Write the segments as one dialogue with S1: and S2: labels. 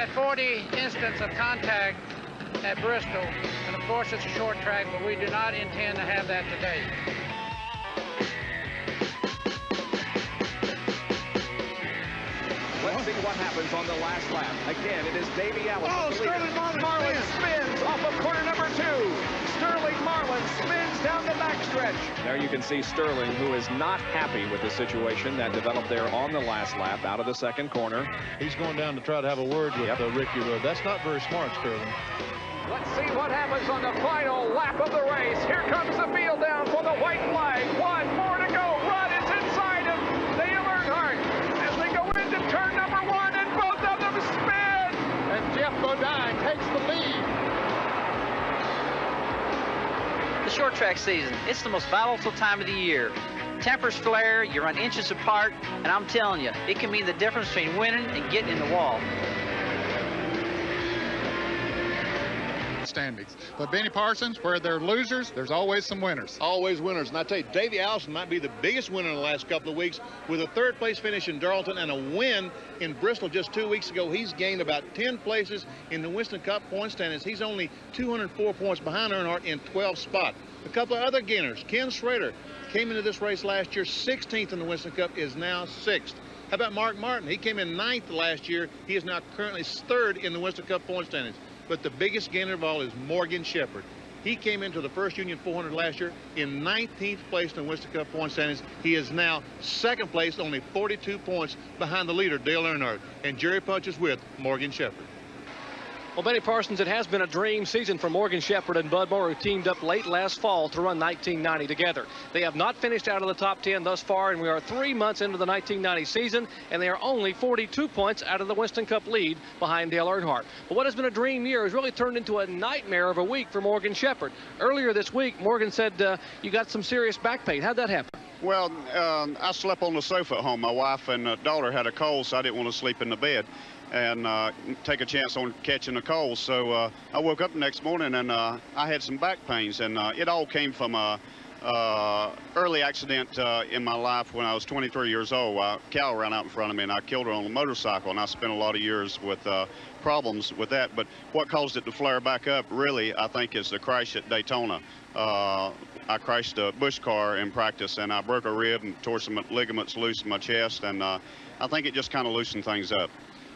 S1: had 40 instances of contact at Bristol, and of course it's a short track, but we do not intend to have that today.
S2: Let's see what happens on the last lap. Again, it is Davey Allison.
S3: Oh, Sterling
S2: Marlin spins off of corner number 2. Sterling Marlin spins down the backstretch. There you can see Sterling, who is not happy with the situation that developed there on the last lap out of the second corner.
S4: He's going down to try to have a word with Ricky Rudd. That's not very smart, Sterling.
S2: Let's see what happens on the final lap of the race. Here comes the field down for the white flag. 1 more to go. Rudd is inside of Dale Earnhardt as they go into turn number 1, and both of them spin.
S3: And Jeff Bodine takes the lead.
S5: The short track season, it's the most volatile time of the year. Tempers flare, you run inches apart, and I'm telling you, it can mean the difference between winning and getting in the wall.
S3: Standings. But Benny Parsons, where there are losers, there's always some winners.
S6: Always winners. And I tell you, Davey Allison might be the biggest winner in the last couple of weeks with a third-place finish in Darlington and a win in Bristol just 2 weeks ago. He's gained about 10 places in the Winston Cup point standings. He's only 204 points behind Earnhardt in 12th spot. A couple of other gainers. Ken Schrader came into this race last year 16th in the Winston Cup, is now 6th. How about Mark Martin? He came in 9th last year. He is now currently 3rd in the Winston Cup point standings. But the biggest gainer of all is Morgan Shepherd. He came into the first Union 400 last year in 19th place in the Winston Cup point standings. He is now 2nd place, only 42 points behind the leader, Dale Earnhardt. And Jerry Punch is with Morgan Shepherd.
S7: Well, Benny Parsons, it has been a dream season for Morgan Shepherd and Bud Moore, who teamed up late last fall to run 1990 together. They have not finished out of the top 10 thus far, and we are 3 months into the 1990 season, and they are only 42 points out of the Winston Cup lead behind Dale Earnhardt. But what has been a dream year has really turned into a nightmare of a week for Morgan Shepherd. Earlier this week, Morgan said you got some serious back pain. How'd that happen?
S8: Well, I slept on the sofa at home. My wife and daughter had a cold, so I didn't want to sleep in the bed and take a chance on catching a cold. So I woke up the next morning and I had some back pains, and it all came from a early accident in my life when I was 23 years old. A cow ran out in front of me and I killed her on a motorcycle, and I spent a lot of years with problems with that. But what caused it to flare back up really, I think, is the crash at Daytona. I crashed a Busch car in practice, and I broke a rib and tore some ligaments loose in my chest, and I think it just kind of loosened things up.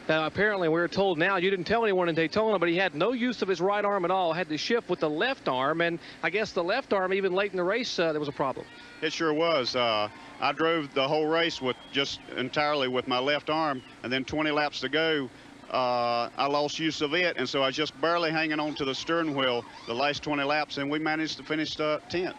S7: Now, apparently, we're told now, you didn't tell anyone in Daytona, but he had no use of his right arm at all, had to shift with the left arm, and I guess the left arm, even late in the race, there was a problem.
S8: It sure was. I drove the whole race with just entirely with my left arm, and then 20 laps to go, I lost use of it, and so I was just barely hanging on to the steering wheel the last 20 laps, and we managed to finish 10th.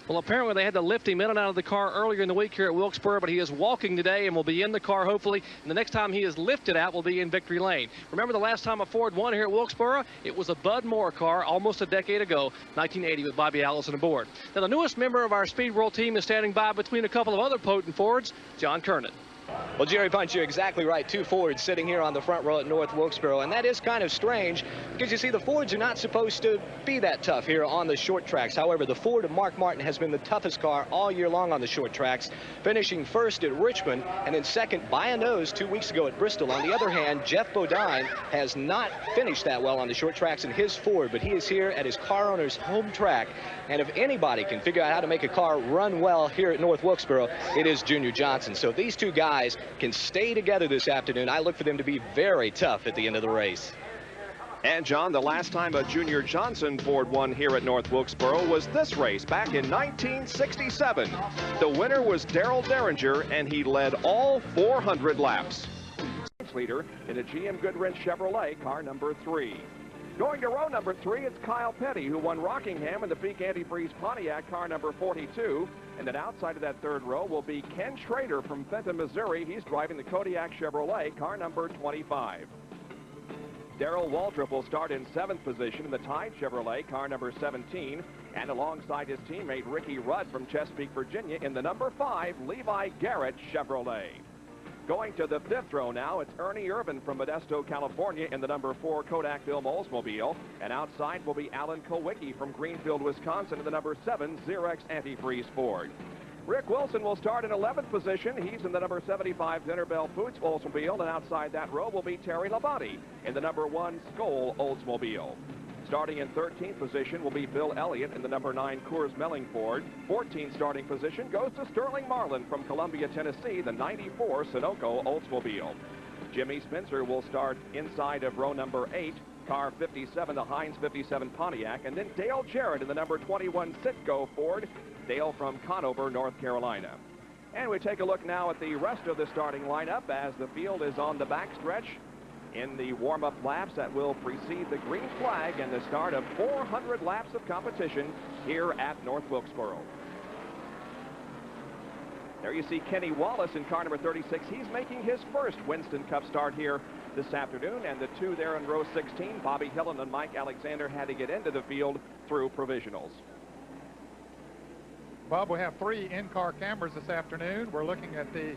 S7: Well, apparently they had to lift him in and out of the car earlier in the week here at Wilkesboro, but he is walking today and will be in the car hopefully. And the next time he is lifted out will be in Victory Lane. Remember the last time a Ford won here at Wilkesboro? It was a Bud Moore car almost a decade ago, 1980, with Bobby Allison aboard. Now, the newest member of our Speed World team is standing by between a couple of other potent Fords, John Kernan.
S9: Well, Jerry Punch, you're exactly right. 2 Fords sitting here on the front row at North Wilkesboro, and that is kind of strange because you see the Fords are not supposed to be that tough here on the short tracks. However, the Ford of Mark Martin has been the toughest car all year long on the short tracks, finishing first at Richmond and then second by a nose 2 weeks ago at Bristol. On the other hand, Jeff Bodine has not finished that well on the short tracks in his Ford, but he is here at his car owner's home track, and if anybody can figure out how to make a car run well here at North Wilkesboro, it is Junior Johnson. So these two guys can stay together this afternoon. I look for them to be very tough at the end of the race.
S2: And John, the last time a Junior Johnson Ford won here at North Wilkesboro was this race back in 1967. The winner was Darrell Derringer, and he led all 400 laps. Leader in a GM Goodwrench Chevrolet, car number 3. Going to row number 3, it's Kyle Petty, who won Rockingham in the Peak Antifreeze Pontiac, car number 42. And then outside of that third row will be Ken Schrader from Fenton, Missouri. He's driving the Kodiak Chevrolet, car number 25. Darrell Waltrip will start in 7th position in the Tide Chevrolet, car number 17. And alongside his teammate Ricky Rudd from Chesapeake, Virginia, in the number 5 Levi Garrett Chevrolet. Going to the 5th row now, it's Ernie Irvin from Modesto, California in the number 4 Kodakville Oldsmobile. And outside will be Alan Kowicki from Greenfield, Wisconsin in the number 7 Xerox Antifreeze Ford. Rick Wilson will start in 11th position. He's in the number 75 Dinner Bell Foods Oldsmobile, and outside that row will be Terry Labonte in the number 1 Skoal Oldsmobile. Starting in 13th position will be Bill Elliott in the number 9 Coors Melling Ford. 14th starting position goes to Sterling Marlin from Columbia, Tennessee, the 94 Sunoco Oldsmobile. Jimmy Spencer will start inside of row number 8. Car 57, the Heinz 57 Pontiac, and then Dale Jarrett in the number 21 Citgo Ford. Dale from Conover, North Carolina. And we take a look now at the rest of the starting lineup as the field is on the backstretch in the warm-up laps that will precede the green flag and the start of 400 laps of competition here at North Wilkesboro. There you see Kenny Wallace in car number 36. He's making his first Winston Cup start here this afternoon, and the two there in row 16, Bobby Hillen and Mike Alexander, had to get into the field through provisionals.
S10: Bob, we have 3 in-car cameras this afternoon. We're looking at the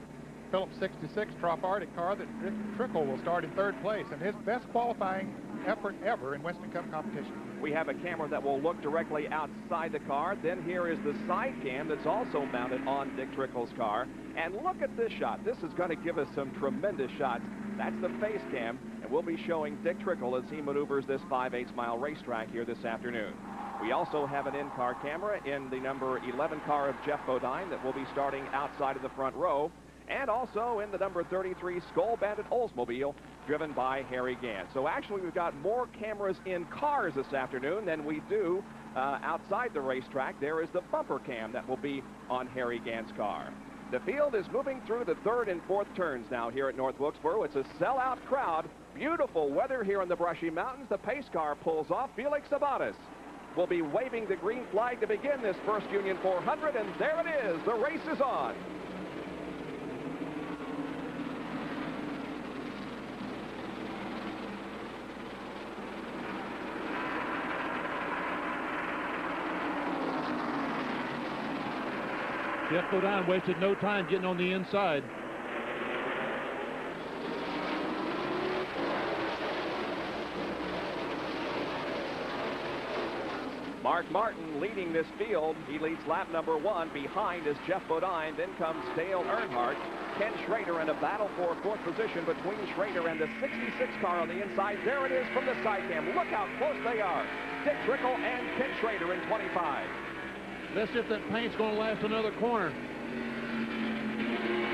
S10: Phillips 66 Trop Arctic car that Dick Trickle will start in 3rd place, and his best qualifying effort ever in Winston Cup competition.
S2: We have a camera that will look directly outside the car. Then here is the side cam that's also mounted on Dick Trickle's car. And look at this shot. This is going to give us some tremendous shots. That's the face cam, and we'll be showing Dick Trickle as he maneuvers this 5/8 mile racetrack here this afternoon. We also have an in-car camera in the number 11 car of Jeff Bodine that will be starting outside of the front row, and also in the number 33 Skoal Bandit Oldsmobile driven by Harry Gant. So actually we've got more cameras in cars this afternoon than we do outside the racetrack. There is the bumper cam that will be on Harry Gant's car. The field is moving through the 3rd and 4th turns now here at North Wilkesboro. It's a sellout crowd. Beautiful weather here in the Brushy Mountains. The pace car pulls off. Felix Sabates will be waving the green flag to begin this first Union 400, and there it is. The race is on.
S4: Jeff Bodine wasted no time getting on the inside.
S2: Mark Martin leading this field. He leads lap number 1. Behind is Jeff Bodine. Then comes Dale Earnhardt. Ken Schrader in a battle for 4th position between Schrader and the 66 car on the inside. There it is from the side cam. Look how close they are. Dick Trickle and Ken Schrader in 25.
S4: Let's see if that paint's going to last another corner.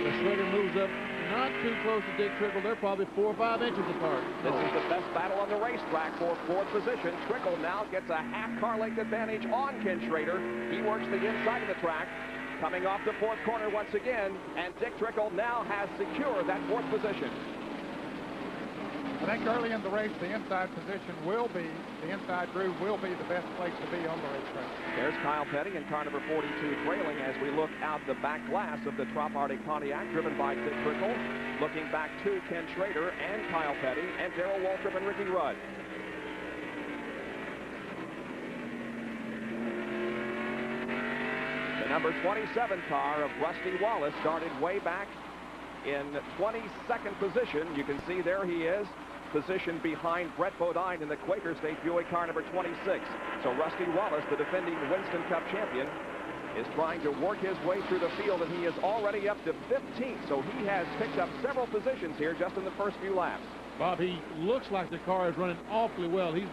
S4: The Schrader moves up not too close to Dick Trickle. They're probably 4 or 5 inches apart.
S2: This is the best battle on the racetrack for 4th position. Trickle now gets a half car length advantage on Ken Schrader. He works the inside of the track. Coming off the 4th corner once again, and Dick Trickle now has secured that 4th position.
S10: I think early in the race, the inside position will be, the inside groove will be the best place to be on the racetrack.
S2: There's Kyle Petty in car number 42 trailing as we look out the back glass of the Trop Arctic Pontiac driven by Dick Trickle. Looking back to Ken Schrader and Kyle Petty and Darrell Waltrip and Ricky Rudd. The number 27 car of Rusty Wallace started way back in 22nd position. You can see there he is, positioned behind Brett Bodine in the Quaker State Buick car number 26. So Rusty Wallace, the defending Winston Cup champion, is trying to work his way through the field, and he is already up to 15th. So he has picked up several positions here just in the first few laps.
S4: Bob, he looks like the car is running awfully well. He's,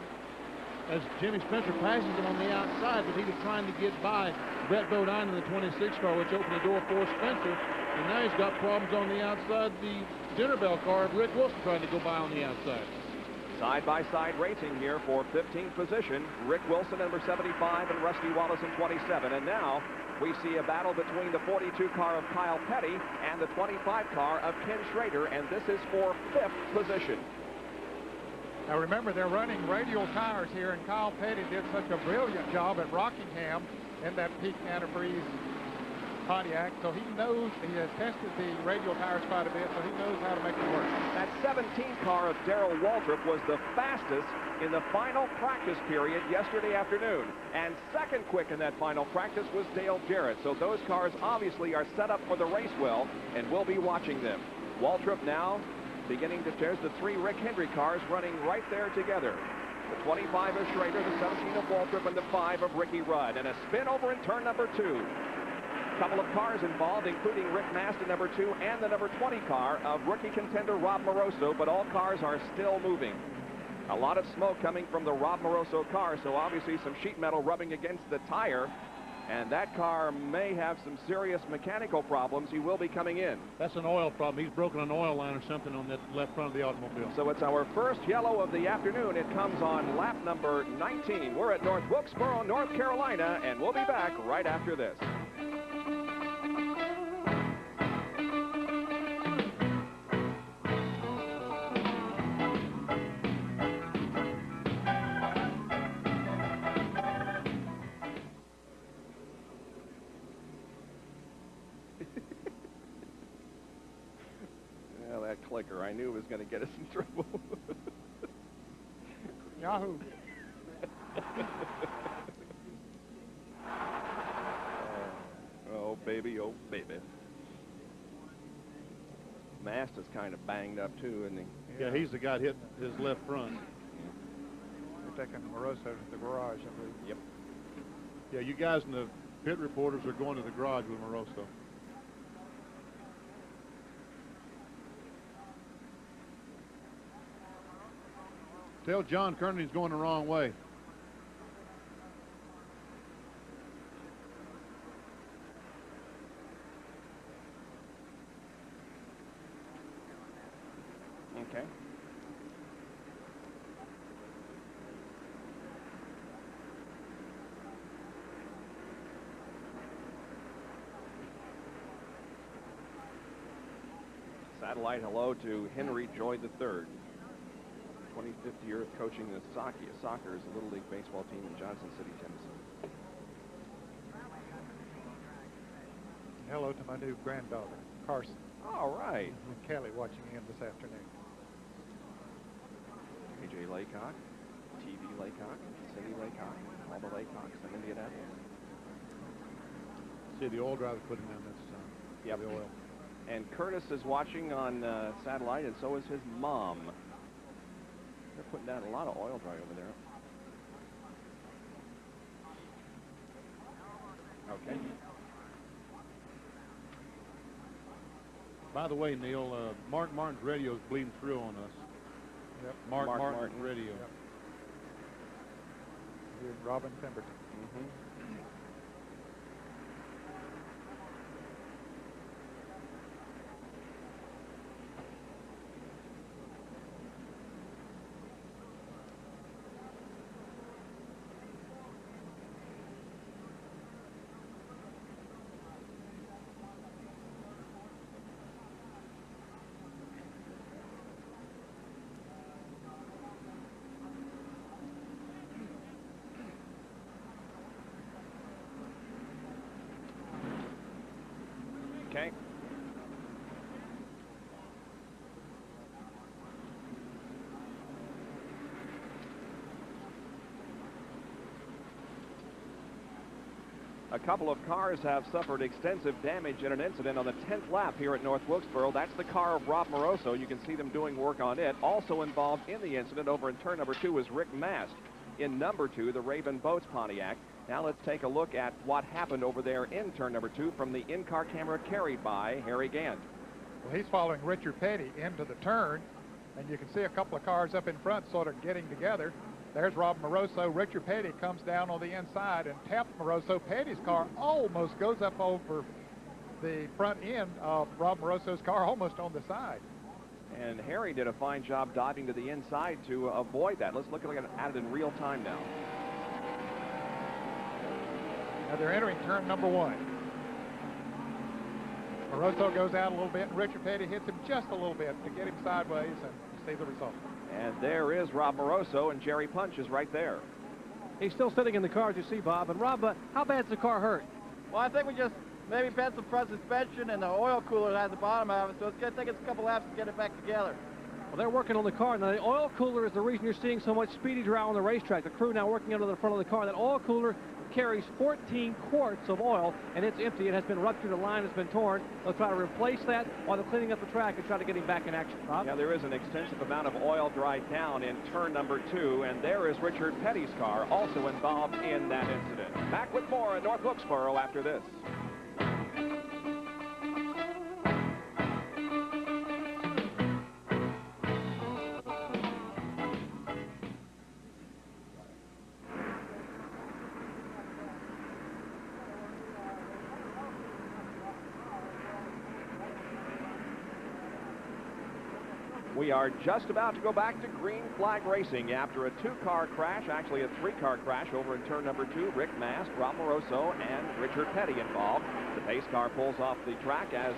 S4: as Jimmy Spencer passes him on the outside, but he was trying to get by Brett Bodine in the 26 car, which opened the door for Spencer. And now he's got problems on the outside. The Dinner Bell car of Rick Wilson trying to go by on the outside.
S2: Side-by-side racing here for 15th position. Rick Wilson, number 75, and Rusty Wallace in 27. And now we see a battle between the 42 car of Kyle Petty and the 25 car of Ken Schrader, and this is for 5th position.
S10: Now remember, they're running radial tires here, and Kyle Petty did such a brilliant job at Rockingham in that peak antifreeze Pontiac, so he knows, he has tested the radial tires quite a bit, so he knows how to make it work.
S2: That 17 car of Darrell Waltrip was the fastest in the final practice period yesterday afternoon, and second quick in that final practice was Dale Jarrett. So those cars obviously are set up for the race well, and we'll be watching them. Waltrip now beginning to, there's the 3 Rick Hendry cars running right there together. The 25 of Schrader, the 17 of Waltrip, and the 5 of Ricky Rudd. And a spin over in turn number 2. couple of cars involved, including Rick Mast in number 2 and the number 20 car of rookie contender Rob Moroso, but all cars are still moving. A lot of smoke coming from the Rob Moroso car, so obviously some sheet metal rubbing against the tire, and that car may have some serious mechanical problems. He will be coming in.
S4: That's an oil problem. He's broken an oil line or something on that left front of the automobile.
S2: So it's our first yellow of the afternoon. It comes on lap number 19. We're at North Wilkesboro, North Carolina, and we'll be back right after this. Well, that clicker, I knew it was going to get us in trouble.
S10: Yahoo!
S2: Oh, baby, oh, baby. Mast is kind of banged up, too, isn't he?
S4: Yeah, he's the guy that hit his left front.
S10: They're taking Moroso to the garage, I believe.
S2: Yep.
S4: Yeah, you guys in the pit reporters are going to the garage with Moroso. Tell John Kernan he's going the wrong way.
S2: Okay. Satellite hello to Henry Joy III. 25th year of coaching the Sockers, a Little League baseball team in Johnson City, Tennessee.
S10: Hello to my new granddaughter, Carson.
S2: All right.
S10: And Kelly watching in this afternoon.
S2: AJ Laycock, TV Laycock, Cindy Laycock, all the Laycocks in Indianapolis.
S4: See, the oil driver put him down this time.
S2: Yep.
S4: The oil.
S2: And Curtis is watching on satellite, and so is his mom. They're putting down a lot of oil dry over there. Okay.
S4: By the way, Neil, Mark Martin's radio is bleeding through on us.
S10: Yep.
S4: Mark Martin's
S2: Martin.
S4: radio.
S10: Yep. Here's Robin Pemberton.
S2: Mm-hmm. Okay. A couple of cars have suffered extensive damage in an incident on the 10th lap here at North Wilkesboro. That's the car of Rob Moroso. You can see them doing work on it. Also involved in the incident over in turn number 2 is Rick Mast. In number 2, the Raven Boats Pontiac. Now let's take a look at what happened over there in turn number 2 from the in-car camera carried by Harry Gant.
S10: Well, he's following Richard Petty into the turn, and you can see a couple of cars up in front sort of getting together. There's Rob Moroso. Richard Petty comes down on the inside and taps Moroso. Petty's car almost goes up over the front end of Rob Moroso's car, almost on the side.
S2: And Harry did a fine job diving to the inside to avoid that. Let's look at it in real time now.
S10: Now they're entering turn number 1. Moroso goes out a little bit, and Richard Petty hits him just a little bit to get him sideways, and you see the result.
S2: And there is Rob Moroso, and Jerry Punch is right there.
S7: He's still sitting in the car, as you see, Bob. And Rob, how bad's the car hurt?
S11: Well, I think we just maybe bent some front suspension, and the oil cooler at the bottom of it, so it's going to take us a couple laps to get it back together.
S7: Well, they're working on the car. Now, the oil cooler is the reason you're seeing so much speedy draw on the racetrack. The crew now working under the front of the car. That oil cooler carries 14 quarts of oil, and it's empty. It has been ruptured. The line has been torn. They'll try to replace that while they're cleaning up the track and try to get him back in action. Bob?
S2: Yeah, there is an extensive amount of oil dried down in turn number 2, and there is Richard Petty's car also involved in that incident. Back with more in North Wilkesboro after this. We are just about to go back to green flag racing after a two-car crash, actually a three-car crash over in turn number 2. Rick Mast, Rob Moroso, and Richard Petty involved. The pace car pulls off the track as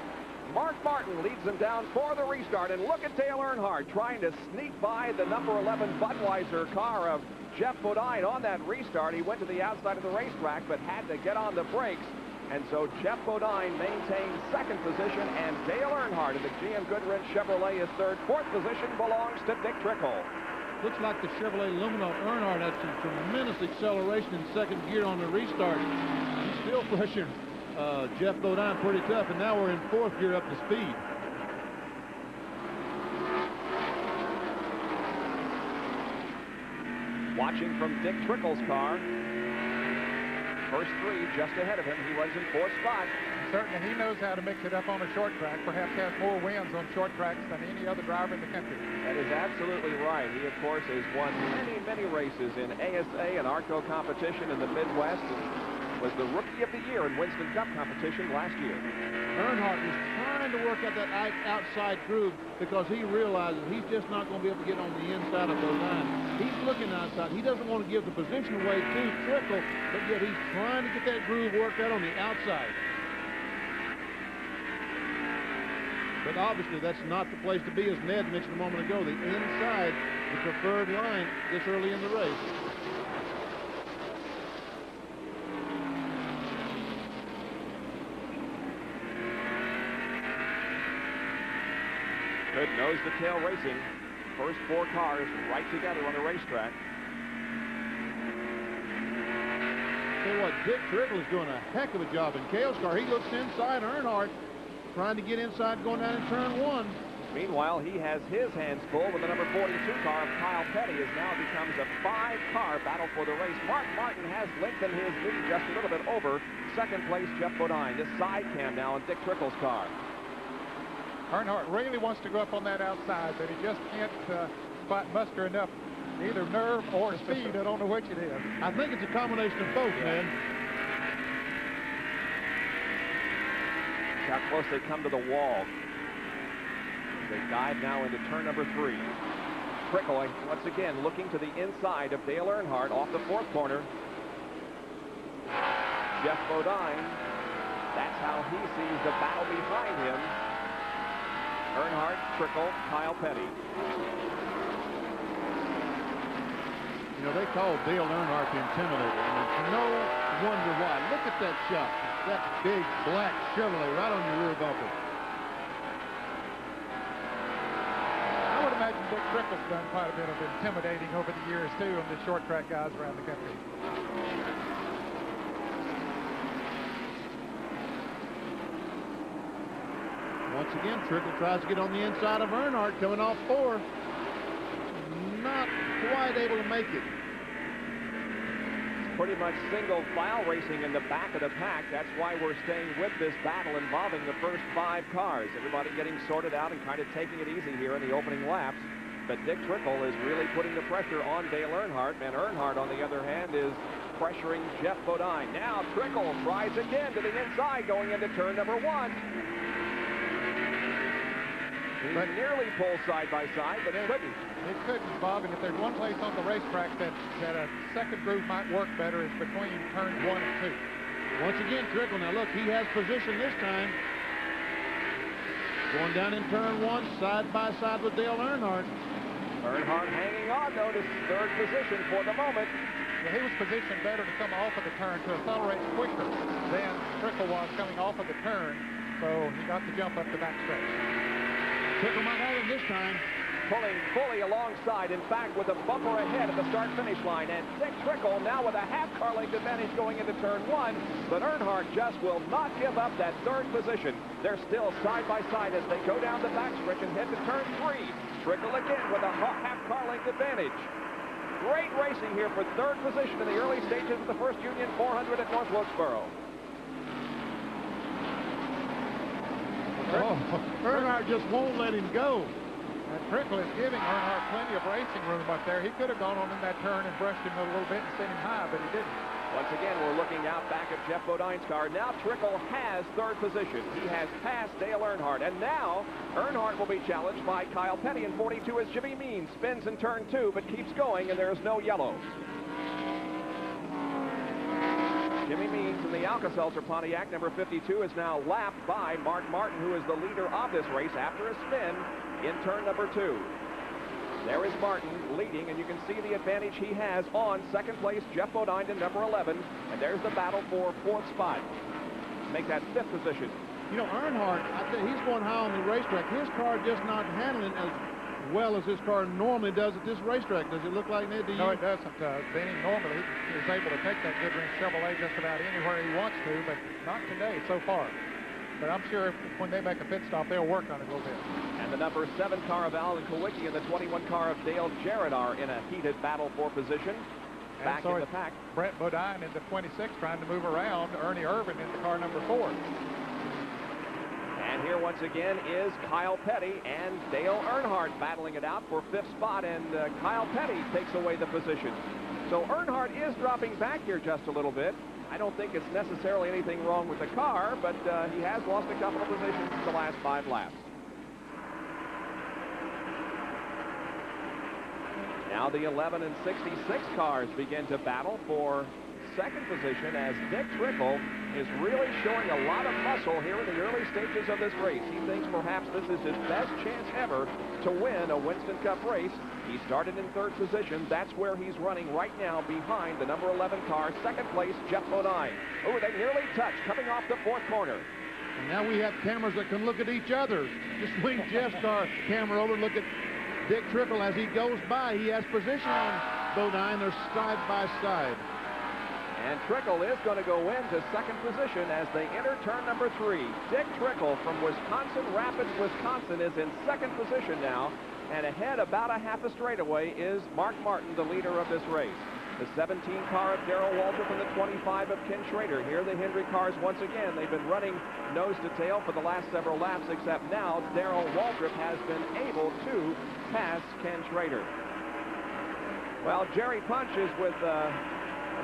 S2: Mark Martin leads them down for the restart. And look at Dale Earnhardt trying to sneak by the number 11 Budweiser car of Geoff Bodine on that restart. He went to the outside of the racetrack but had to get on the brakes. And so Geoff Bodine maintains second position, and Dale Earnhardt in the GM Goodwrench Chevrolet is third. Fourth position belongs to Dick Trickle.
S4: Looks like the Chevrolet Luminoff Earnhardt had some tremendous acceleration in second gear on the restart. He's still pushing Geoff Bodine pretty tough, and now we're in fourth gear up to speed.
S2: Watching from Dick Trickle's car. First three just ahead of him. He runs in fourth spot.
S10: Certainly he knows how to mix it up on a short track. Perhaps has more wins on short tracks than any other driver in the country.
S2: That is absolutely right. He, of course, has won many races in ASA and ARCO competition in the Midwest, and was the Rookie of the Year in Winston Cup competition last year.
S4: Earnhardt is trying to work out that outside groove because he realizes he's just not going to be able to get on the inside of Bodine. He's looking outside. He doesn't want to give the position away to Trickle, but yet he's trying to get that groove worked out on the outside. But obviously that's not the place to be, as Ned mentioned a moment ago. The inside, the preferred line this early in the race.
S2: Good nose-to-tail racing. First four cars right together on the racetrack.
S4: Tell you what, Dick Trickle is doing a heck of a job in Cale's car. He looks inside Earnhardt, trying to get inside going down in turn 1.
S2: Meanwhile, he has his hands full with the number 42 car of Kyle Petty, as now becomes a 5-car battle for the race. Mark Martin has lengthened his lead just a little bit over second place Geoff Bodine. This side cam now in Dick Trickle's car.
S10: Earnhardt really wants to go up on that outside, but he just can't quite muster enough either nerve or speed. I don't know which it is.
S4: I think it's a combination of both, man.
S2: How close they come to the wall. They dive now into turn number 3. Trickle once again looking to the inside of Dale Earnhardt off the fourth corner. Geoff Bodine, that's how he sees the battle behind him. Earnhardt, Trickle, Kyle Petty.
S4: You know, they call Dale Earnhardt the Intimidator, and it's no wonder why. Look at that shot. That big black Chevrolet right on your rear bumper.
S10: I would imagine Dick Trickle's done quite a bit of intimidating over the years, too, on the short track guys around the country.
S4: Once again, Trickle tries to get on the inside of Earnhardt, coming off 4. Not quite able to make it.
S2: It's pretty much single file racing in the back of the pack. That's why we're staying with this battle involving the first 5 cars. Everybody getting sorted out and kind of taking it easy here in the opening laps. But Dick Trickle is really putting the pressure on Dale Earnhardt, and Earnhardt, on the other hand, is pressuring Geoff Bodine. Now Trickle tries again to the inside going into turn number 1. He nearly pulled side by side, but couldn't.
S10: It couldn't, Bob, and if there's one place on the racetrack that a second groove might work better, it's between turns 1 and 2.
S4: Once again, Trickle, now look, he has position this time. Going down in turn 1, side by side with Dale Earnhardt.
S2: Earnhardt hanging on, though, to third position for the moment.
S10: Yeah, he was positioned better to come off of the turn, to accelerate quicker than Trickle was coming off of the turn, so he got the jump up the backstretch.
S4: Trickle might have him this time.
S2: Pulling fully alongside, in fact, with a bumper ahead at the start-finish line. And Dick Trickle now with a half-car length advantage going into turn 1. But Earnhardt just will not give up that third position. They're still side by side as they go down the backstretch and head to turn 3. Trickle again with a half-car length advantage. Great racing here for third position in the early stages of the first Union 400 at North Wilkesboro.
S4: Oh, Earnhardt just won't let him go.
S10: And Trickle is giving Earnhardt plenty of racing room up there. He could have gone on in that turn and brushed him a little bit and sent him high, but he didn't.
S12: Once again, we're looking out back at Jeff Bodine's car. Now Trickle has third position. He has passed Dale Earnhardt. And now Earnhardt will be challenged by Kyle Petty in 42 as Jimmy Means spins in turn 2 but keeps going, and there's no yellow. Jimmy Means in the Alka-Seltzer Pontiac, number 52, is now lapped by Mark Martin, who is the leader of this race after a spin in turn number 2. There is Martin leading, and you can see the advantage he has on second place, Jeff Bodine in number 11. And there's the battle for fourth spot. Make that fifth position.
S4: You know, Earnhardt, I think he's going high on the racetrack. His car just not handling as well as his car normally does at this racetrack. Does it look like that to you?
S10: No, it doesn't, Benny. Normally, he is able to take that Goodwrench Chevrolet just about anywhere he wants to, but not today so far. But I'm sure when they make a pit stop, they'll work on it a little bit.
S12: And the number 7 car of Alan Kulwicki and the 21 car of Dale Jarrett are in a heated battle for position. Back in the pack.
S10: Brett Bodine in the 26 trying to move around. Ernie Irvan in the car number 4.
S12: And here once again is Kyle Petty and Dale Earnhardt battling it out for fifth spot, and Kyle Petty takes away the position. So Earnhardt is dropping back here just a little bit. I don't think it's necessarily anything wrong with the car, but he has lost a couple of positions in the last 5 laps. Now the 11 and 66 cars begin to battle for second position as Dick Trickle is really showing a lot of muscle here in the early stages of this race. He thinks perhaps this is his best chance ever to win a Winston Cup race. He started in third position. That's where he's running right now behind the number 11 car. Second place, Jeff Bodine. Oh, they nearly touched coming off the fourth corner.
S4: And now we have cameras that can look at each other. Just swing Jeff's car camera over, look at Dick Trickle as he goes by. He has position on Bodine. They're side by side.
S12: And Trickle is going to go into second position as they enter turn number 3. Dick Trickle from Wisconsin Rapids, Wisconsin is in second position now. And ahead about a half a straightaway is Mark Martin, the leader of this race. The 17 car of Darrell Waltrip and the 25 of Ken Schrader. Here the Hendrick cars once again. They've been running nose to tail for the last several laps, except now Darrell Waltrip has been able to pass Ken Schrader. Well, Jerry Punch is with a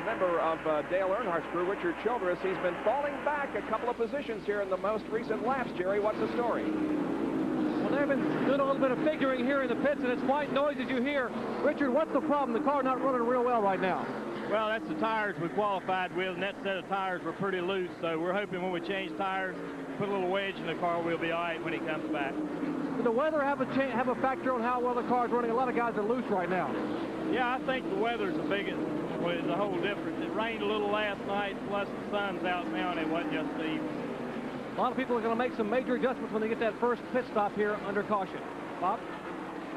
S12: member of Dale Earnhardt's crew, Richard Childress. He's been falling back a couple of positions here in the most recent laps. Jerry, what's the story?
S13: Well, they've been doing a little bit of figuring here in the pits, and it's quite noisy as you hear. Richard, what's the problem? The car not running real well right now.
S14: Well, that's the tires we qualified with, and that set of tires were pretty loose, so we're hoping when we change tires, put a little wedge in the car, we'll be all right when he comes back.
S13: Did the weather have a factor on how well the car's running? A lot of guys are loose right now.
S14: Yeah, I think the weather's the biggest, is a whole difference. It rained a little last night, plus the sun's out now, and it wasn't just the evening.
S13: A lot of people are going to make some major adjustments when they get that first pit stop here under caution. Bob?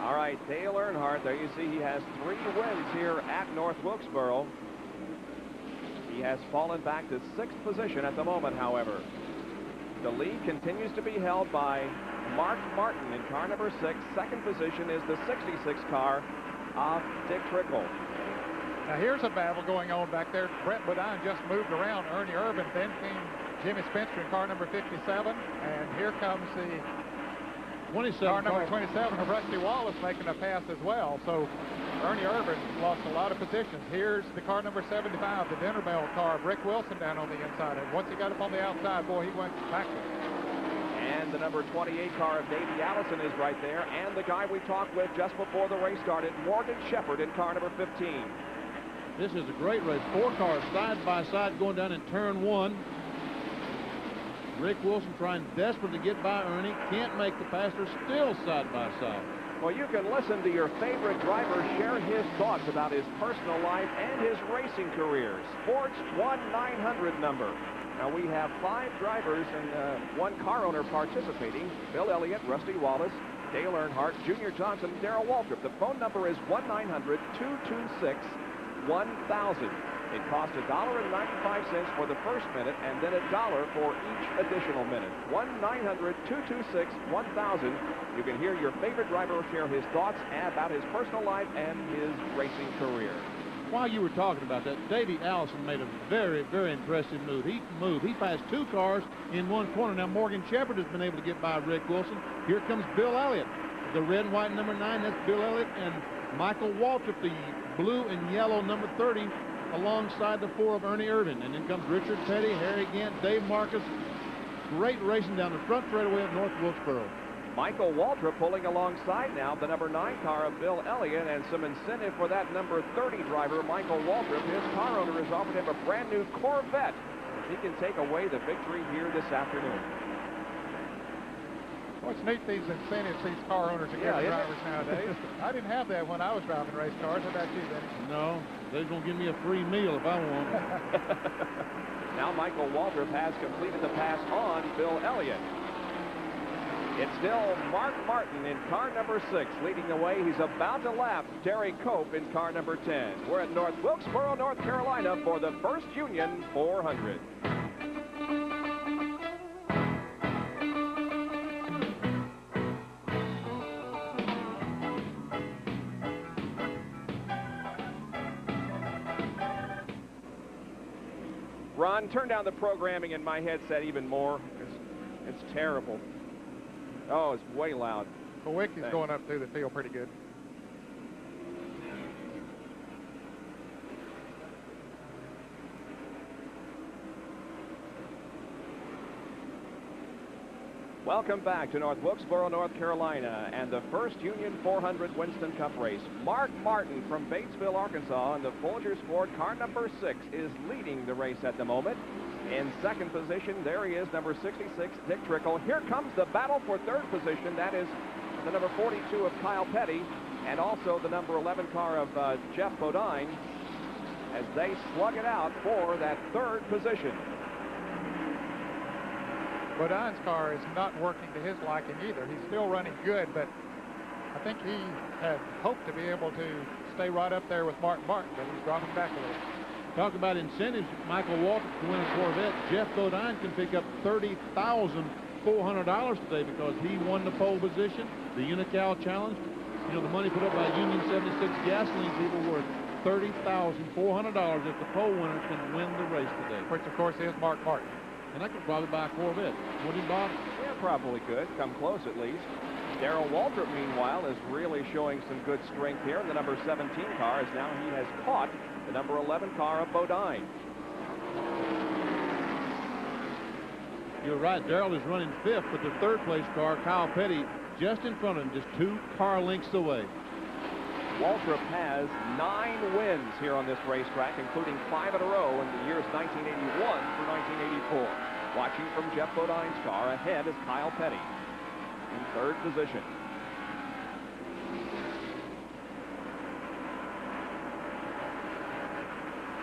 S12: All right, Dale Earnhardt, there you see he has 3 wins here at North Wilkesboro. He has fallen back to 6th position at the moment, however. The lead continues to be held by Mark Martin in car number 6. Second position is the 66 car of Dick Trickle.
S10: Now here's a battle going on back there. Brett Bodine just moved around Ernie Irvan, then came Jimmy Spencer in car number 57, and here comes the
S4: 27
S10: car number 27 of Rusty Wallace making a pass as well. So Ernie Irvan lost a lot of positions. Here's the car number 75, the Dinner Bell car of Rick Wilson down on the inside. And once he got up on the outside, boy, he went backwards.
S12: And the number 28 car of Davey Allison is right there. And the guy we talked with just before the race started, Morgan Shepherd in car number 15.
S4: This is a great race. 4 cars side by side going down in turn 1. Rick Wilson trying desperately to get by Ernie. Can't make the pass. They're still side by side.
S12: Well, you can listen to your favorite driver share his thoughts about his personal life and his racing career. Sports 1-900 number. Now we have 5 drivers and 1 car owner participating. Bill Elliott, Rusty Wallace, Dale Earnhardt, Junior Johnson, Darrell Waltrip. The phone number is 1-900-226-1000. It costs $1.95 for the first minute and then $1 for each additional minute. 1-900-226-1000. You can hear your favorite driver share his thoughts about his personal life and his racing career.
S4: While you were talking about that, Davey Allison made a very, very impressive move. He passed 2 cars in 1 corner. Now Morgan Shepherd has been able to get by Rick Wilson. Here comes Bill Elliott. The red and white number 9, that's Bill Elliott, and Michael Waltrip, the blue and yellow number 30, alongside the 4 of Ernie Irvin. And then comes Richard Petty, Harry Gant, Dave Marcus. Great racing down the front straightaway of North Wilkesboro.
S12: Michael Waltrip pulling alongside now the number 9 car of Bill Elliott, and some incentive for that number 30 driver, Michael Waltrip. His car owner has offered him a brand new Corvette. He can take away the victory here this afternoon.
S10: Well, it's neat these incentives these car owners are giving drivers nowadays. I didn't have that when I was driving race cars. How about you, Denny?
S4: No, they're going to give me a free meal if I want.
S12: Now Michael Waltrip has completed the pass on Bill Elliott. It's still Mark Martin in car number 6 leading the way. He's about to lap Terry Cope in car number 10. We're at North Wilkesboro, North Carolina for the First Union 400. Ron, turn down the programming in my headset even more. It's terrible. Oh, it's way loud.
S10: Kowicki's going up through the field pretty good.
S12: Welcome back to North Wilkesboro, North Carolina, and the First Union 400 Winston Cup race. Mark Martin from Batesville, Arkansas, in the Folgers Ford car number 6 is leading the race at the moment. In second position, there he is, number 66, Dick Trickle. Here comes the battle for third position. That is the number 42 of Kyle Petty, and also the number 11 car of Jeff Bodine, as they slug it out for that third position.
S10: Bodine's car is not working to his liking either. He's still running good, but I think he had hoped to be able to stay right up there with Mark Martin, but he's dropping back a little.
S4: Talk about incentives. Michael Waltrip can win a Corvette. Jeff Bodine can pick up $30,400 today because he won the pole position, the Unocal Challenge. You know, the money put up by Union 76 gasoline people worth $30,400 if the pole winner can win the race today.
S10: Which, of course, is Mark Martin.
S4: And I could probably buy a Corvette. Wouldn't he, Bob?
S12: Yeah, probably could. Come close, at least. Darrell Waltrip, meanwhile, is really showing some good strength here in the number 17 car, as now he has caught the number 11 car of Bodine.
S4: You're right. Darrell is running 5th, but the third place car, Kyle Petty, just in front of him, just 2 car lengths away.
S12: Waltrip has 9 wins here on this racetrack, including 5 in a row in the years 1981 through 1984. Watching from Jeff Bodine's car, ahead is Kyle Petty in third position.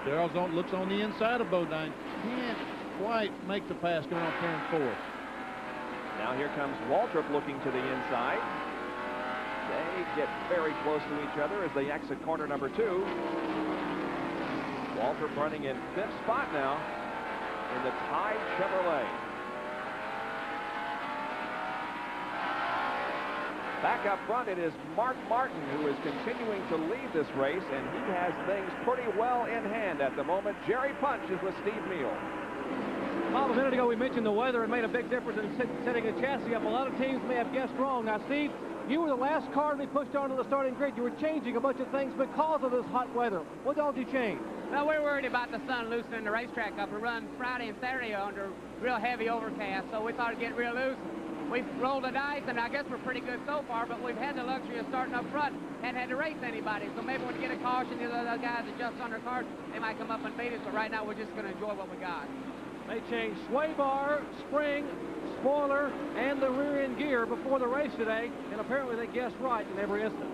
S4: Darrell looks on the inside of Bodine. Can't quite make the pass going off turn 4.
S12: Now here comes Waltrip looking to the inside. They get very close to each other as they exit corner number 2. Waltrip running in 5th spot now in the Tide Chevrolet. Back up front, it is Mark Martin who is continuing to lead this race, and he has things pretty well in hand at the moment. Jerry Punch is with Steve Meal.
S13: Bob, a minute ago we mentioned the weather and made a big difference in setting a chassis up. A lot of teams may have guessed wrong. Now, Steve, you were the last car to be pushed onto the starting grid. You were changing a bunch of things because of this hot weather. What all did you change?
S15: Well, we're worried about the sun loosening the racetrack up. We run Friday and Saturday under real heavy overcast, so we thought it'd get real loose. We've rolled the dice, and I guess we're pretty good so far, but we've had the luxury of starting up front and had to race anybody. So maybe when you get a caution, the other guys adjust on their cars, they might come up and beat us, but right now we're just going to enjoy what we got.
S13: They changed sway bar, spring, spoiler, and the rear end gear before the race today, and apparently they guessed right in every instant.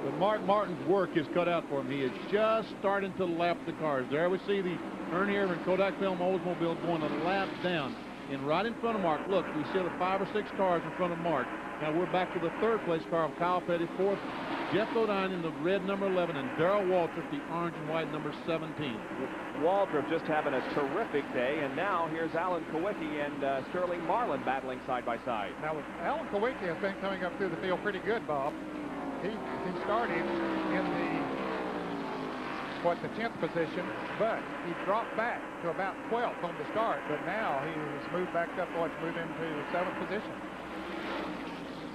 S4: But Mark Martin's work is cut out for him. He is just starting to lap the cars. There we see the Ernie Irvin Kodak Film Oldsmobile going a lap down. And right in front of Mark, look, we see the 5 or 6 cars in front of Mark. Now we're back to the third place car of Kyle Petty, 4th, Jeff Bodine in the red number 11, and Darrell Waltrip, the orange and white number 17.
S12: Waltrip just having a terrific day, and now here's Alan Kowicki and Sterling Marlin battling side by side.
S10: Now, Alan Kowicki has been coming up through the field pretty good, Bob. He started in the 10th position, but he dropped back to about 12th on the start, but now he has moved back up, moved into 7th position.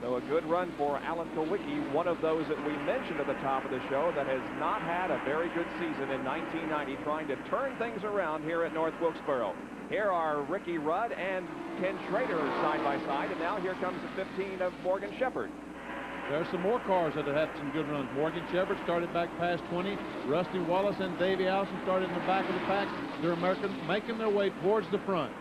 S12: So a good run for Alan Kulwicki, one of those that we mentioned at the top of the show that has not had a very good season in 1990, trying to turn things around here at North Wilkesboro. Here are Ricky Rudd and Ken Schrader side by side, and now here comes the 15 of Morgan Shepherd.
S4: There's some more cars that have had some good runs. Morgan Shepherd started back past 20. Rusty Wallace and Davey Allison started in the back of the pack. They're making their way towards the front.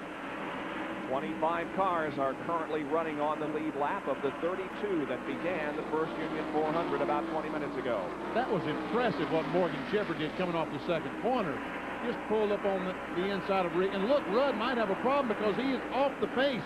S12: 25 cars are currently running on the lead lap of the 32 that began the first Union 400 about 20 minutes ago.
S4: That was impressive what Morgan Shepherd did coming off the second corner. Just pulled up on the inside of Rick. And look, Rudd might have a problem because he is off the pace.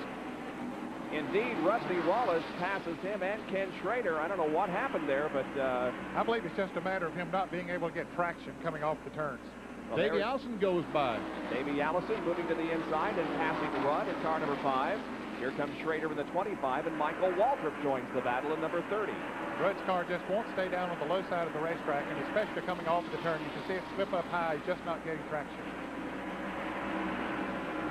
S12: Indeed, Rusty Wallace passes him and Ken Schrader. I don't know what happened there, but
S10: I believe it's just a matter of him not being able to get traction coming off the turns.
S12: Well,
S4: Davey Allison goes by.
S12: Davey Allison moving to the inside and passing Rudd in car number 5. Here comes Schrader in the 25, and Michael Waltrip joins the battle in number 30.
S10: Rudd's car just won't stay down on the low side of the racetrack, and especially coming off the turn, you can see it slip up high, just not getting traction.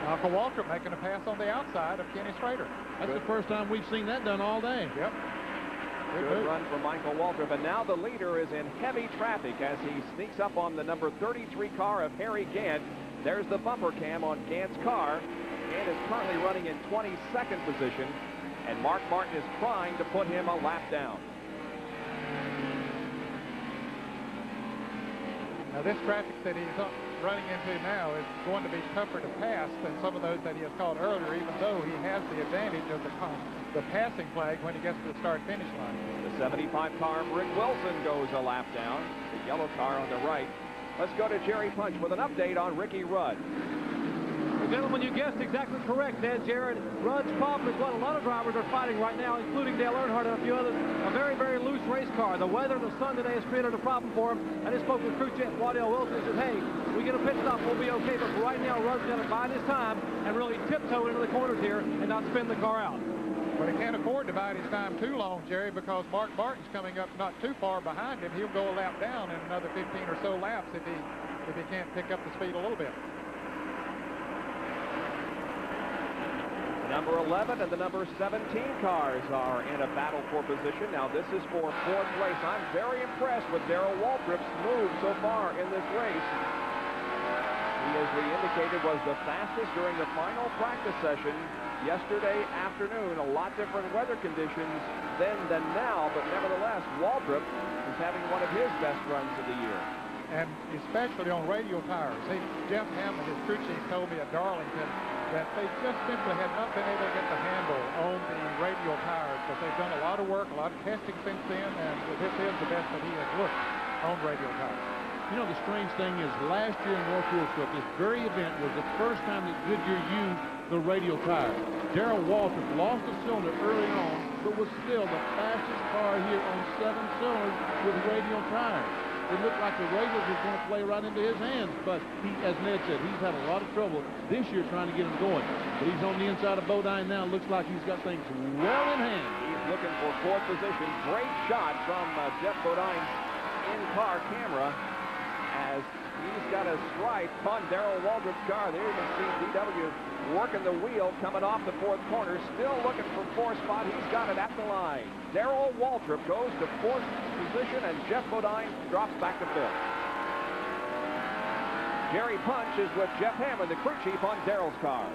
S10: Michael Waltrip making a pass on the outside of Kenny Schrader.
S4: That's the first time we've seen that done all day.
S10: Yep.
S12: Good run for Michael Waltrip, and now the leader is in heavy traffic as he sneaks up on the number 33 car of Harry Gant. There's the bumper cam on Gant's car. Gant is currently running in 22nd position, and Mark Martin is trying to put him a lap down.
S10: Now this traffic that he's running into now is going to be tougher to pass than some of those that he has caught earlier, even though he has the advantage of the passing flag when he gets to the start-finish line.
S12: The 75 car of Rick Wilson goes a lap down. The yellow car on the right. Let's go to Jerry Punch with an update on Ricky Rudd.
S13: Well, gentlemen, you guessed exactly correct, Ed Jarrett. Rudd's problem is what a lot of drivers are fighting right now, including Dale Earnhardt and a few others. A very, very loose race car. The weather, the sun today has created a problem for him. I just spoke with crew chief Waddell Wilson and said, hey, we get a pit stop, we'll be okay. But right now, Rudd's got to bide his time and really tiptoe into the corners here and not spin the car out.
S10: But he can't afford to bide his time too long, Jerry, because Mark Martin's coming up not too far behind him. He'll go a lap down in another 15 or so laps if he can't pick up the speed a little bit.
S12: The number 11 and the number 17 cars are in a battle for position. Now this is for 4th place. I'm very impressed with Darrell Waltrip's move so far in this race. He, as we indicated, was the fastest during the final practice session yesterday afternoon. A lot different weather conditions then than now, but nevertheless, Waltrip is having one of his best runs of the year.
S10: And especially on radial tires. Jeff Hammond, his crew chief, told me at Darlington that they just simply had not been able to get the handle on the radial tires, but they've done a lot of work, a lot of testing since then, and this is the best that he has looked on radial tires.
S4: You know, the strange thing is last year in North Wilkesboro, this very event was the first time that Goodyear used the radial tire. Darrell Waltrip lost a cylinder early on, but was still the fastest car here on 7 cylinders with radial tires. It looked like the radials was going to play right into his hands, but he, as Ned said, he's had a lot of trouble this year trying to get him going. But he's on the inside of Bodine now. Looks like he's got things well in hand.
S12: He's looking for 4th position. Great shot from Jeff Bodine's in-car camera as he's got a stripe on Darrell Waltrip's car. There you can see DW working the wheel coming off the 4th corner, still looking for 4th spot. He's got it at the line. Darrell Waltrip goes to 4th position, and Jeff Bodine drops back to 5th. Jerry Punch is with Jeff Hammond, the crew chief, on Darrell's car.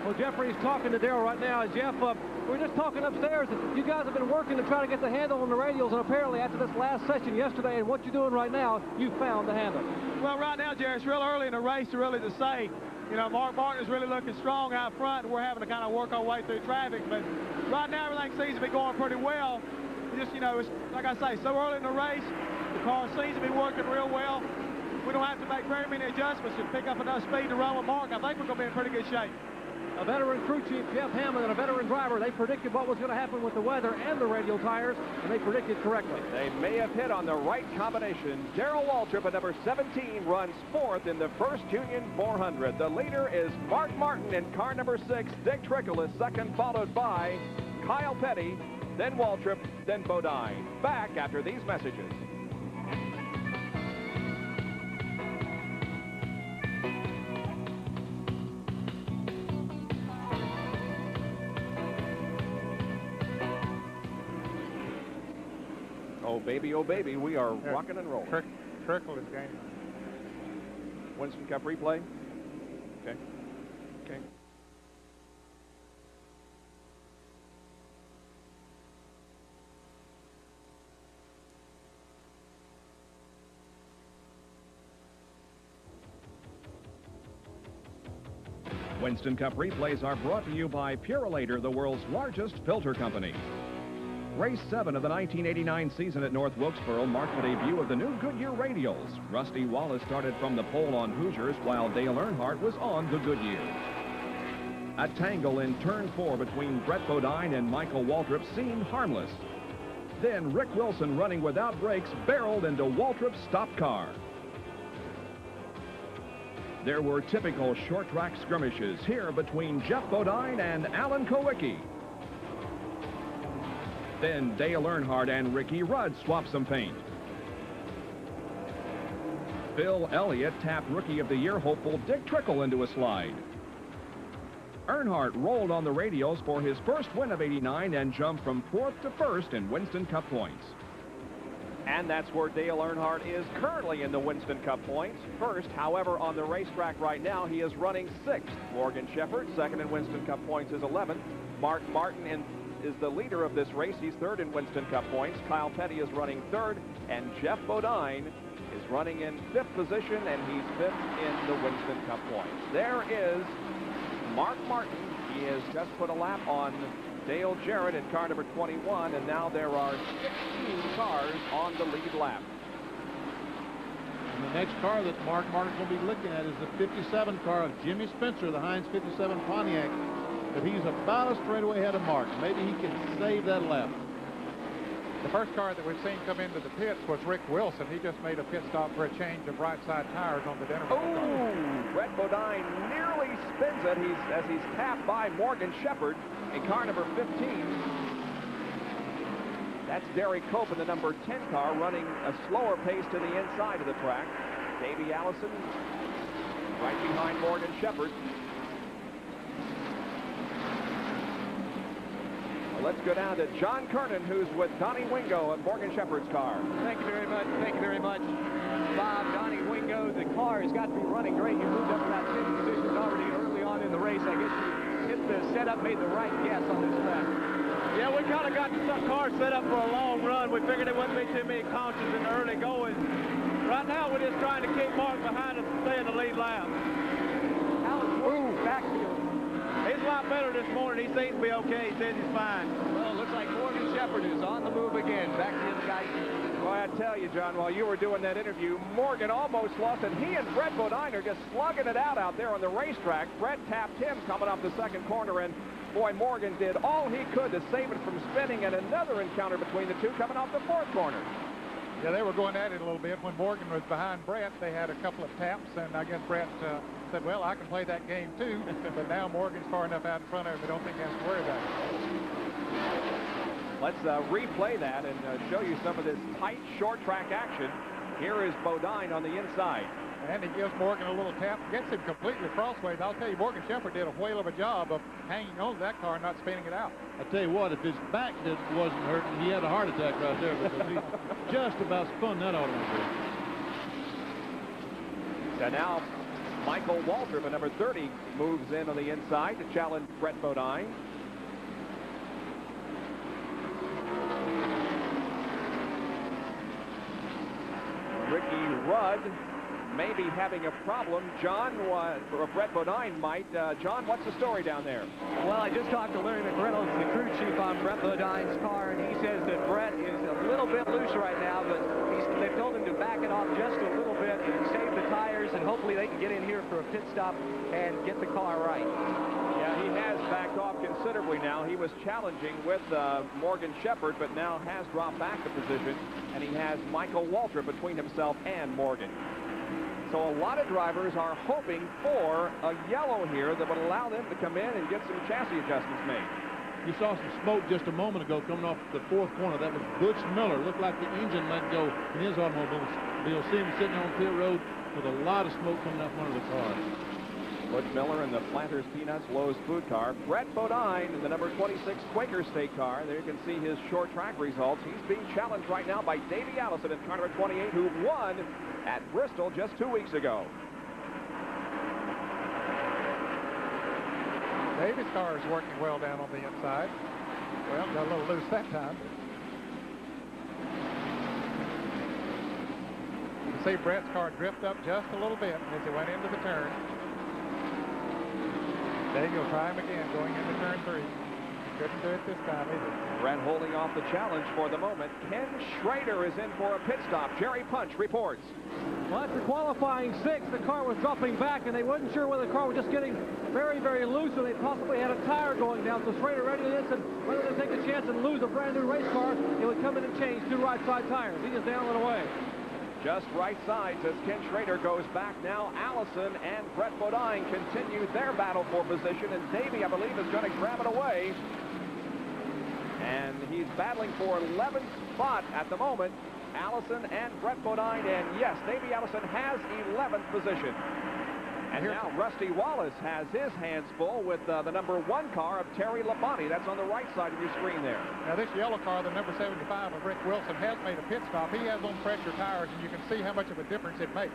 S13: Well, Jeffrey's talking to Darrell right now. Jeff, we're just talking upstairs. You guys have been working to try to get the handle on the radials, and apparently after this last session yesterday and what you're doing right now, you found the handle.
S16: Well, right now, Jerry, it's real early in the race to really say. You know, Mark Martin is really looking strong out front, and we're having to kind of work our way through traffic. But right now, everything seems to be going pretty well. Just, you know, it's, like I say, so early in the race, the car seems to be working real well. We don't have to make very many adjustments to pick up enough speed to run with Mark. I think we're going to be in pretty good shape.
S13: A veteran crew chief, Jeff Hammond, and a veteran driver, they predicted what was going to happen with the weather and the radial tires, and they predicted correctly.
S12: They may have hit on the right combination. Darrell Waltrip at number 17 runs 4th in the first Union 400. The leader is Mark Martin in car number 6. Dick Trickle is second, followed by Kyle Petty, then Waltrip, then Bodine. Back after these messages. oh baby, we are rocking and rolling.
S10: Trickle is gaining.
S12: Winston Cup replay. Okay. Okay.
S17: Winston Cup replays are brought to you by Purolator, the world's largest filter company. Race 7 of the 1989 season at North Wilkesboro marked the debut of the new Goodyear radials. Rusty Wallace started from the pole on Hoosiers, while Dale Earnhardt was on the Goodyear. A tangle in turn 4 between Brett Bodine and Michael Waltrip seemed harmless. Then Rick Wilson, running without brakes, barreled into Waltrip's stopped car. There were typical short track skirmishes here between Jeff Bodine and Alan Kowicki. Then Dale Earnhardt and Ricky Rudd swapped some paint. Phil Elliott tapped Rookie of the Year hopeful Dick Trickle into a slide. Earnhardt rolled on the radials for his first win of '89 and jumped from 4th to 1st in Winston Cup points.
S12: And that's where Dale Earnhardt is currently in the Winston Cup points. First, however, on the racetrack right now, he is running 6th. Morgan Shepherd, second in Winston Cup points, is 11th. Mark Martin is the leader of this race. He's 3rd in Winston Cup points. Kyle Petty is running 3rd, and Jeff Bodine is running in 5th position, and he's 5th in the Winston Cup points. There is Mark Martin. He has just put a lap on Dale Jarrett in car number 21, and now there are 16 cars on the lead lap.
S4: And the next car that Mark Martin's going to be looking at is the 57 car of Jimmy Spencer, the Heinz 57 Pontiac. But he's about a straightaway ahead of Mark. Maybe he can save that lap.
S10: The first car that we've seen come into the pits was Rick Wilson. He just made a pit stop for a change of right side tires on the Denver car.
S12: Brett Bodine nearly spins it as he's tapped by Morgan Shepherd in car number 15. That's Derek Cope in the number 10 car, running a slower pace to the inside of the track. Davey Allison right behind Morgan Shepherd. Let's go down to John Kernan, who's with Donnie Wingo in Morgan Shepherd's car.
S9: Thank you very much. Thank you very much, Bob. Donnie Wingo, the car has got to be running great. You moved up about 10 positions already early on in the race. I guess you hit the setup, made the right guess on this track.
S16: Yeah, we kind of got the car set up for a long run. We figured there wouldn't be too many cautions in the early going. Right now, we're just trying to keep Mark behind us and stay in the lead lap.
S9: Alan backfield.
S16: He's a lot better this morning. He seems to be okay. He says he's fine.
S9: Well, it looks like Morgan Shepherd is on the move again. Back to the guy.
S12: Well, I tell you, John, while you were doing that interview, Morgan almost lost it. He and Brett Bodine are just slugging it out there on the racetrack. Brett tapped him coming off the second corner, and boy, Morgan did all he could to save it from spinning, and another encounter between the two coming off the fourth corner.
S10: Yeah, they were going at it a little bit. When Morgan was behind Brett, they had a couple of taps, and I guess Brett said, well, I can play that game too. But now Morgan's far enough out in front of him, I don't think he has to worry about it.
S12: Let's replay that and show you some of this tight short track action. Here is Bodine on the inside.
S10: And he gives Morgan a little tap, gets him completely crossways. I'll tell you, Morgan Shepherd did a whale of a job of hanging on to that car and not spinning it out.
S4: I tell you what, if his back wasn't hurting, he had a heart attack right there because he just about spun that automobile.
S12: And now Michael Waltrip, at number 30, moves in on the inside to challenge Brett Bodine. Ricky Rudd may be having a problem. John, or Brett Bodine might. John, what's the story down there?
S9: Well, I just talked to Larry McReynolds, the crew chief on Brett Bodine's car, and he says that Brett is a little bit loose right now, but they've told him to back it off just a little bit and save the tires, and hopefully they can get in here for a pit stop and get the car right.
S12: Yeah, he has backed off considerably now. He was challenging with Morgan Shepherd, but now has dropped back the position, and he has Michael Waltrip between himself and Morgan. So a lot of drivers are hoping for a yellow here that would allow them to come in and get some chassis adjustments made.
S4: You saw some smoke just a moment ago coming off the fourth corner. That was Butch Miller. Looked like the engine let go in his automobile. You'll see him sitting on pit road with a lot of smoke coming out from under the car.
S12: Butch Miller in the Planters Peanuts Lowe's food car. Brett Bodine in the number 26 Quaker State car. There you can see his short track results. He's being challenged right now by Davey Allison in car number 28, who won at Bristol just 2 weeks ago.
S10: Davis' car is working well down on the inside. Well, got a little loose that time. You can see Brett's car drift up just a little bit as he went into the turn. Davey will try him again going into turn 3. Couldn't do it this time either.
S12: Brett holding off the challenge for the moment. Ken Schrader is in for a pit stop. Jerry Punch reports.
S13: Well, after qualifying 6, the car was dropping back, and they wasn't sure whether the car was just getting very, very loose, or they possibly had a tire going down. So Schrader ready to this, and rather than take a chance and lose a brand new race car, he would come in and change 2 right side tires. He just down and away.
S12: Just right sides as Ken Schrader goes back now. Allison and Brett Bodine continue their battle for position, and Davey, I believe, is going to grab it away. And he's battling for 11th spot at the moment. Allison and Brett Bodine, and yes, Davey Allison has 11th position. And now Rusty Wallace has his hands full with the number 1 car of Terry Labonte. That's on the right side of your screen there.
S10: Now this yellow car, the number 75 of Rick Wilson, has made a pit stop. He has on pressure tires, and you can see how much of a difference it makes.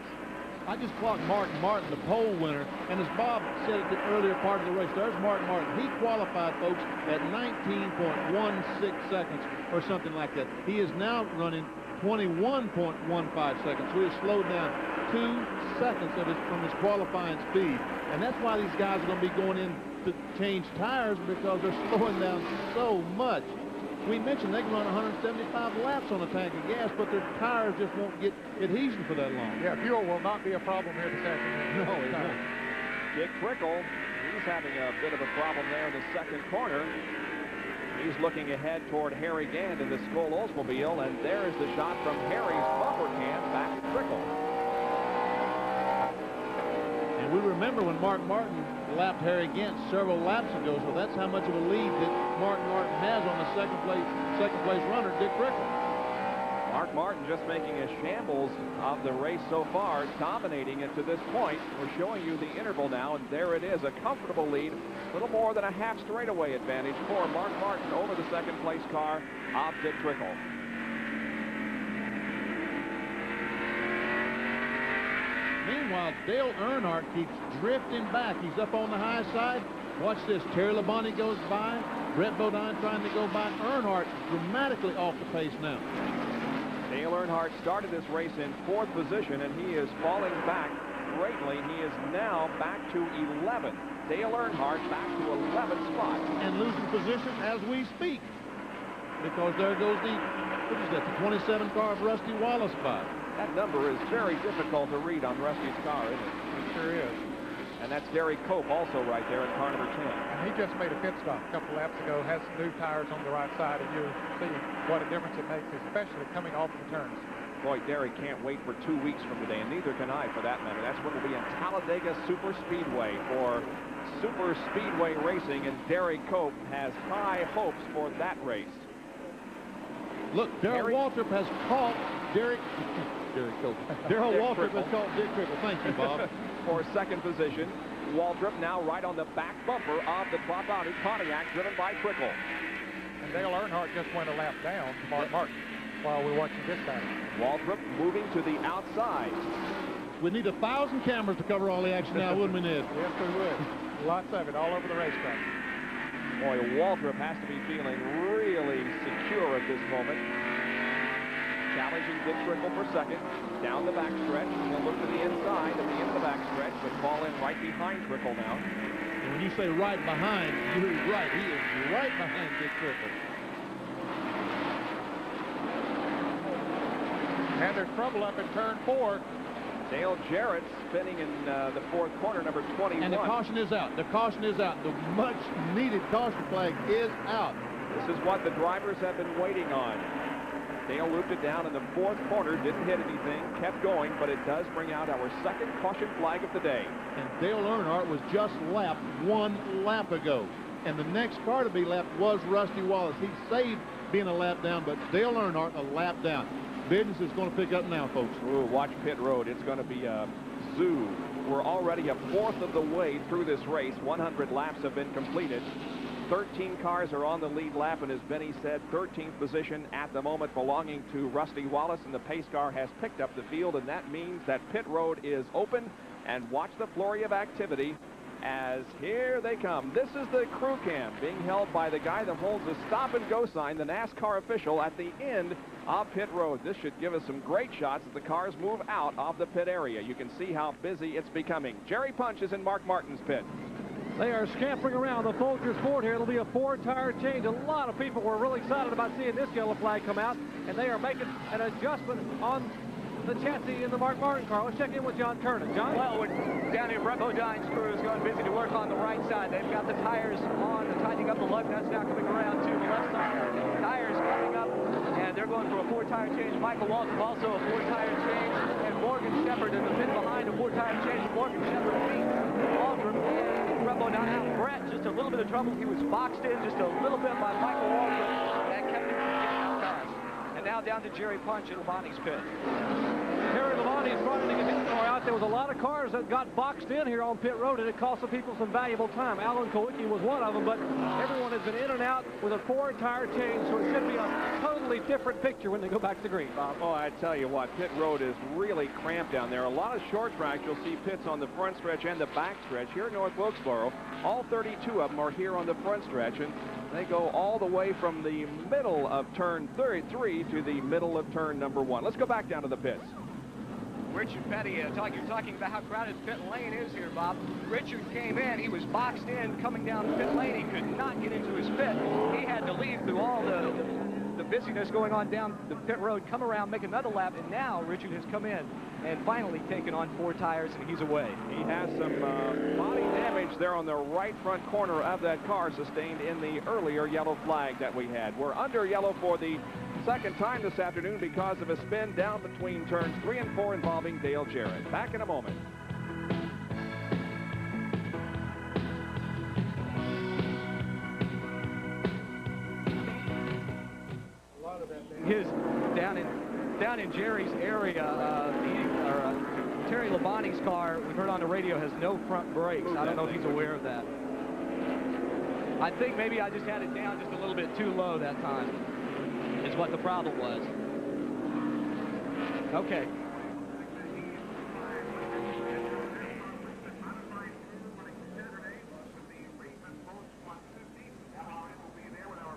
S4: I just clocked Martin Martin, the pole winner, and as Bob said at the earlier part of the race, there's Martin Martin. He qualified, folks, at 19.16 seconds or something like that. He is now running 21.15 seconds, so he's slowed down 2 seconds from his qualifying speed. And that's why these guys are going to be going in to change tires, because they're slowing down so much. We mentioned they can run 175 laps on a tank of gas, but their tires just won't get adhesion for that long.
S10: Yeah, fuel will not be a problem here this afternoon.
S4: No, it won't.
S12: Dick Trickle, he's having a bit of a problem there in the second corner. He's looking ahead toward Harry Gant in the Skoal Oldsmobile, and there's the shot from Harry's bumper can back to Trickle.
S4: And we remember when Mark Martin lapped Harry Gant several laps ago, so that's how much of a lead that Mark Martin has on the second place runner, Dick Trickle.
S12: Mark Martin just making a shambles of the race so far, dominating it to this point. We're showing you the interval now, and there it is, a comfortable lead, a little more than a half straightaway advantage for Mark Martin over the second place car of Dick Trickle.
S4: Meanwhile, Dale Earnhardt keeps drifting back. He's up on the high side. Watch this. Terry Labonte goes by. Brett Bodine trying to go by. Earnhardt dramatically off the pace now.
S12: Dale Earnhardt started this race in 4th position, and he is falling back greatly. He is now back to 11th. Dale Earnhardt back to 11th spot.
S4: And losing position as we speak, because there goes the 27 car of Rusty Wallace by.
S12: That number is very difficult to read on Rusty's car, isn't it?
S10: It sure is.
S12: And that's Derek Cope also right there in car number 10.
S10: And he just made a pit stop a couple laps ago, has some new tires on the right side, and you'll see what a difference it makes, especially coming off the turns.
S12: Boy, Derek can't wait for 2 weeks from today, and neither can I for that matter. That's when we'll be in Talladega Super Speedway for Super Speedway Racing, and Derek Cope has high hopes for that race.
S4: Look, Darrell Waltrip has caught Darrell Waltrip has caught Dick Trickle. Thank you, Bob.
S12: For second position. Waltrip now right on the back bumper of the Club Audi Pontiac, driven by Trickle.
S10: And Dale Earnhardt just went a lap down to Mark Martin while we're watching this battle.
S12: Waltrip moving to the outside.
S4: We need 1,000 cameras to cover all the action now, wouldn't we, Ned?
S10: Yes, we would. Lots of it all over the racetrack.
S12: Boy, Waltrip has to be feeling really secure at this moment. Challenging Dick Trickle for second. Down the backstretch. He'll look to the inside at the end of the backstretch, but fall in right behind Trickle now.
S4: And when you say right behind, you're right. He is right behind Dick Trickle.
S10: And there's trouble up in turn 4.
S12: Dale Jarrett spinning in the 4th corner, number 21.
S4: And the caution is out. The caution is out. The much-needed caution flag is out.
S12: This is what the drivers have been waiting on. Dale looped it down in the 4th corner, didn't hit anything, kept going, but it does bring out our second caution flag of the day.
S4: And Dale Earnhardt was just lapped 1 lap ago. And the next car to be lapped was Rusty Wallace. He saved being a lap down, but Dale Earnhardt a lap down. Business is going to pick up now, folks.
S12: Ooh, watch pit road. It's going to be zoo. We're already a fourth of the way through this race. 100 laps have been completed. 13 cars are on the lead lap, and as Benny said, 13th position at the moment belonging to Rusty Wallace, and the pace car has picked up the field, and that means that pit road is open. And watch the flurry of activity as here they come. This is the crew cam being held by the guy that holds the stop and go sign, the NASCAR official at the end of pit road. This should give us some great shots as the cars move out of the pit area. You can see how busy it's becoming. Jerry Punch is in Mark Martin's pit.
S13: They are scampering around the Folgers Ford here. It'll be a 4-tire change. A lot of people were really excited about seeing this yellow flag come out, and they are making an adjustment on the chassis in the Mark Martin car. Let's check in with John Kernan. John?
S18: Well, we're down here. Brett Bodine's crew is going busy to work on the right side. They've got the tires on, tightening up the lug nuts, now coming around to the left side. Tires coming up, and they're going for a 4-tire change. Michael Waltrip also a 4-tire change, and Morgan Shepherd in the pit behind a 4-tire change. Morgan Shepherd beat Waltrip and Brett Bodine out. Brett, just a little bit of trouble. He was boxed in just a little bit by Michael Waltrip. That kept him from getting out fast. And now down to Jerry Punch at Labonte's pit.
S13: Terry Labonte is running to get his car out. There was a lot of cars that got boxed in here on pit road, and it cost the people some valuable time. Alan Kowicki was one of them, but everyone has been in and out with a 4-tire change, so it should be a totally different picture when they go back to the green.
S12: Oh, I tell you what, pit road is really cramped down there. A lot of short tracks, you'll see pits on the front stretch and the back stretch. Here at North Wilkesboro, all 32 of them are here on the front stretch, and they go all the way from the middle of turn 33 to the middle of turn number 1. Let's go back down to the pits.
S18: Richard Petty, you're talking about how crowded pit lane is here, Bob. Richard came in, he was boxed in, coming down the pit lane. He could not get into his pit. He had to leave through all the busyness going on down the pit road, come around, make another lap, and now Richard has come in and finally taken on 4 tires, and he's away.
S12: He has some body damage there on the right front corner of that car, sustained in the earlier yellow flag that we had. We're under yellow for the second time this afternoon because of a spin down between turns 3 and 4 involving Dale Jarrett. Back in a moment.
S18: His down in Jerry's area, Terry Labonte's car, we heard on the radio, has no front brakes. I don't know if he's aware of that. I think maybe I just had it down just a little bit too low that time, is what the problem was. Okay.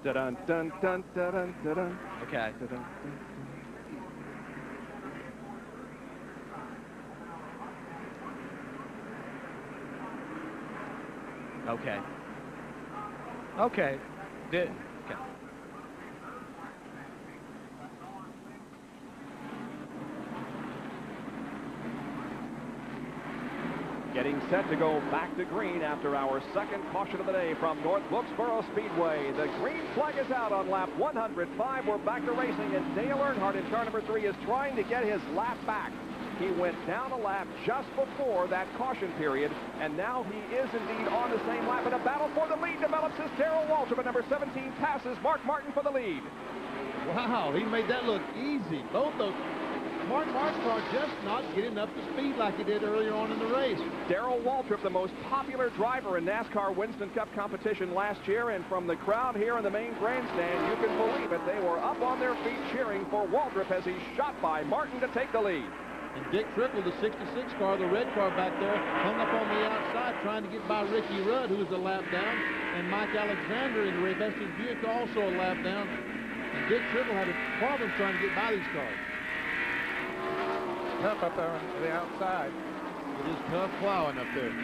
S12: Dun dun dun dun dun dun.
S18: Okay.
S12: Dun-dun.
S18: Okay. Okay. Okay.
S12: Getting set to go back to green after our second caution of the day from North Wilkesboro Speedway. The green flag is out on lap 105. We're back to racing, and Dale Earnhardt in car number 3 is trying to get his lap back. He went down a lap just before that caution period, and now he is indeed on the same lap, and a battle for the lead develops as Darrell Waltrip at number 17 passes Mark Martin for the lead.
S4: Wow, he made that look easy. Both those. Mark Martin's car just not getting up to speed like he did earlier on in the race.
S12: Darrell Waltrip, the most popular driver in NASCAR Winston Cup competition last year, and from the crowd here in the main grandstand, you can believe it, they were up on their feet cheering for Waltrip as he shot by Martin to take the lead.
S4: And Dick Trickle, the 66 car, the red car back there, hung up on the outside trying to get by Ricky Rudd, who was a lap down, and Mike Alexander in the Ray-Vested Buick also a lap down. And Dick Trickle had a problem trying to get by these cars.
S10: Tough up there on the outside.
S4: It is tough plowing up there.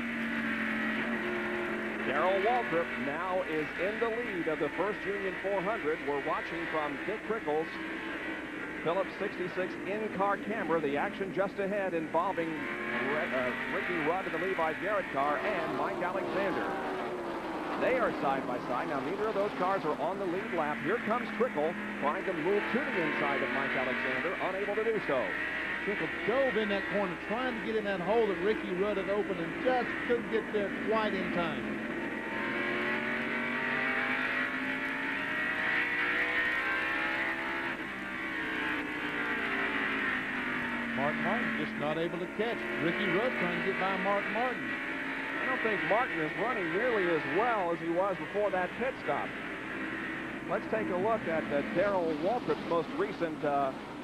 S12: Darrell Waltrip now is in the lead of the first Union 400. We're watching from Dick Trickle's Phillips 66 in-car camera. The action just ahead involving Ricky Rudd in the Levi Garrett car and Mike Alexander. They are side by side. Now, neither of those cars are on the lead lap. Here comes Trickle trying to move to the inside of Mike Alexander, unable to do so.
S4: Trickle dove in that corner trying to get in that hole that Ricky Rudd had opened and just couldn't get there quite in time. Mark Martin just not able to catch. Ricky Rudd trying to get by Mark Martin.
S12: I don't think Martin is running nearly as well as he was before that pit stop. Let's take a look at Darrell Waltrip's most recent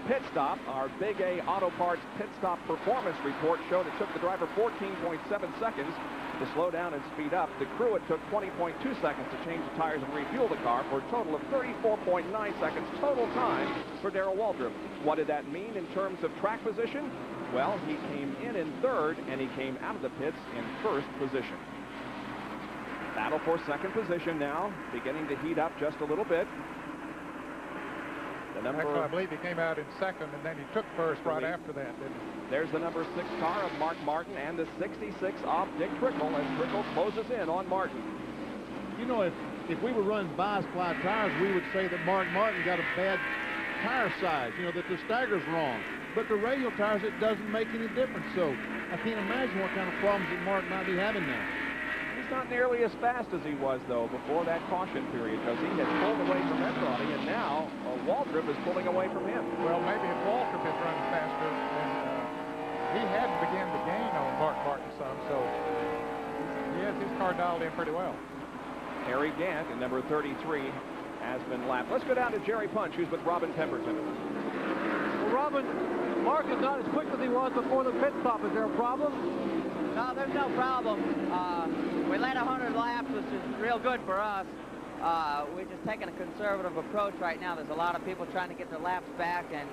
S12: pit stop. Our Big A Auto Parts pit stop performance report showed it took the driver 14.7 seconds to slow down and speed up. The crew, it took 20.2 seconds to change the tires and refuel the car for a total of 34.9 seconds total time for Darrell Waltrip. What did that mean in terms of track position? Well, he came in third, and he came out of the pits in first position. Battle for second position now, beginning to heat up just a little bit.
S10: Actually, I believe he came out in second, and then he took first right after that, didn't he?
S12: There's the number 6 car of Mark Martin and the 66 of Dick Trickle as Trickle closes in on Martin.
S4: You know, if we were running Bi-Sply tires, we would say that Mark Martin got a bad tire size, you know, that the stagger's wrong. But the radial tires, it doesn't make any difference. So I can't imagine what kind of problems that Mark might be having now.
S12: He's not nearly as fast as he was, though, before that caution period, because he had pulled away from Etrani, and now Waltrip is pulling away from him.
S10: Well, maybe if Waltrip had run faster, then he had begun to gain on Mark Martin some, so he has his car dialed in pretty well.
S12: Harry Gant, in number 33, has been lapped. Let's go down to Jerry Punch, who's with Robin Pemberton.
S13: Well, Robin, Mark is not as quick as he was before the pit stop. Is there a problem?
S11: No, there's no problem. We led 100 laps, which is real good for us. We're just taking a conservative approach right now. There's a lot of people trying to get their laps back, and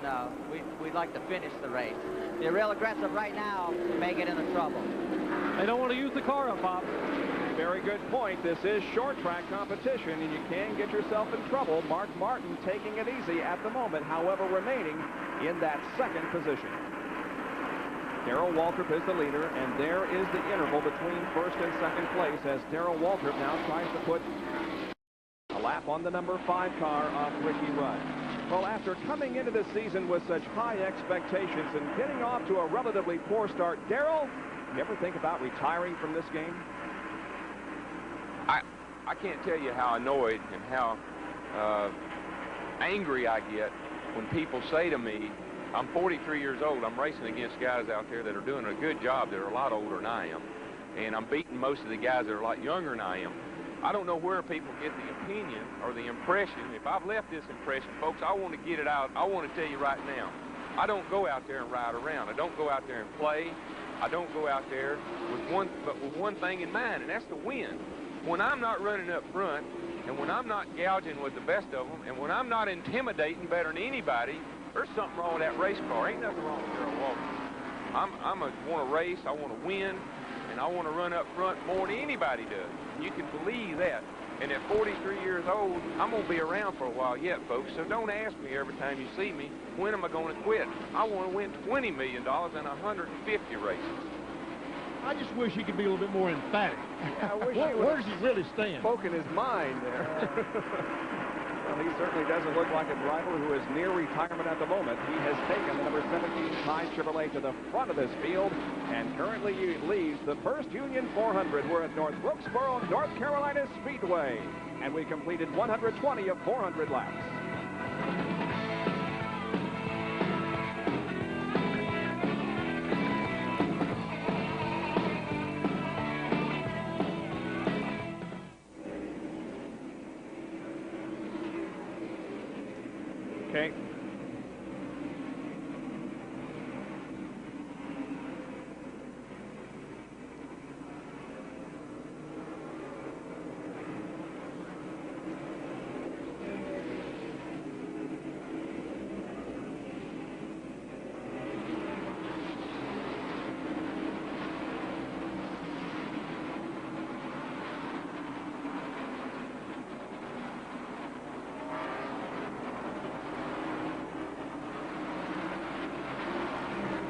S11: we'd like to finish the race. They're real aggressive right now, may get into trouble.
S13: They don't want to use the car up, Bob.
S12: Very good point. This is short track competition, and you can get yourself in trouble. Mark Martin taking it easy at the moment, however, remaining in that second position. Darrell Waltrip is the leader, and there is the interval between first and second place as Darrell Waltrip now tries to put a lap on the number 5 car of Ricky Rudd. Well, after coming into the season with such high expectations and getting off to a relatively poor start, Darrell, you ever think about retiring from this game?
S19: I can't tell you how annoyed and how angry I get when people say to me, I'm 43 years old, I'm racing against guys out there that are doing a good job that are a lot older than I am, and I'm beating most of the guys that are a lot younger than I am. I don't know where people get the opinion or the impression. If I've left this impression, folks, I want to get it out. I want to tell you right now, I don't go out there and ride around. I don't go out there and play. I don't go out there with one thing in mind, and that's to win. When I'm not running up front, and when I'm not gouging with the best of them, and when I'm not intimidating better than anybody, there's something wrong with that race car. Ain't nothing wrong with Darrell Waltrip. I want to race, I want to win, and I want to run up front more than anybody does. You can believe that. And at 43 years old, I'm going to be around for a while yet, folks, so don't ask me every time you see me, when am I going to quit? I want to win $20 million in 150 races.
S4: I just wish he could be a little bit more emphatic.
S12: Yeah, I wish
S4: where does he really stand?
S12: Spoken his mind there. Well, he certainly doesn't look like a driver who is near retirement at the moment. He has taken the number 17 Tide Chevrolet to the front of this field and currently leads the First Union 400. We're at North Wilkesboro, North Carolina Speedway, and we completed 120 of 400 laps. Okay.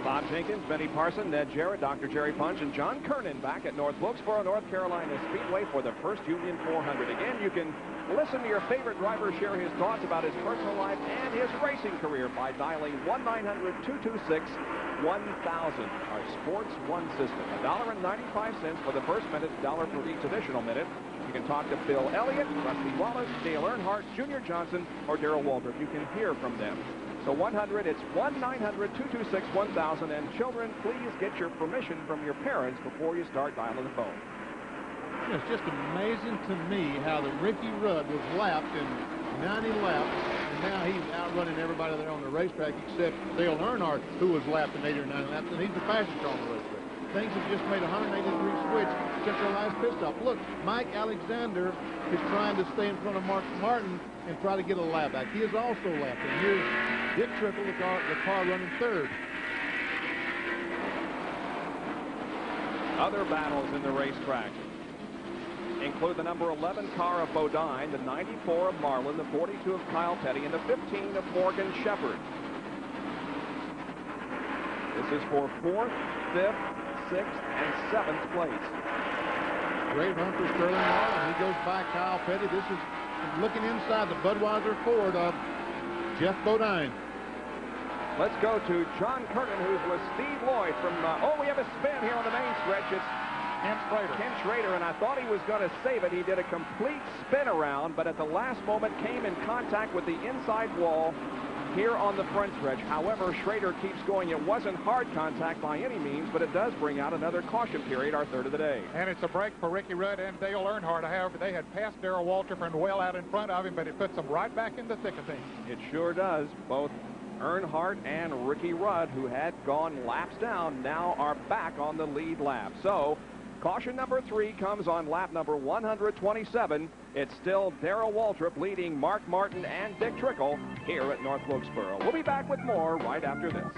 S12: Bob Jenkins, Benny Parson, Ned Jarrett, Dr. Jerry Punch, and John Kernan back at North Wilkesboro, North Carolina Speedway for the First Union 400. Again, you can listen to your favorite driver share his thoughts about his personal life and his racing career by dialing 1-900-226-1000. Our Sports One system, $1.95 for the first minute, $1 for each additional minute. You can talk to Bill Elliott, Rusty Wallace, Dale Earnhardt, Junior Johnson, or Darrell Waltrip. You can hear from them. So 100, it's 1-900-226-1000. And children, please get your permission from your parents before you start dialing the phone.
S4: It's just amazing to me how that Ricky Rudd was lapped in 90 laps, and now he's outrunning everybody there on the racetrack except Dale Earnhardt, who was lapped in 80 or 90 laps, and he's the fastest car on the racetrack. Things have just made a 180-degree switch since our last pit stop. Look, Mike Alexander is trying to stay in front of Mark Martin and try to get a lap back. He is also lapped. And here's Dick Trickle, the car running third.
S12: Other battles in the racetrack include the number 11 car of Bodine, the 94 of Marlin, the 42 of Kyle Petty, and the 15 of Morgan Shepherd. This is for 4th, 5th, 6th, and 7th place.
S4: Great run for Sterling Marlin. He goes by Kyle Petty. This is looking inside the Budweiser Ford of Jeff Bodine.
S12: Let's go to John Curtin, who's with Steve Lloyd from, we have a spin here on the main stretch. It's Ken Schrader, and I thought he was going to save it. He did a complete spin around, but at the last moment came in contact with the inside wall here on the front stretch. However, Schrader keeps going. It wasn't hard contact by any means, but it does bring out another caution period, our third of the day.
S10: And it's a break for Ricky Rudd and Dale Earnhardt. However, they had passed Darrell Waltrip and well out in front of him, but it puts them right back in the thick of things.
S12: It sure does. Both Earnhardt and Ricky Rudd, who had gone laps down, now are back on the lead lap. So caution number 3 comes on lap number 127. It's still Darrell Waltrip leading Mark Martin and Dick Trickle here at North Wilkesboro. We'll be back with more right after this.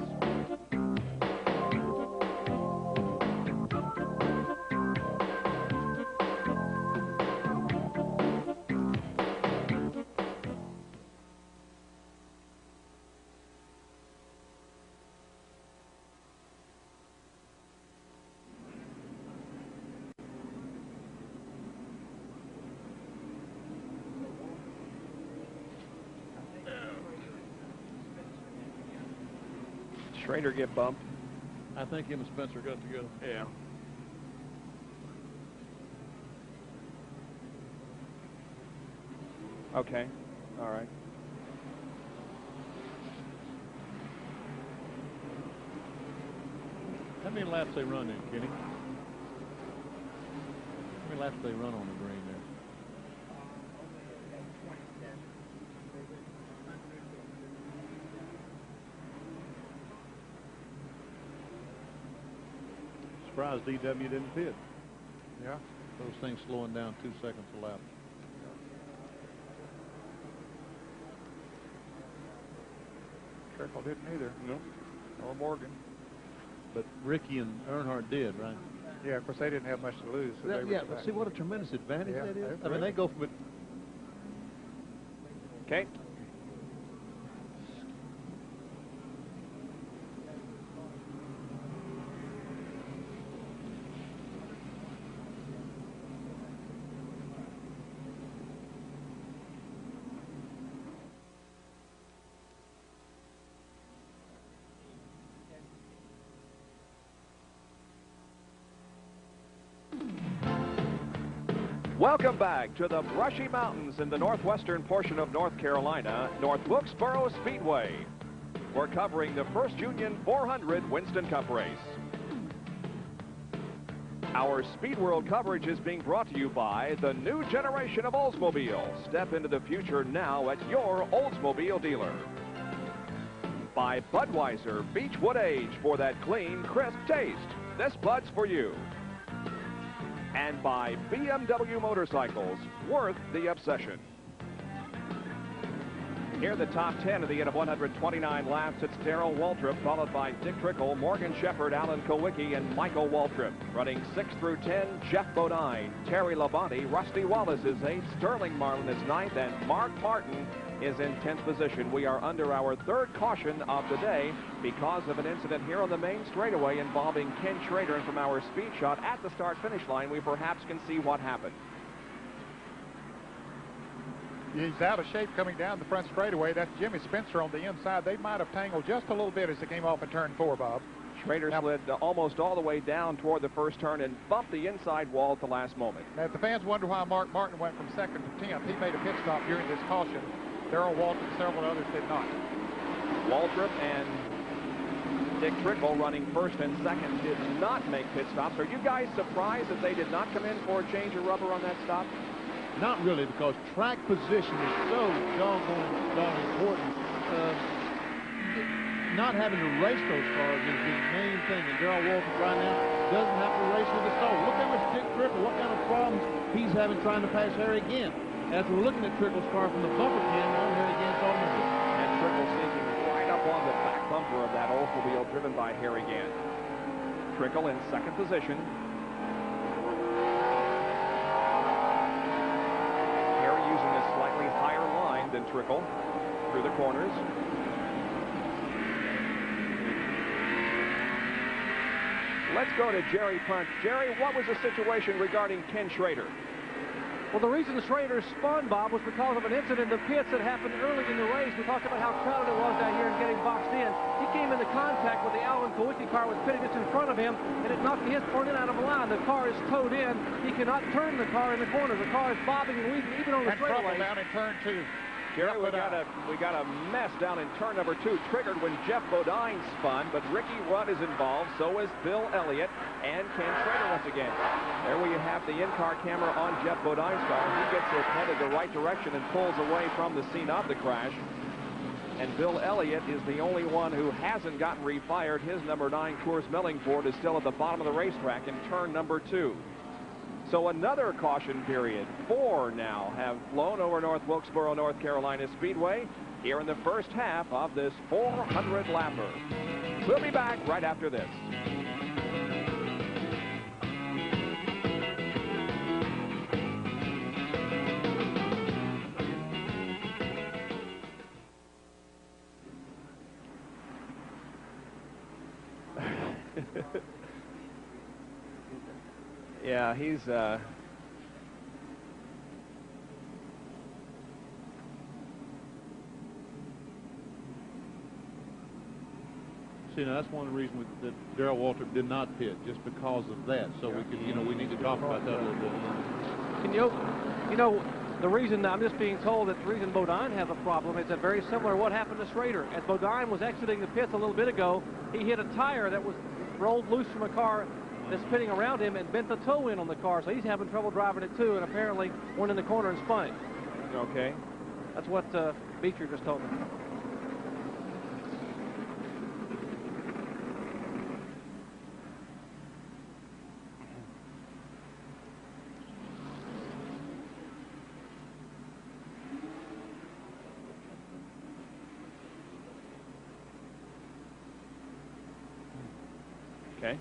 S12: Schrader get bumped?
S4: I think him and Spencer got together.
S12: Yeah. Okay. All right.
S4: How many laps they run in, Kenny? How many laps they run on the green there? Surprised DW didn't pit.
S10: Yeah.
S4: Those things slowing down 2 seconds a lap.
S10: Trickle didn't either.
S12: No.
S10: Or Morgan.
S4: But Ricky and Earnhardt did, right?
S10: Yeah, of course, they didn't have much to lose. So
S4: Yeah, but see what a tremendous advantage that is. I mean, they go from it.
S12: Okay. Welcome back to the Brushy Mountains in the northwestern portion of North Carolina, North Wilkesboro Speedway. We're covering the First Union 400 Winston Cup race. Our Speed World coverage is being brought to you by the new generation of Oldsmobile. Step into the future now at your Oldsmobile dealer. By Budweiser Beechwood Age for that clean, crisp taste. This Bud's for you. And by BMW Motorcycles, worth the obsession. Here are the top 10 of the end of 129 laps. It's Darrell Waltrip, followed by Dick Trickle, Morgan Shepherd, Alan Kowicki, and Michael Waltrip. Running 6 through 10, Jeff Bodine, Terry Labonte, Rusty Wallace is 8th, Sterling Marlin is 9th, and Mark Martin is in 10th position. We are under our third caution of the day because of an incident here on the main straightaway involving Ken Schrader. And from our speed shot at the start-finish line, we perhaps can see what happened.
S10: He's out of shape coming down the front straightaway. That's Jimmy Spencer on the inside. They might have tangled just a little bit as they came off in turn 4, Bob.
S12: Schrader slid almost all the way down toward the first turn and bumped the inside wall at the last moment.
S10: Now, if the fans wonder why Mark Martin went from 2nd to 10th, he made a pit stop during this caution. Darrell Waltrip and several others did not.
S12: Waldrop and Dick Trickle running first and second did not make pit stops. Are you guys surprised that they did not come in for a change of rubber on that stop?
S4: Not really, because track position is so doggone important. Not having to race those cars is the main thing, and Darrell Waltrip right now doesn't have to race with the soul. Look how much Dick Trickle, what kind of problems he's having trying to pass Harry Gant. As we're looking at Trickle's car from the bumper cam on Harry Gant's automobile.
S12: And Trickle sneaking right up on the back bumper of that Oldsmobile driven by Harry Gant. Trickle in second position. Harry using a slightly higher line than Trickle through the corners. Let's go to Jerry Punch. Jerry, what was the situation regarding Ken Schrader?
S13: Well, the reason Schrader spun, Bob, was because of an incident in the pits that happened early in the race. We talked about how crowded it was down here and getting boxed in. He came into contact with the Alvin Kowicki car with pitting just in front of him, and it knocked his front end out of line. The car is towed in. He cannot turn the car in the corner. The car is bobbing and weaving even on the straightaway.
S10: Down in turn 2.
S12: Jerry, we got a mess down in turn number 2, triggered when Jeff Bodine spun, but Ricky Rudd is involved, so is Bill Elliott and Ken Schrader once again. There we have the in-car camera on Jeff Bodine's car. He gets it headed the right direction and pulls away from the scene of the crash. And Bill Elliott is the only one who hasn't gotten refired. His number 9 Coors Milling Ford is still at the bottom of the racetrack in turn number 2. So another caution period. 4 now have flown over North Wilkesboro, North Carolina Speedway here in the first half of this 400 lapper. We'll be back right after this. Yeah, he's
S4: See, now that's one of the reasons that Darrell Waltrip did not pit, just because of that. So we could, we need to talk about that a little bit.
S13: And you know, the reason I'm just being told that the reason Bodine has a problem is that very similar to what happened to Schrader. As Bodine was exiting the pits a little bit ago, he hit a tire that was rolled loose from a car that's pitting around him and bent the toe in on the car, so he's having trouble driving it too, and apparently went in the corner and spun it.
S12: Okay.
S13: That's what Beecher just told me.
S12: Okay.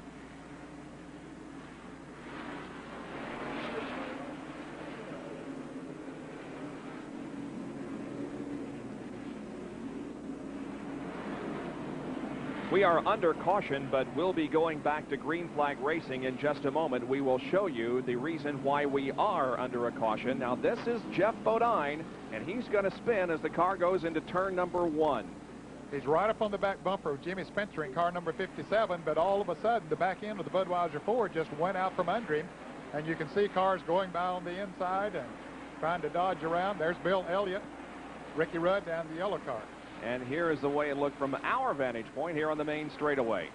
S12: We are under caution, but we'll be going back to green flag racing in just a moment. We will show you the reason why we are under a caution. Now, this is Jeff Bodine, and he's going to spin as the car goes into turn number 1.
S10: He's right up on the back bumper of Jimmy Spencer in car number 57, but all of a sudden the back end of the Budweiser Ford just went out from under him, and you can see cars going by on the inside and trying to dodge around. There's Bill Elliott, Ricky Rudd down the yellow car.
S12: And here is the way it looked from our vantage point here on the main straightaway.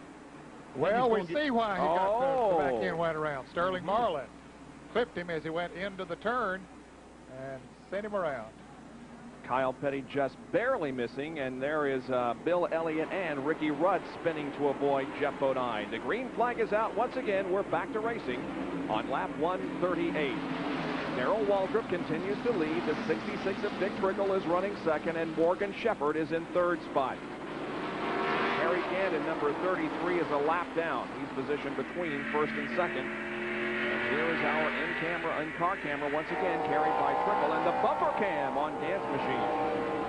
S10: Well, we see why he got the back end went around. Sterling Marlin clipped him as he went into the turn and sent him around.
S12: Kyle Petty just barely missing, and there is Bill Elliott and Ricky Rudd spinning to avoid Jeff Bodine. The green flag is out once again. We're back to racing on lap 138. Darrell Waldrop continues to lead. The 66 of Dick Trickle is running second, and Morgan Shepherd is in third spot. Harry Gant in number 33 is a lap down. He's positioned between first and second. And here is our in-car camera once again carried by Trickle, and the bumper cam on Gant's machine.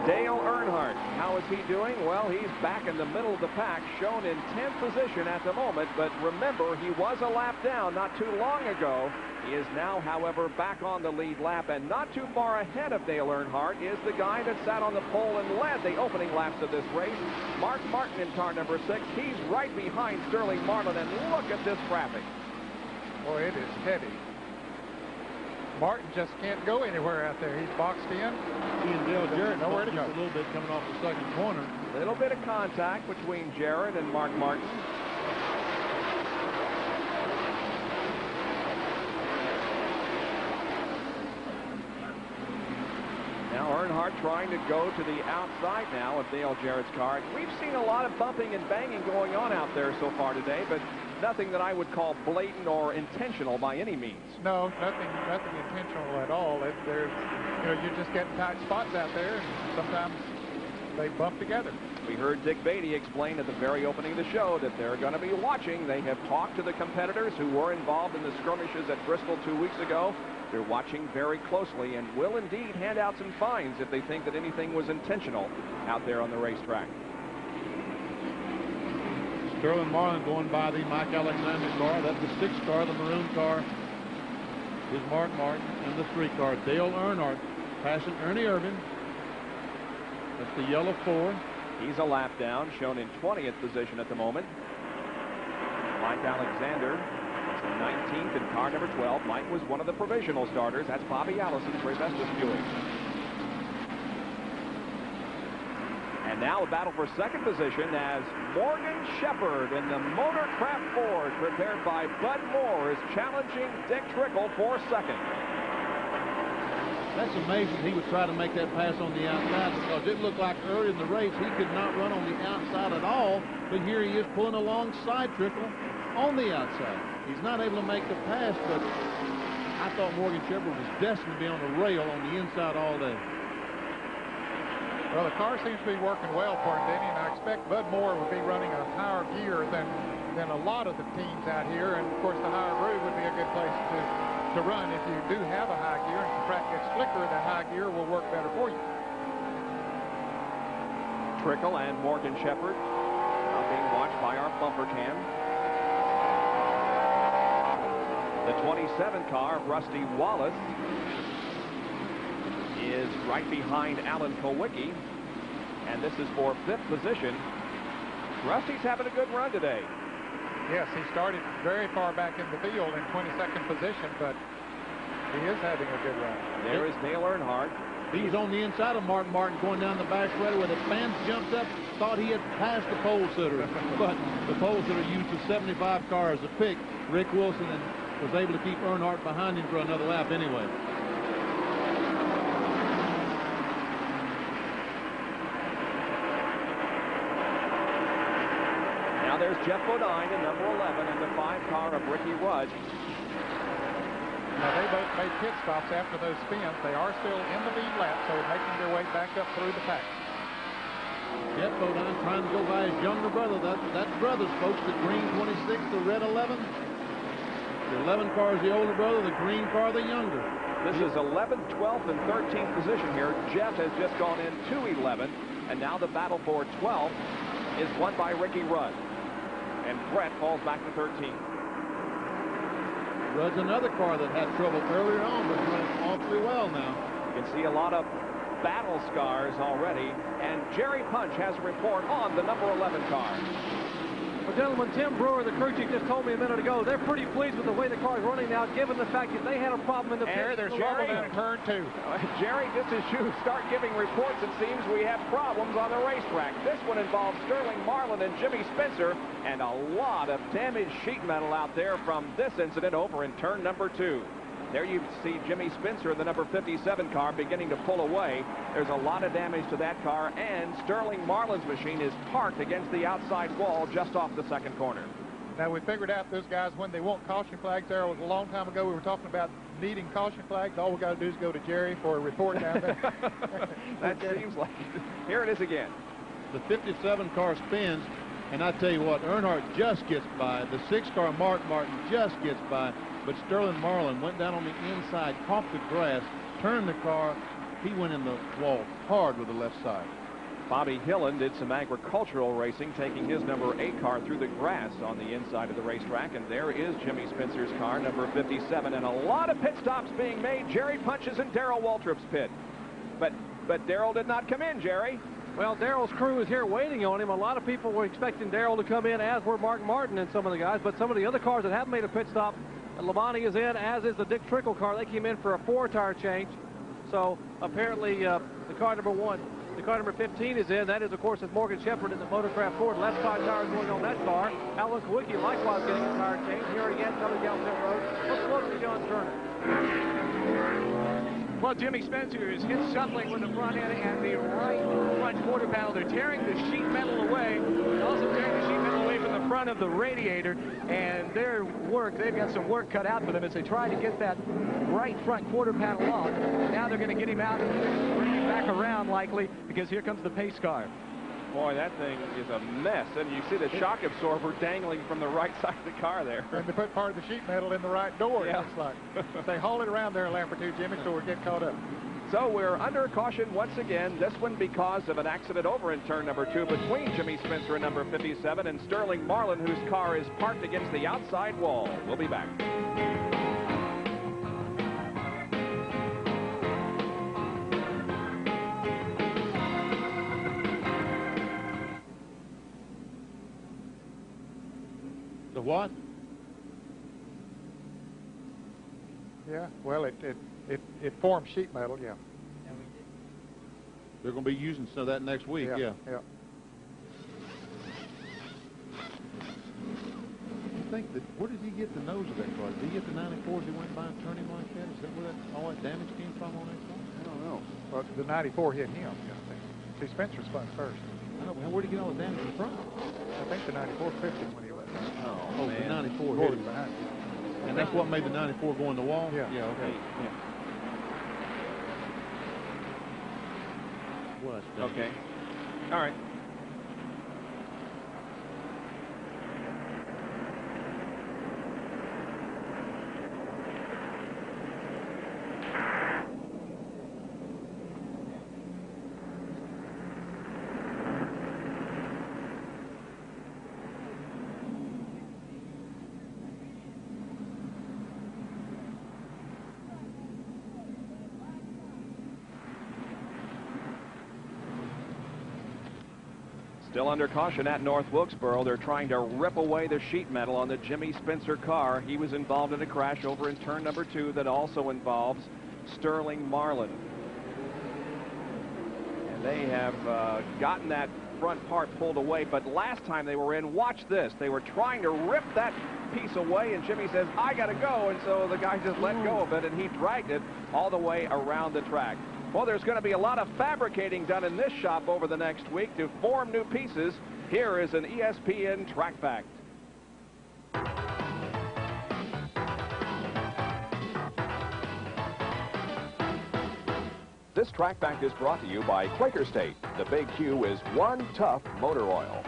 S12: Dale Earnhardt, how is he doing? Well, he's back in the middle of the pack, shown in 10th position at the moment, but remember, he was a lap down not too long ago. He is now, however, back on the lead lap, and not too far ahead of Dale Earnhardt is the guy that sat on the pole and led the opening laps of this race, Mark Martin in car number 6. He's right behind Sterling Marlin, and look at this traffic.
S10: Boy, it is heavy. Martin just can't go anywhere out there. He's boxed in.
S4: He and Dale Jarrett
S10: nowhere to go.
S4: a little bit coming off the second corner.
S12: A little bit of contact between Jarrett and Mark Martin. Now Earnhardt trying to go to the outside now of Dale Jarrett's car. We've seen a lot of bumping and banging going on out there so far today, but nothing that I would call blatant or intentional by any means.
S10: No, nothing intentional at all. There's, you're just getting tight spots out there, and sometimes they bump together.
S12: We heard Dick Beatty explain at the very opening of the show that they're going to be watching. They have talked to the competitors who were involved in the skirmishes at Bristol 2 weeks ago. They're watching very closely and will indeed hand out some fines if they think that anything was intentional out there on the racetrack.
S4: Sterling Marlin going by the Mike Alexander car. That's the 6 car. The maroon car is Mark Martin, and the 3 car, Dale Earnhardt, passing Ernie Irvan. That's the yellow 4.
S12: He's a lap down, shown in 20th position at the moment. Mike Alexander is 19th in car number 12. Mike was one of the provisional starters. That's Bobby Allison's Revestas Buick. And now a battle for second position as Morgan Shepherd in the Motorcraft Ford, prepared by Bud Moore, is challenging Dick Trickle for second.
S4: That's amazing. He would try to make that pass on the outside because it looked like early in the race he could not run on the outside at all. But here he is pulling alongside Trickle on the outside. He's not able to make the pass, but I thought Morgan Shepherd was destined to be on the rail on the inside all day.
S10: Well, the car seems to be working well for him, Denny, and I expect Bud Moore would be running a higher gear than a lot of the teams out here. And, of course, the higher groove would be a good place to run. If you do have a high gear and the track gets slicker, that high gear will work better for you.
S12: Trickle and Morgan Shepherd now being watched by our bumper cam. The 27 car of Rusty Wallace is right behind Alan Kulwicki, and this is for 5th position. Rusty's having a good run today.
S10: Yes, he started very far back in the field in 22nd position, but he is having a good run.
S12: There is Dale Earnhardt.
S4: He's on the inside of Mark Martin going down the back straightaway where the fans jumped up, thought he had passed the pole sitter, but the pole sitter used the 75 car as a pick. Rick Wilson and was able to keep Earnhardt behind him for another lap anyway.
S12: Now there's Jeff Bodine in number 11 and the 5 car of Ricky Rudd.
S10: Now they both made pit stops after those spins. They are still in the lead lap, so making their way back up through the pack.
S4: Jeff Bodine trying to go by his younger brother. That's brothers, folks. The green 26, the red 11. The 11 car is the older brother, the green car the younger.
S12: This is 11th, 12th, and 13th position here. Jeff has just gone in to 11, and now the battle for 12th is won by Ricky Rudd. And Brett falls back to 13th.
S4: Rudd's another car that had trouble earlier on, but running awfully well now.
S12: You can see a lot of battle scars already, and Jerry Punch has a report on the number 11 car.
S13: Well, gentlemen, Tim Brewer, the crew chief, just told me a minute ago they're pretty pleased with the way the car is running now, given the fact that they had a problem in the pit.
S10: There's trouble in turn 2.
S12: Jerry, just as you start giving reports, it seems we have problems on the racetrack. This one involves Sterling Marlin and Jimmy Spencer, and a lot of damaged sheet metal out there from this incident over in turn number 2. There you see Jimmy Spencer, the number 57 car, beginning to pull away. There's a lot of damage to that car, and Sterling Marlin's machine is parked against the outside wall just off the second corner.
S10: Now, we figured out those guys when they want caution flags. There was a long time ago we were talking about needing caution flags. All we got to do is go to Jerry for a report down there.
S12: That seems like it. Here it is again.
S4: The 57 car spins, and I tell you what, Earnhardt just gets by. The 6 car Mark Martin just gets by. But Sterling Marlin went down on the inside, caught the grass, turned the car. He went in the wall hard with the left side.
S12: Bobby Hillen did some agricultural racing, taking his number 8 car through the grass on the inside of the racetrack. And there is Jimmy Spencer's car, number 57. And a lot of pit stops being made. Jerry Punches in Darrell Waltrip's pit. But Darrell did not come in, Jerry.
S13: Well, Darrell's crew is here waiting on him. A lot of people were expecting Darrell to come in, as were Mark Martin and some of the guys. But some of the other cars that have made a pit stop Labonte is in, as is the Dick Trickle car. They came in for a 4-tire change. So apparently the car number 1, the car number 15 is in. That is, of course, is Morgan Shepherd in the Motorcraft Ford. Left side tire going on that car. Alan Kawicki likewise getting a tire change. Here again, Southern Gallup Road. Let's look at John Turner.
S12: Well, Jimmy Spencer is hit shuttling with the front end and the right front quarter panel. They're tearing the sheet metal away. They're also tearing the sheet metal away from the front of the radiator. And their work, they've got some work cut out for them as they try to get that right front quarter panel off. Now they're going to get him out and bring him back around likely, because here comes the pace car.
S18: Boy, that thing is a mess. And you see the shock absorber dangling from the right side of the car there.
S10: And they put part of the sheet metal in the right door,
S18: Yeah.
S10: it looks like. They haul it around there a lap or two, Jimmy, so we get caught up.
S12: So we're under caution once again, this one because of an accident over in turn number 2 between Jimmy Spencer and number 57 and Sterling Marlin, whose car is parked against the outside wall. We'll be back.
S4: The what?
S10: Yeah, well, it forms sheet metal, yeah.
S4: They're going to be using some of that next week, yeah.
S10: Yeah.
S4: I think that, where did he get the nose of that car? Did he get the 94s he went by and turned him like that? Is that where all that damage came from on that car?
S10: I don't know. Well, the 94 hit him, I think. See, Spencer spun first.
S4: I know, but where did he get all the damage from?
S10: I think the 94 flipped him when he left.
S4: Oh, the 94
S10: hit
S4: hit him.
S10: behind him.
S4: And that's what made the 94 go in the wall?
S10: Yeah.
S4: Yeah, okay. Yeah. Well, that's
S18: Okay. All right. Still under caution at North Wilkesboro. They're trying to rip away the sheet metal on the Jimmy Spencer car. He was involved in a crash over in turn number 2 that also involves Sterling Marlin. And they have gotten that front part pulled away, but last time they were in, watch this, they were trying to rip that piece away, and Jimmy says, I gotta go, and so the guy just let go of it, and he dragged it all the way around the track. Well, there's going to be a lot of fabricating done in this shop over the next week to form new pieces. Here is an ESPN Track Fact.
S17: This Track Fact is brought to you by Quaker State. The Big Q is one tough motor oil.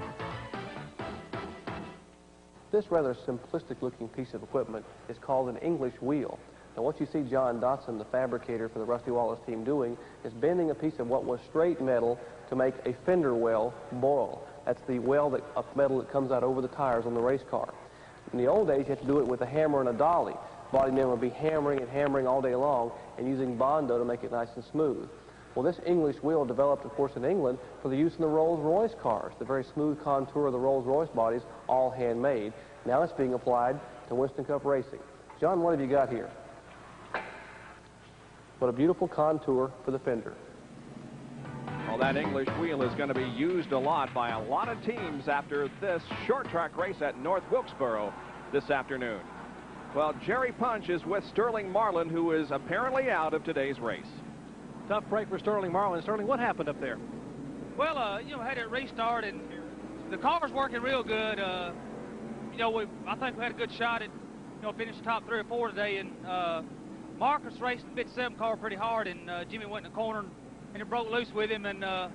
S20: This rather simplistic looking piece of equipment is called an English wheel. Now what you see John Dotson, the fabricator for the Rusty Wallace team, doing is bending a piece of what was straight metal to make a fender well boil. That's the well of metal that comes out over the tires on the race car. In the old days, you had to do it with a hammer and a dolly. Body men would be hammering and hammering all day long and using Bondo to make it nice and smooth. Well, this English wheel developed, of course, in England for the use in the Rolls-Royce cars. The very smooth contour of the Rolls-Royce bodies, all handmade. Now it's being applied to Winston Cup racing. John, what have you got here? What a beautiful contour for the fender.
S12: Well, that English wheel is going to be used a lot by a lot of teams after this short track race at North Wilkesboro this afternoon. Well, Jerry Punch is with Sterling Marlin, who is apparently out of today's race.
S13: Tough break for Sterling Marlin. Sterling, what happened up there?
S15: Well, had it restart, and the car's working real good. I think we had a good shot at, finishing top 3 or 4 today, and Marcus raced the 57 car pretty hard, and Jimmy went in the corner and it broke loose with him, and I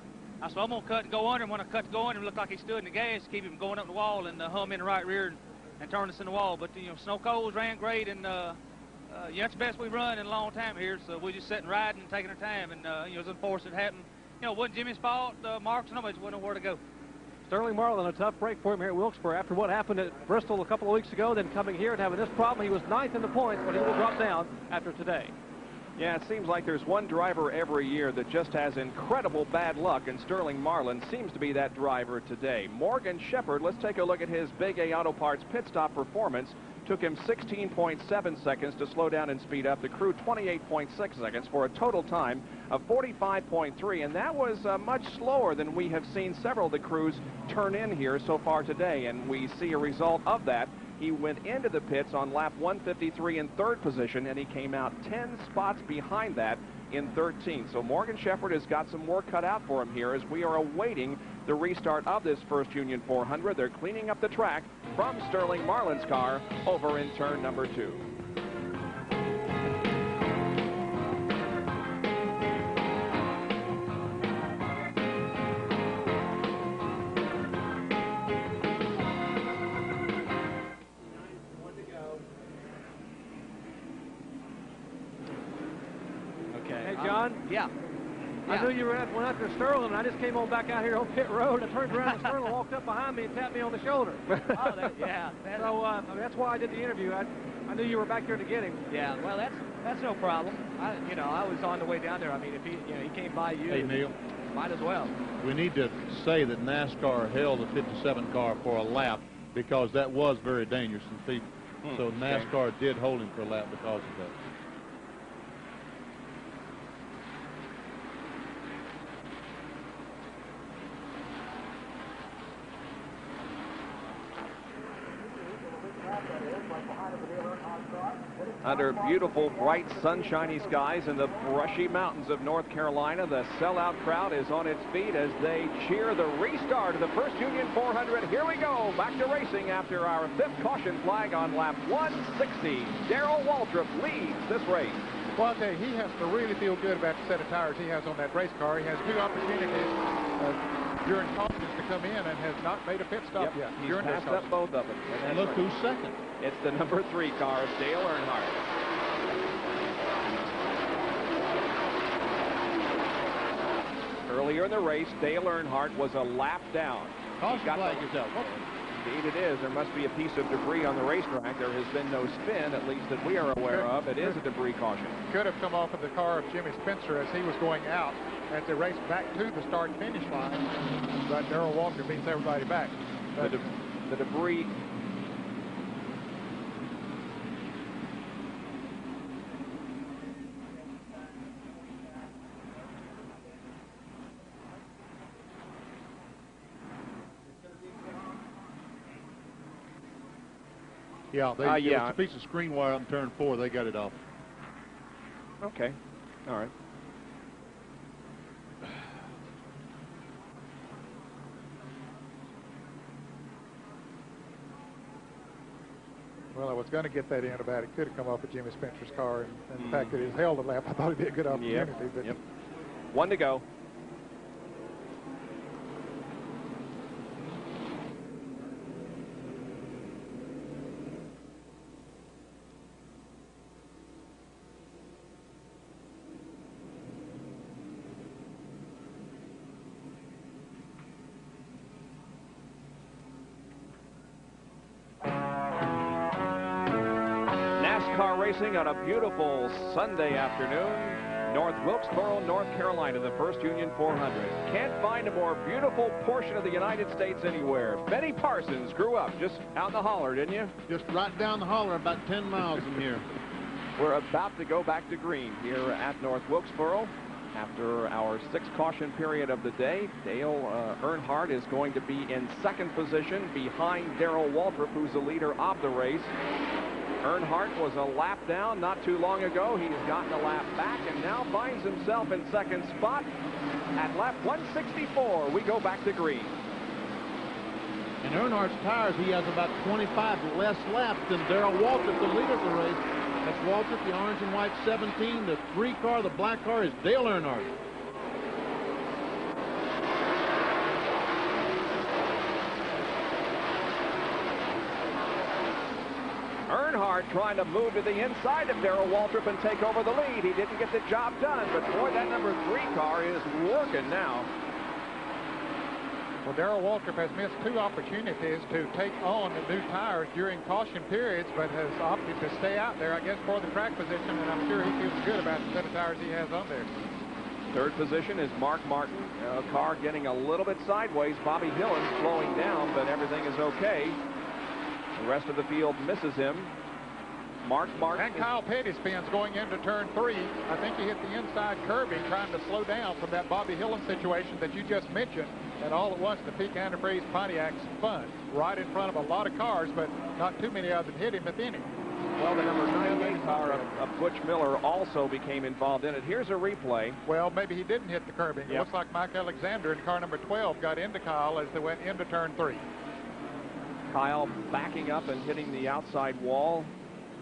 S15: said, I'm going to cut and go under him. When I cut to go under him, it looked like he stood in the gas to keep him going up the wall and hum in the right rear and turn us in the wall. But, snow coals ran great, and that's the best we've run in a long time here, so we're just sitting riding and taking our time, and it was unfortunate it happened. It wasn't Jimmy's fault. Marcus, nobody just wouldn't know where to go.
S13: Sterling Marlin, a tough break for him here at Wilkesboro after what happened at Bristol a couple of weeks ago, then coming here and having this problem. He was 9th in the points, but he will drop down after today.
S12: Yeah, it seems like there's one driver every year that just has incredible bad luck, and Sterling Marlin seems to be that driver today. Morgan Shepherd, let's take a look at his Big A Auto Parts pit stop performance took him 16.7 seconds to slow down and speed up. The crew 28.6 seconds for a total time of 45.3, and that was much slower than we have seen several of the crews turn in here so far today, and we see a result of that. He went into the pits on lap 153 in 3rd position, and he came out 10 spots behind that in 13th. So Morgan Shepherd has got some work cut out for him here as we are awaiting the restart of this first Union 400. They're cleaning up the track from Sterling Marlin's car over in turn number 2.
S18: Yeah.
S13: I knew you were went up to Sterling, and I just came on back out here on pit road. I turned around and Sterling walked up behind me and tapped me on the shoulder.
S18: Yeah.
S13: So I mean, that's why I did the interview. I knew you were back here to get him.
S18: Yeah. Well, that's no problem. I was on the way down there. I mean, if he came by you,
S4: hey Neil,
S18: might as well.
S4: We need to say that NASCAR held the 57 car for a lap because that was very dangerous and feet. So NASCAR did hold him for a lap because of that.
S12: Under beautiful, bright, sunshiny skies in the brushy mountains of North Carolina, the sellout crowd is on its feet as they cheer the restart of the first Union 400. Here we go, back to racing after our 5th caution flag on lap 160. Darrell Waltrip leads this race.
S10: Well, I'll tell you, he has to really feel good about the set of tires he has on that race car. He has 2 opportunities during cautions to come in and has not made a pit stop yet.
S12: He's passed up both of them.
S4: And look who's second.
S12: It's the number 3 car, Dale Earnhardt. Earlier in the race, Dale Earnhardt was a lap down.
S4: Caution flag is out.
S12: Indeed it is. There must be a piece of debris on the racetrack. There has been no spin, at least that we are aware of. It is a debris caution.
S10: Could have come off of the car of Jimmy Spencer as he was going out as they raced back to the start-finish line. But Darrell Waltrip beats everybody back.
S12: The debris...
S4: Yeah, it's a piece of screen wire on turn 4. They got it off.
S12: Okay. All right.
S10: Well, I was going to get that in about it could have come off of Jimmy Spencer's car, and the fact that he's held a lap, I thought it'd be a good opportunity. But
S12: 1 to go. Racing on a beautiful Sunday afternoon, North Wilkesboro, North Carolina, the first Union 400. Can't find a more beautiful portion of the United States anywhere. Benny Parsons grew up just out in the holler, didn't you?
S4: Just right down the holler, about 10 miles from here.
S12: We're about to go back to green here at North Wilkesboro. After our 6th caution period of the day, Dale Earnhardt is going to be in 2nd position behind Darrell Waltrip, who's the leader of the race. Earnhardt was a lap down not too long ago. He's gotten a lap back and now finds himself in 2nd spot. At lap 164, we go back to green.
S4: In Earnhardt's tires, he has about 25 less laps than Darrell Waltrip, the leader of the race. That's Waltrip, the orange and white 17. The 3 car, the black car, is Dale Earnhardt.
S12: Earnhardt trying to move to the inside of Darrell Waltrip and take over the lead. He didn't get the job done, but boy, that number 3 car is working now.
S10: Well, Darrell Waltrip has missed 2 opportunities to take on the new tires during caution periods, but has opted to stay out there, I guess, for the track position, and I'm sure he feels good about the set of tires he has on there.
S12: 3rd position is Mark Martin. A car getting a little bit sideways. Bobby Hillin slowing down, but everything is okay. The rest of the field misses him. Mark Martin.
S10: And Kyle Petty spins going into turn 3. I think he hit the inside curbing trying to slow down from that Bobby Hillin situation that you just mentioned. And all at once, the Peak Antifreeze Pontiac spun right in front of a lot of cars, but not too many of them hit him, if any.
S12: Well, the number 98 car of Butch Miller also became involved in it. Here's a replay.
S10: Well, maybe he didn't hit the curbing. It looks like Mike Alexander in car number 12 got into Kyle as they went into turn 3.
S12: Kyle backing up and hitting the outside wall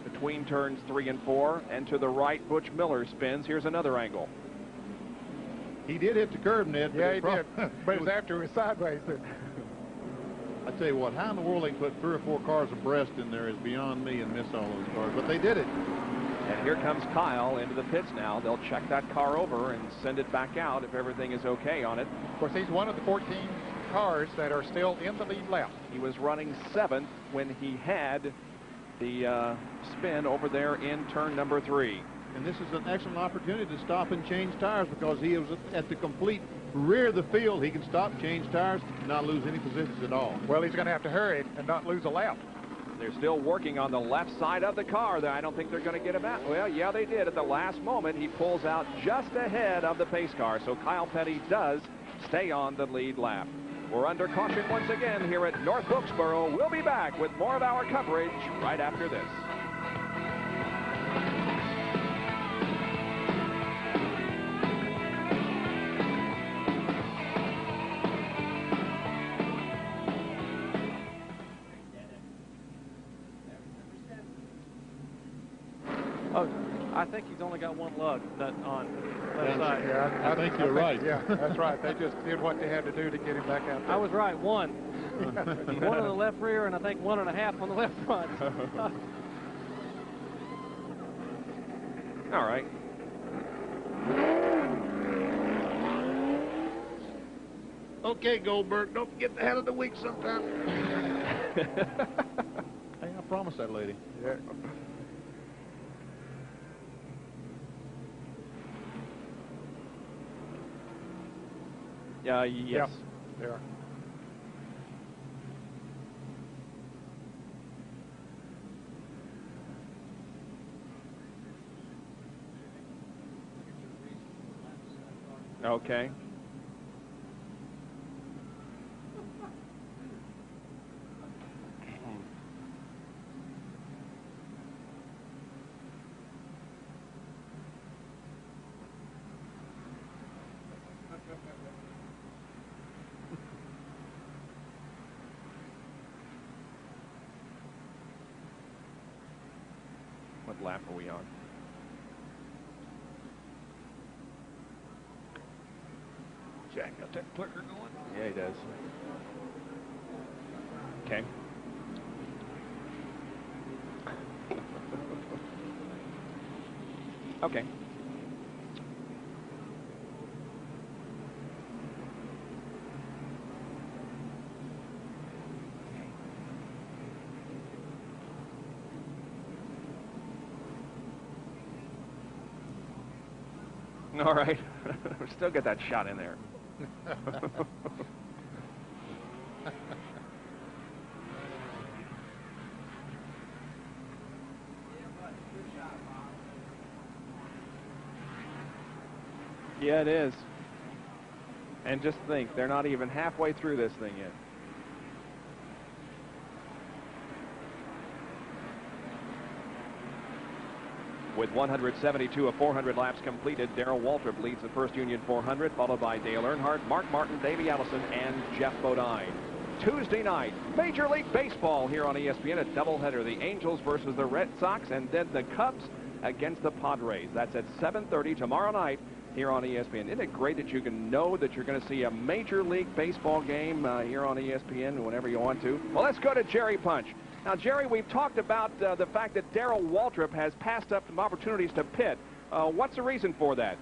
S12: between turns 3 and 4, and to the right, Butch Miller spins. Here's another angle.
S4: He did hit the curb, Ned.
S10: Yeah, he did. But it was after he was sideways.
S4: I tell you what, how in the world they can put 3 or 4 cars abreast in there is beyond me and miss all those cars. But they did it.
S12: And here comes Kyle into the pits now. They'll check that car over and send it back out if everything is okay on it.
S10: Of course, he's one of the 14 cars that are still in the lead lap.
S12: He was running 7th when he had the spin over there in turn number 3.
S4: And this is an excellent opportunity to stop and change tires because he was at the complete rear of the field. He can stop, change tires, not lose any positions at all.
S10: Well, he's going to have to hurry and not lose a lap.
S12: They're still working on the left side of the car. I don't think they're going to get him out. Well, yeah, they did. At the last moment, he pulls out just ahead of the pace car. So Kyle Petty does stay on the lead lap. We're under caution once again here at North Wilkesboro. We'll be back with more of our coverage right after this.
S13: I think he's only got one lug nut on that side.
S10: Yeah,
S4: I think you're right.
S10: Yeah, that's right. They just did what they had to do to get him back out there.
S13: I was right, one. One on the left rear, and I think 1.5 on the left front.
S12: All right.
S4: Okay, Goldberg, don't forget the head of the week sometime. Hey, I promised that lady.
S10: Yeah.
S12: Yes.
S10: They are.
S12: Okay. What lap are we on?
S4: Jack got that clicker going?
S12: Yeah, he does. Okay. Okay. All right. Still get that shot in there. Yeah, it is. And just think, they're not even halfway through this thing yet. With 172 of 400 laps completed, Darrell Waltrip leads the First Union 400, followed by Dale Earnhardt, Mark Martin, Davey Allison, and Jeff Bodine. Tuesday night, Major League Baseball here on ESPN, a doubleheader. The Angels versus the Red Sox, and then the Cubs against the Padres. That's at 7:30 tomorrow night here on ESPN. Isn't it great that you can know that you're going to see a Major League Baseball game here on ESPN whenever you want to? Well, let's go to Jerry Punch. Now, Jerry, we've talked about the fact that Darrell Waltrip has passed up some opportunities to pit. What's the reason for that?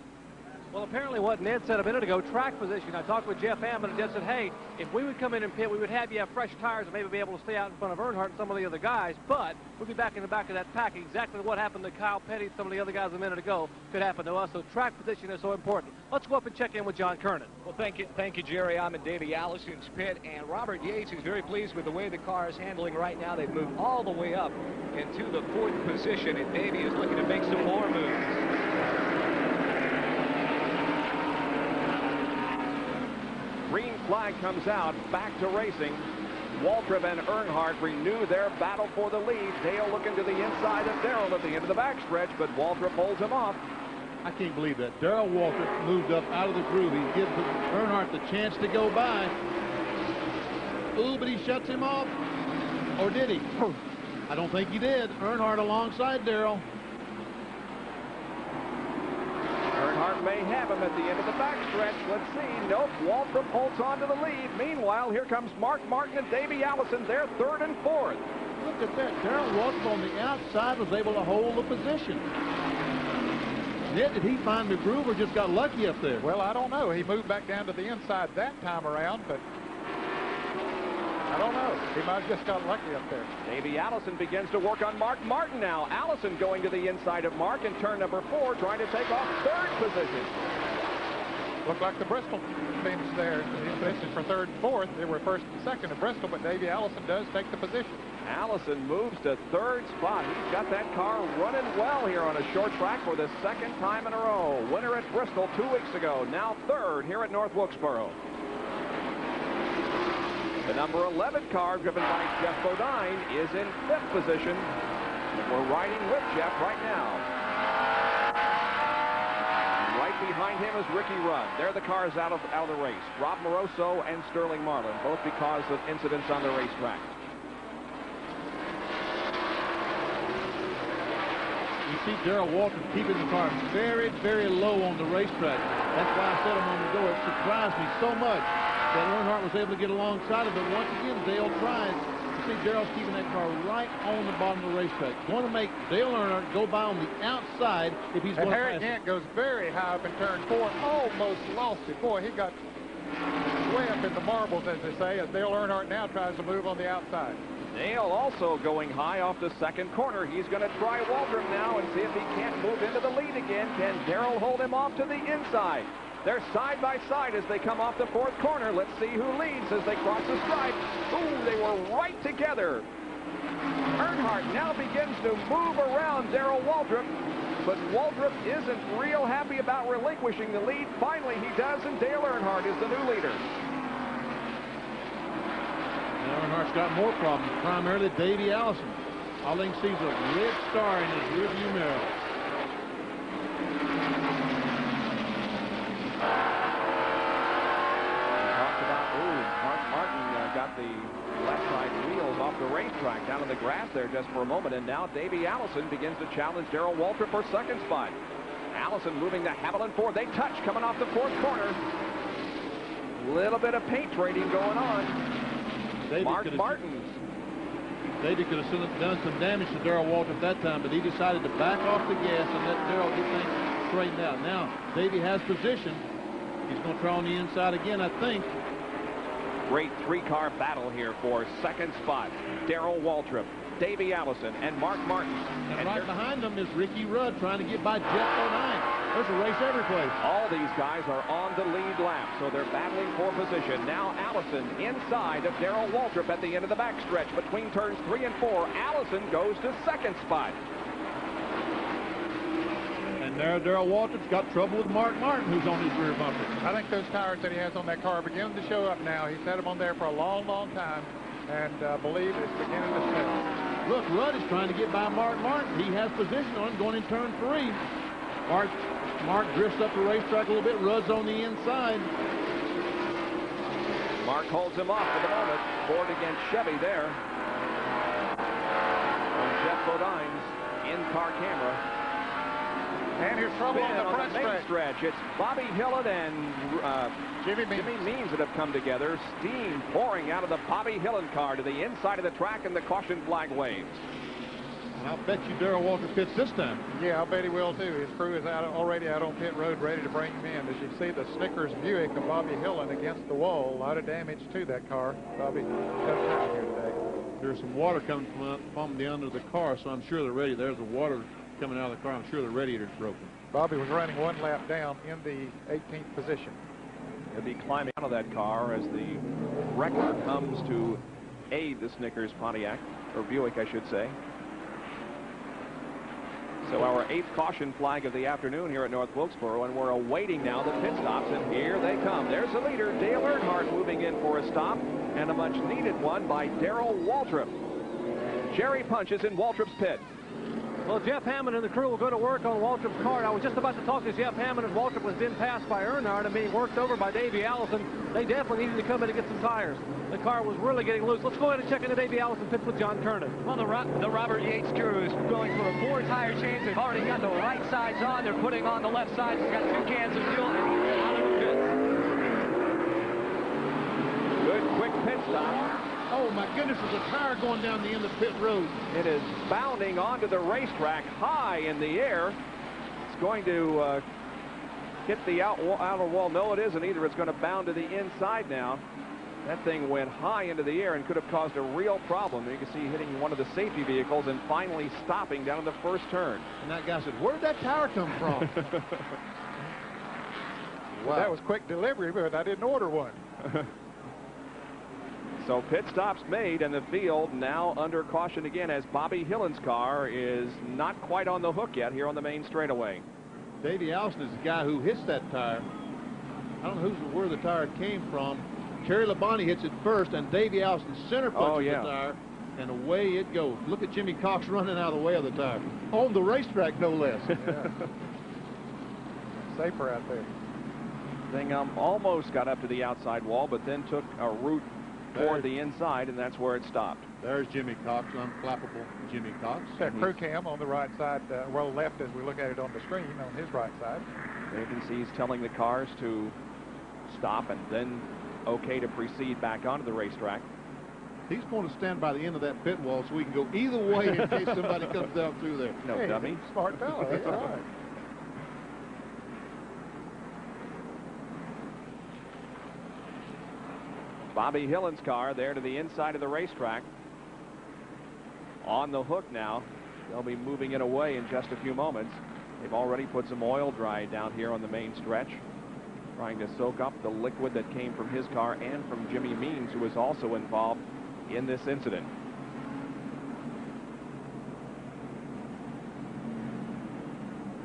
S13: Well, apparently what Ned said a minute ago, track position. I talked with Jeff Hammond, and Ned said, hey, if we would come in and pit, we would have you have fresh tires and maybe be able to stay out in front of Earnhardt and some of the other guys, but we'll be back in the back of that pack. Exactly what happened to Kyle Petty and some of the other guys a minute ago could happen to us, so track position is so important. Let's go up and check in with John Kernan.
S9: Well, thank you, Jerry. I'm in Davey Allison's pit, and Robert Yates is very pleased with the way the car is handling right now. They've moved all the way up into the 4th position, and Davey is looking to make some more moves.
S12: Green flag comes out, back to racing. Waltrip and Earnhardt renew their battle for the lead. Dale looking to the inside of Darrell at the end of the backstretch, but Waltrip holds him off.
S4: I can't believe that. Darrell Waltrip moved up out of the groove. He gives Earnhardt the chance to go by. Ooh, but he shuts him off. Or did he? I don't think he did. Earnhardt alongside Darrell.
S12: Earnhardt may have him at the end of the backstretch. Let's see. Nope. Waltrip holds on to the lead. Meanwhile, here comes Mark Martin and Davey Allison. They're 3rd and 4th.
S4: Look at that. Darrell Waltrip on the outside was able to hold the position. Ned, did he find the groove or just got lucky up there?
S10: Well, I don't know. He moved back down to the inside that time around, but I don't know. He might have just got lucky up there.
S12: Davey Allison begins to work on Mark Martin now. Allison going to the inside of Mark in turn number 4, trying to take off 3rd position.
S10: Looked like the Bristol finished there. He finished for 3rd and 4th. They were 1st and 2nd at Bristol, but Davey Allison does take the position.
S12: Allison moves to 3rd spot. He's got that car running well here on a short track for the 2nd time in a row. Winner at Bristol 2 weeks ago, now 3rd here at North Wilkesboro. The number 11 car, driven by Jeff Bodine, is in 5th position. We're riding with Jeff right now. Right behind him is Ricky Rudd. They're the cars out of the race. Rob Moroso and Sterling Marlin, both because of incidents on the racetrack.
S4: You see Darrell Waltrip keeping the car very, very low on the racetrack. That's why I said a moment ago, it surprised me so much that Earnhardt was able to get alongside of it. Once again, Dale tries. You see Darrell's keeping that car right on the bottom of the racetrack. Going to make Dale Earnhardt go by on the outside if he's going to pass.
S10: And Harry Gant goes very high up in turn 4. Almost lost it. Boy, he got way up in the marbles, as they say, as Dale Earnhardt now tries to move on the outside.
S12: Dale also going high off the 2nd corner. He's going to try Waltrip now and see if he can't move into the lead again. Can Darrell hold him off to the inside? They're side by side as they come off the 4th corner. Let's see who leads as they cross the stripe. Ooh, they were right together. Earnhardt now begins to move around Darrell Waltrip, but Waltrip isn't real happy about relinquishing the lead. Finally, he does, and Dale Earnhardt is the new leader.
S4: Earnhardt's got more problems, primarily Davey Allison. All they can see is a red star in his rearview mirror.
S12: Talked about, Mark Martin got the left side wheels off the racetrack down in the grass there just for a moment, and now Davey Allison begins to challenge Darrell Waltrip for 2nd spot. Allison moving to Haviland 4. They touch coming off the 4th corner. Little bit of paint trading going on. Mark Martin.
S4: Davey could have done some damage to Darrell Waltrip that time, but he decided to back off the gas and let Darrell get things straightened out. Now, Davey has position. He's going to try on the inside again, I think.
S12: Great 3-car battle here for 2nd spot. Darrell Waltrip, Davey Allison, and Mark Martin.
S4: And right behind them is Ricky Rudd trying to get by Jeff Bodine. There's a race every place.
S12: All these guys are on the lead lap, so they're battling for position. Now Allison inside of Darrell Waltrip at the end of the backstretch between turns 3 and 4. Allison goes to 2nd spot.
S4: And there Darrell Waltrip's got trouble with Mark Martin, who's on his rear bumper.
S10: I think those tires that he has on that car are beginning to show up now. He's had them on there for a long, long time, and believe it's beginning to sell.
S4: Look, Rudd is trying to get by Mark Martin. He has position on him going in turn 3. Mark drifts up the racetrack a little bit. Rudd's on the inside.
S12: Mark holds him off for the moment. Ford against Chevy there. On Jeff Bodine's in-car camera.
S10: And here's trouble on the front
S12: stretch. It's Bobby Hillin and Jimmy Means that have come together. Steam pouring out of the Bobby Hillin car to the inside of the track, and the caution flag waves.
S4: I'll bet you Darrell Waltrip pits this time.
S10: Yeah, I'll bet he will too. His crew is already out on pit road ready to bring him in. As you see, the Snickers Buick of Bobby Hillen against the wall. A lot of damage to that car. Bobby tough time here today.
S4: There's some water coming from the under the car, so I'm sure they're ready. There's the water coming out of the car. I'm sure the radiator's broken.
S10: Bobby was running one lap down in the 18th position.
S12: He'll be climbing out of that car as the wrecker comes to aid the Snickers Pontiac, or Buick, I should say. So our 8th caution flag of the afternoon here at North Wilkesboro, and we're awaiting now the pit stops, and here they come. There's the leader, Dale Earnhardt, moving in for a stop, and a much-needed one by Darrell Waltrip. Jerry punches in Waltrip's pit.
S13: Well, Jeff Hammond and the crew will go to work on Waltrip's car. I was just about to talk to Jeff Hammond, and Waltrip was being passed by Earnhardt and being worked over by Davey Allison. They definitely needed to come in and get some tires. The car was really getting loose. Let's go ahead and check into Davey Allison pits with John Kernan.
S18: Well, the Robert Yates crew is going for a 4-tire change. They've already got the right sides on. They're putting on the left sides. He's got 2 cans of fuel and he's out of the pits.
S12: Good, quick pit stop.
S4: Oh, my goodness, there's a tire going down the end of pit road.
S12: It is bounding onto the racetrack high in the air. It's going to hit the outer wall. No, it isn't either. It's going to bound to the inside now. That thing went high into the air and could have caused a real problem. You can see hitting one of the safety vehicles and finally stopping down in the first turn.
S4: And that guy said, where did that tire come from?
S10: Well, that was quick delivery, but I didn't order one.
S12: So pit stops made, and the field now under caution again as Bobby Hillen's car is not quite on the hook yet here on the main straightaway.
S4: Davey Allison is the guy who hits that tire. I don't know where the tire came from. Terry Labonte hits it first, and Davey Allison center punches the tire, and away it goes. Look at Jimmy Cox running out of the way of the tire. On the racetrack, no less.
S10: Yeah. Safer out there.
S12: Thing almost got up to the outside wall, but then took a route toward the inside, and that's where it stopped.
S4: There's Jimmy Cox, unflappable Jimmy Cox.
S10: That crew cam on the right side, well left as we look at it on the screen on his right side.
S12: There you can see he's telling the cars to stop and then okay to proceed back onto the racetrack.
S4: He's going to stand by the end of that pit wall so we can go either way in case somebody comes down through there.
S12: No dummy.
S10: Smart fellow, that's all right.
S12: Bobby Hillen's car there to the inside of the racetrack. On the hook now. They'll be moving it away in just a few moments. They've already put some oil dry down here on the main stretch, trying to soak up the liquid that came from his car and from Jimmy Means, who was also involved in this incident.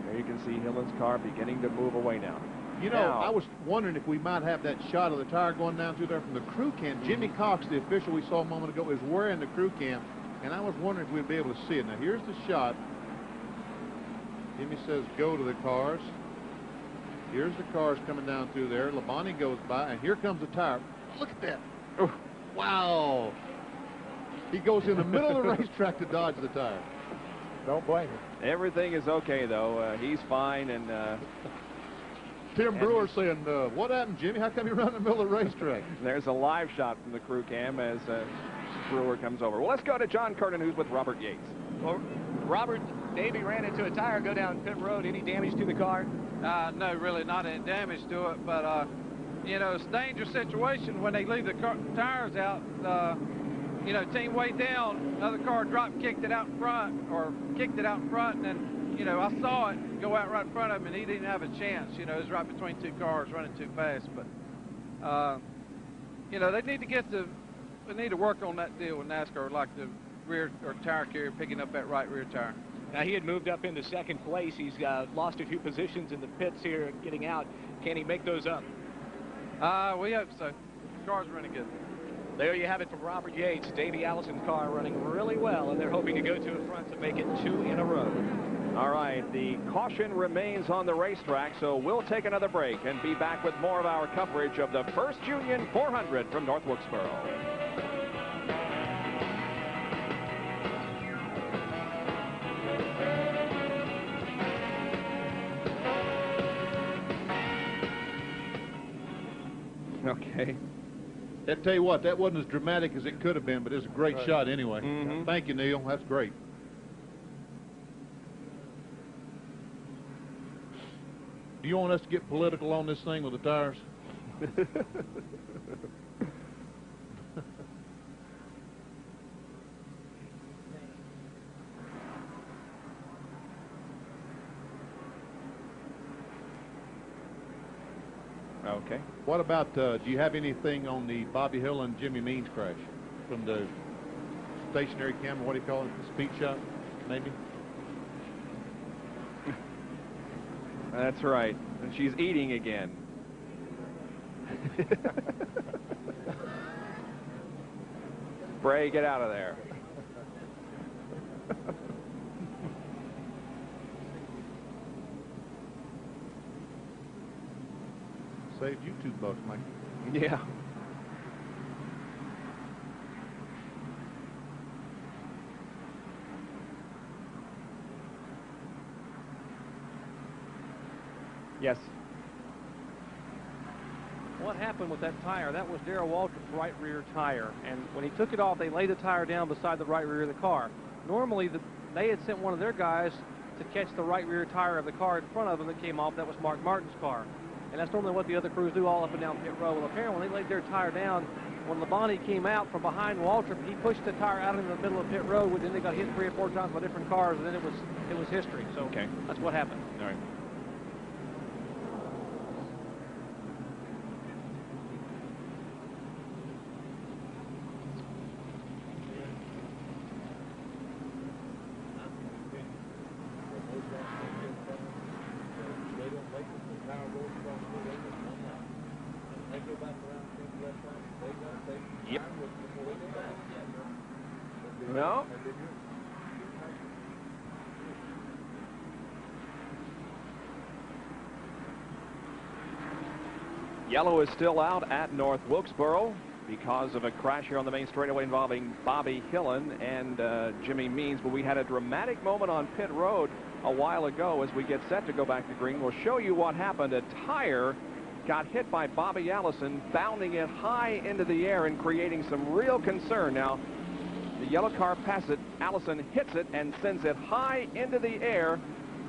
S12: There you can see Hillen's car beginning to move away now.
S4: You know, I was wondering if we might have that shot of the tire going down through there from the crew cam. Jimmy Cox, the official we saw a moment ago, is wearing the crew cam, and I was wondering if we'd be able to see it. Now, here's the shot. Jimmy says go to the cars. Here's the cars coming down through there. Labonte goes by, and here comes the tire. Look at that. Oh, wow. He goes in the middle of the racetrack to dodge the tire.
S10: Don't blame him.
S12: Everything is okay, though. He's fine, and
S4: Tim Brewer saying, what happened, Jimmy? How come you run in the middle of the racetrack?
S12: There's a live shot from the crew cam as Brewer comes over. Well, let's go to John Kernan, who's with Robert Yates.
S18: Well, Robert, Davey ran into a tire go down pit road. Any damage to the car?
S1: No, really not any damage to it, but, you know, it's a dangerous situation when they leave the tires out. You know, team way down, another car kicked it out in front, and then, you know, I saw it go out right in front of him, and he didn't have a chance. You know, it was right between 2 cars running too fast. But, you know, they need to work on that deal with NASCAR, like the rear or tire carrier picking up that right rear tire.
S9: Now, he had moved up into second place. He's lost a few positions in the pits here getting out. Can he make those up?
S1: We hope so. The car's running good.
S9: There you have it from Robert Yates. Davey Allison's car running really well, and they're hoping to go to the front to make it 2 in a row.
S12: All right, the caution remains on the racetrack, so we'll take another break and be back with more of our coverage of the First Union 400 from North Wilkesboro. Okay.
S4: I tell you what, that wasn't as dramatic as it could have been, but it's a great shot anyway. Thank you, Neil. That's great. Do you want us to get political on this thing with the tires?
S21: Okay.
S4: What about, do you have anything on the Bobby Hill and Jimmy Means crash from the stationary camera? What do you call it? The speed shot, maybe?
S21: That's right. And she's eating again. Bray, get out of there.
S4: Saved you $2, Mike.
S21: Yeah. Yes.
S13: What happened with that tire? That was Darrell Waltrip's right rear tire, and when he took it off, they laid the tire down beside the right rear of the car. Normally, they had sent one of their guys to catch the right rear tire of the car in front of them that came off. That was Mark Martin's car, and that's normally what the other crews do all up and down pit road. Well, apparently, when they laid their tire down, when Labonte came out from behind Waltrip, he pushed the tire out into the middle of pit road, and then they got hit 3 or 4 times by different cars, and then it was history. So okay, that's what happened.
S21: All right. No. Yellow is still out at North Wilkesboro because of a crash here on the main straightaway involving Bobby Hillen and Jimmy Means. But we had a dramatic moment on pit road a while ago as we get set to go back to green. We'll show you what happened. A tire got hit by Bobby Allison, bounding it high into the air and creating some real concern. Now, the yellow car passes it. Allison hits it and sends it high into the air,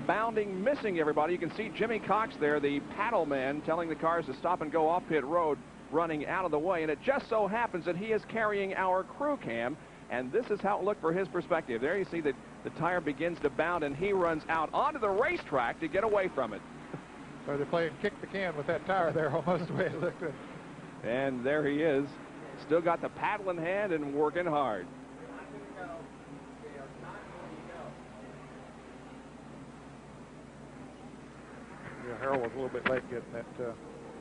S21: bounding, missing everybody. You can see Jimmy Cox there, the paddle man, telling the cars to stop and go off pit road, running out of the way. And it just so happens that he is carrying our crew cam, and this is how it looked for his perspective. There you see that the tire begins to bound, and he runs out onto the racetrack to get away from it.
S10: So they're playing kick the can with that tire there, almost the way it looked.
S21: And there he is. Still got the paddle in hand and working hard.
S10: Yeah, Harold was a little bit late getting that.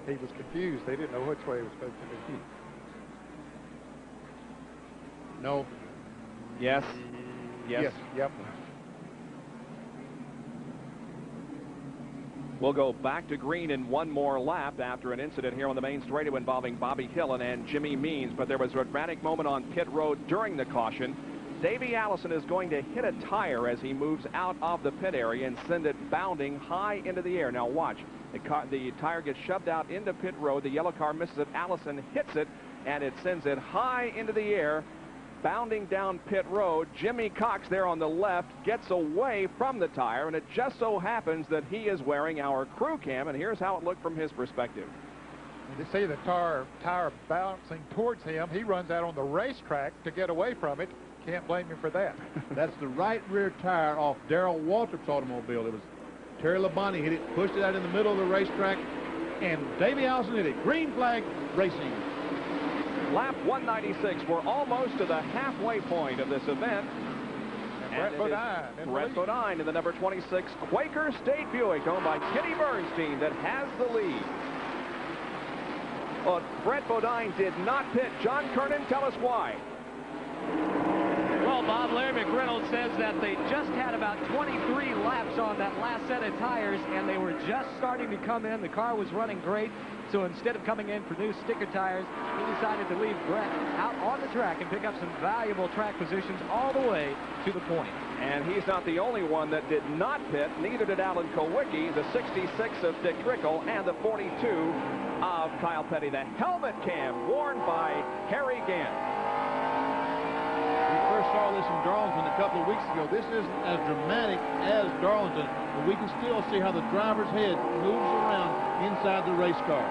S10: He was confused. They didn't know which way it was supposed to be.
S4: No.
S21: Yes.
S10: Yes. Yep.
S21: We'll go back to green in one more lap after an incident here on the main straightaway involving Bobby Hillen and Jimmy Means. But there was a dramatic moment on pit road during the caution. Davey Allison is going to hit a tire as he moves out of the pit area and send it bounding high into the air. Now watch. The tire gets shoved out into pit road. The yellow car misses it. Allison hits it, and it sends it high into the air, bounding down pit road. Jimmy Cox there on the left gets away from the tire, and it just so happens that he is wearing our crew cam, and here's how it looked from his perspective.
S10: You see the tire bouncing towards him. He runs out on the racetrack to get away from it. Can't blame him for that.
S4: That's the right rear tire off Darrell Waltrip's automobile. It was Terry Labonte hit it, pushed it out in the middle of the racetrack, and Davey Allison hit it. Green flag racing.
S21: Lap 196. We're almost to the halfway point of this event.
S10: And
S21: Brett Bodine in the number 26 Quaker State Buick, owned by Kenny Bernstein, that has the lead. Well, Brett Bodine did not pit. John Kernan, tell us why.
S13: Well, Bob, Larry McReynolds says that they just had about 23 laps on that last set of tires, and they were just starting to come in. The car was running great, so instead of coming in for new sticker tires, he decided to leave Brett out on the track and pick up some valuable track positions all the way to the point.
S21: And he's not the only one that did not pit. Neither did Alan Kowicki, the 66 of Dick Trickle, and the 42 of Kyle Petty. The helmet cam worn by Harry Gant.
S4: We first saw this in Darlington a couple of weeks ago. This isn't as dramatic as Darlington, but we can still see how the driver's head moves around inside the race car.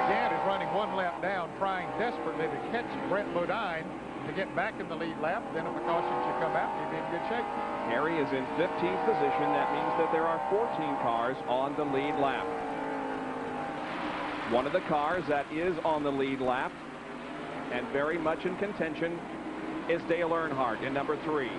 S10: Again, is running one lap down, trying desperately to catch Brett Bodine to get back in the lead lap. Then if the caution should come out, he'd be in good shape.
S21: Harry is in 15th position. That means that there are 14 cars on the lead lap. One of the cars that is on the lead lap and very much in contention is Dale Earnhardt in number 3.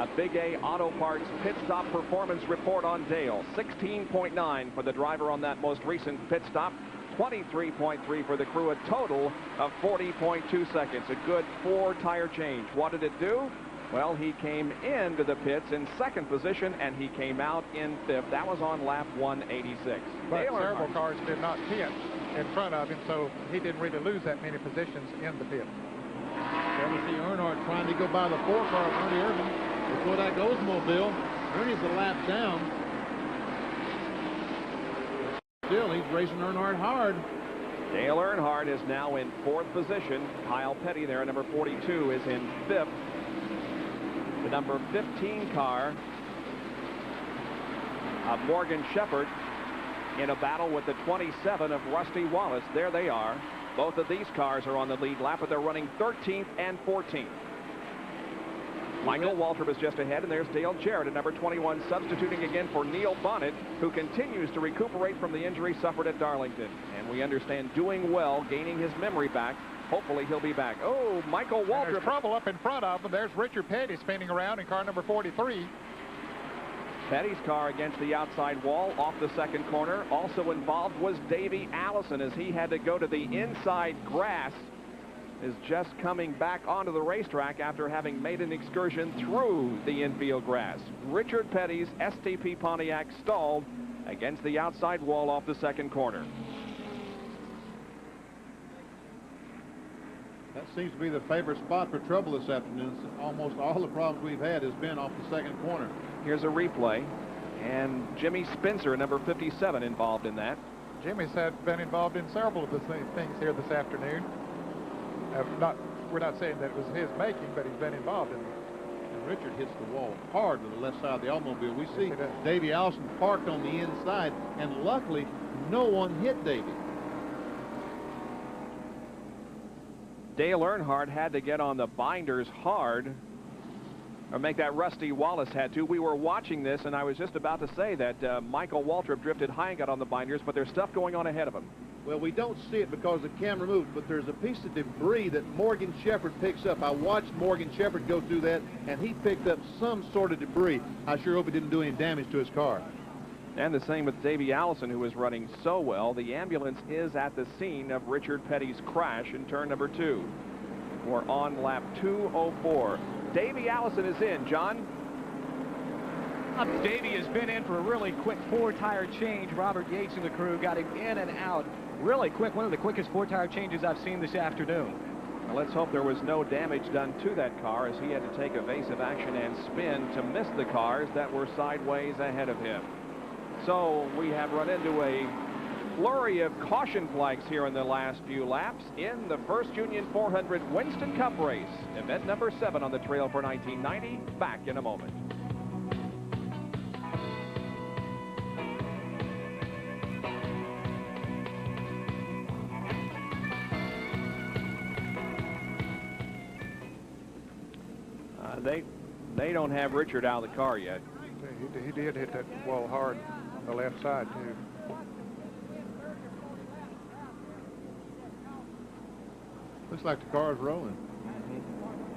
S21: A Big A Auto Parts pit stop performance report on Dale. 16.9 for the driver on that most recent pit stop. 23.3 for the crew, a total of 40.2 seconds. A good 4-tire change. What did it do? Well, he came into the pits in 2nd position, and he came out in 5th. That was on lap 186.
S10: But several cars did not pit in front of him, so he didn't really lose that many positions in the pit.
S4: Well, we see Earnhardt trying to go by the 4-car of Ernie Irvan before that Oldsmobile. Ernie's a lap down. Still, he's racing Earnhardt hard.
S21: Dale Earnhardt is now in 4th position. Kyle Petty there, number 42, is in 5th. The number 15 car of Morgan Shepherd in a battle with the 27 of Rusty Wallace. There they are. Both of these cars are on the lead lap, but they're running 13th and 14th. Michael Waltrip is just ahead, and there's Dale Jarrett at number 21, substituting again for Neil Bonnet, who continues to recuperate from the injury suffered at Darlington. And we understand doing well, gaining his memory back. Hopefully he'll be back. Oh, Michael Waltrip.
S10: There's trouble up in front of him. There's Richard Petty spinning around in car number 43.
S21: Petty's car against the outside wall off the 2nd corner. Also involved was Davey Allison, as he had to go to the inside grass. Is just coming back onto the racetrack after having made an excursion through the infield grass. Richard Petty's STP Pontiac stalled against the outside wall off the 2nd corner.
S4: That seems to be the favorite spot for trouble this afternoon. Almost all the problems we've had has been off the 2nd corner.
S21: Here's a replay, and Jimmy Spencer, number 57, involved in that.
S10: Jimmy's been involved in several of the things here this afternoon. We're not saying that it was his making, but he's been involved in it.
S4: And Richard hits the wall hard with the left side of the automobile. We see Davey Allison parked on the inside, and luckily no one hit Davey.
S21: Dale Earnhardt had to get on the binders hard, or make that Rusty Wallace had to. We were watching this, and I was just about to say that Michael Waltrip drifted high and got on the binders, but there's stuff going on ahead of him.
S4: Well, we don't see it because the camera moved, but there's a piece of debris that Morgan Shepherd picks up. I watched Morgan Shepherd go through that, and he picked up some sort of debris. I sure hope it didn't do any damage to his car.
S21: And the same with Davey Allison, who was running so well. The ambulance is at the scene of Richard Petty's crash in turn number 2. We're on lap 204. Davey Allison is in. John?
S9: Davey has been in for a really quick 4-tire change. Robert Yates and the crew got him in and out really quick. One of the quickest 4-tire changes I've seen this afternoon.
S21: Well, let's hope there was no damage done to that car, as he had to take evasive action and spin to miss the cars that were sideways ahead of him. So we have run into a flurry of caution flags here in the last few laps in the First Union 400 Winston Cup race. Event number 7 on the trail for 1990. Back in a moment. They don't have Richard out of the car yet.
S10: He did hit that wall hard on the left side, too.
S4: Looks like the car's rolling.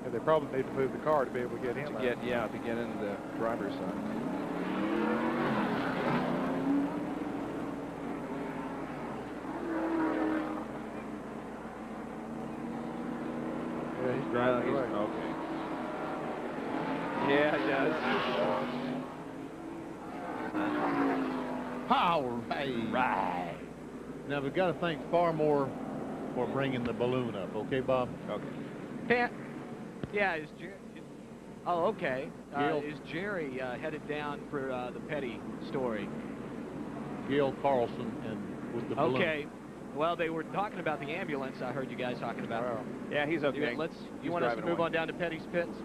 S10: Yeah, they probably need to move the car to be able to get in.
S21: To get into the driver's side.
S10: Yeah, he's driving away.
S21: Okay. Yeah, he does.
S4: Power, right. Now we've got to thank Farmore for bringing the balloon up. Okay, Bob?
S21: Okay.
S9: Yeah, oh, okay. Is Jerry headed down for the Petty story?
S4: Gail Carlson and with the balloon.
S9: Okay. Well, they were talking about the ambulance. I heard you guys talking about.
S21: Yeah, he's okay.
S9: You want us to move on down to Petty's pits?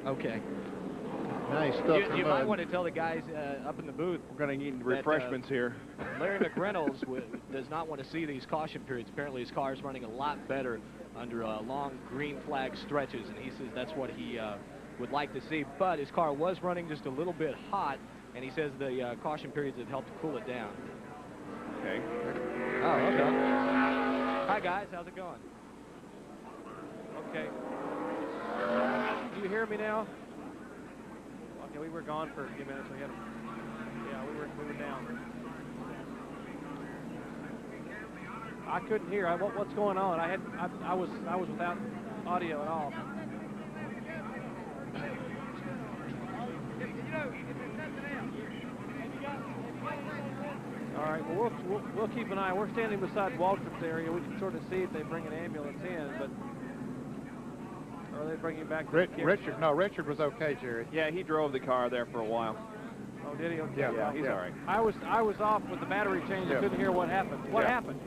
S9: Okay.
S4: Nice stuff.
S9: You might want to tell the guys up in the booth.
S21: We're going to need refreshments here.
S9: Larry McReynolds does not want to see these caution periods. Apparently his car is running a lot better under long green flag stretches, and he says that's what he would like to see. But his car was running just a little bit hot, and he says the caution periods have helped to cool it down.
S21: Okay.
S9: Oh, okay. Hi, guys. How's it going? Okay. Do you hear me now? Okay, we were gone for a few minutes. We had, yeah, we were down. I couldn't hear. What's going on? I was without audio at all. All right. Well, we'll keep an eye. We're standing beside Waltrip's area. We can sort of see if they bring an ambulance in, but. Or are they bringing back
S10: Richard? No, Richard was okay, Jerry.
S21: Yeah, he drove the car there for a while.
S9: Oh, did he? Okay.
S21: Yeah, he's all right.
S13: I was off with the battery change. I couldn't hear what happened. What happened?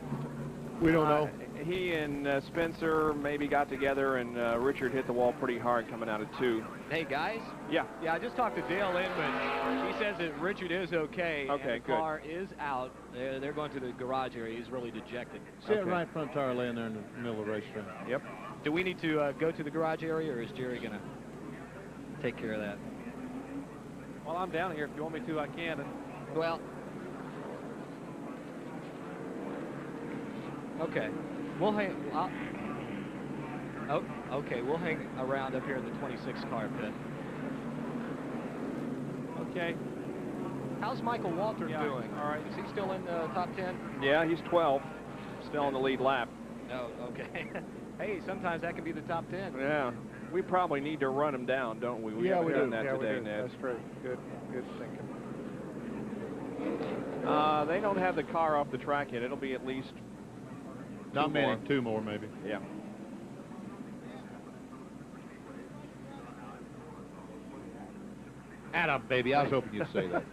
S4: We don't know.
S21: He and Spencer maybe got together, and Richard hit the wall pretty hard coming out of 2.
S9: Hey, guys.
S21: Yeah.
S9: Yeah, I just talked to Dale Inman. He says that Richard is okay.
S21: Okay,
S9: and the car is out. They're going to the garage area. He's really dejected.
S4: See right front tire laying there in the middle of the racetrack.
S21: Yep.
S9: Do we need to go to the garage area, or is Jerry going to take care of that?
S13: Well, I'm down here. If you want me to, I can.
S9: Well, okay. We'll hang. Oh, okay. We'll hang around up here in the 26 car pit. Okay. How's Michael Walter doing? All right. Is he still in the top 10?
S21: Yeah, he's 12. Still on the lead lap.
S9: Oh, okay. Hey, sometimes that can be the top 10.
S21: Yeah. We probably need to run him down, don't we? We haven't done that today, Ned.
S10: That's true. Good thinking.
S21: They don't have the car off the track yet. It'll be at least
S4: Not many, 2 more maybe.
S21: Yeah.
S4: Atta baby, I was hoping you'd say that.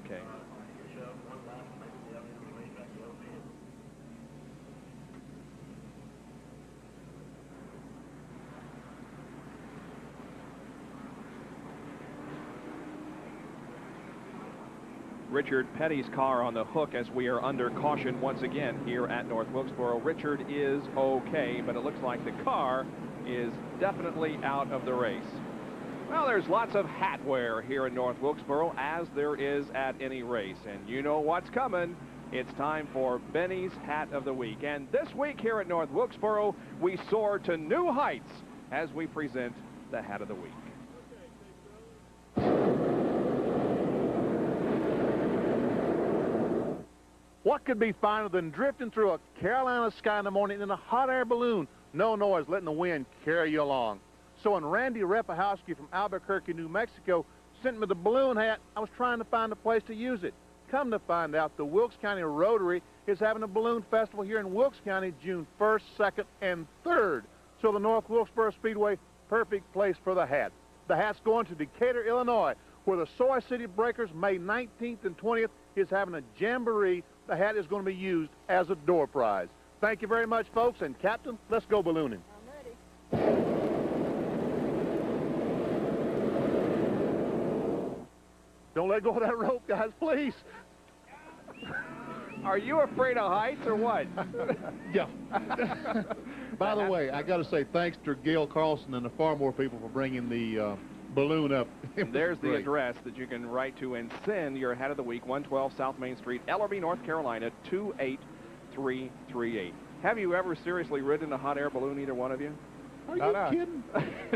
S21: Okay. Richard Petty's car on the hook as we are under caution once again here at North Wilkesboro. Richard is okay, but it looks like the car is definitely out of the race. Well, there's lots of hat wear here in North Wilkesboro, as there is at any race. And you know what's coming. It's time for Benny's Hat of the Week. And this week here at North Wilkesboro, we soar to new heights as we present the Hat of the Week.
S4: What could be finer than drifting through a Carolina sky in the morning in a hot air balloon? No noise, letting the wind carry you along. So when Randy Repahowski from Albuquerque, New Mexico, sent me the balloon hat, I was trying to find a place to use it. Come to find out, the Wilkes County Rotary is having a balloon festival here in Wilkes County June 1st, 2nd, and 3rd. So the North Wilkesboro Speedway, perfect place for the hat. The hat's going to Decatur, Illinois, where the Soy City Breakers, May 19th and 20th, is having a jamboree. The hat is going to be used as a door prize. Thank you very much, folks. And, Captain, let's go ballooning.
S5: I'm ready.
S4: Don't let go of that rope, guys, please.
S21: Are you afraid of heights or what?
S4: Yeah. By the way, I got to say thanks to Gail Carlson and the Farmore people for bringing the balloon up.
S21: There's the address that you can write to and send your Hat of the Week, 112 South Main Street, Ellerby, North Carolina, 28338. Have you ever seriously ridden a hot air balloon, either one of you?
S4: Are you kidding?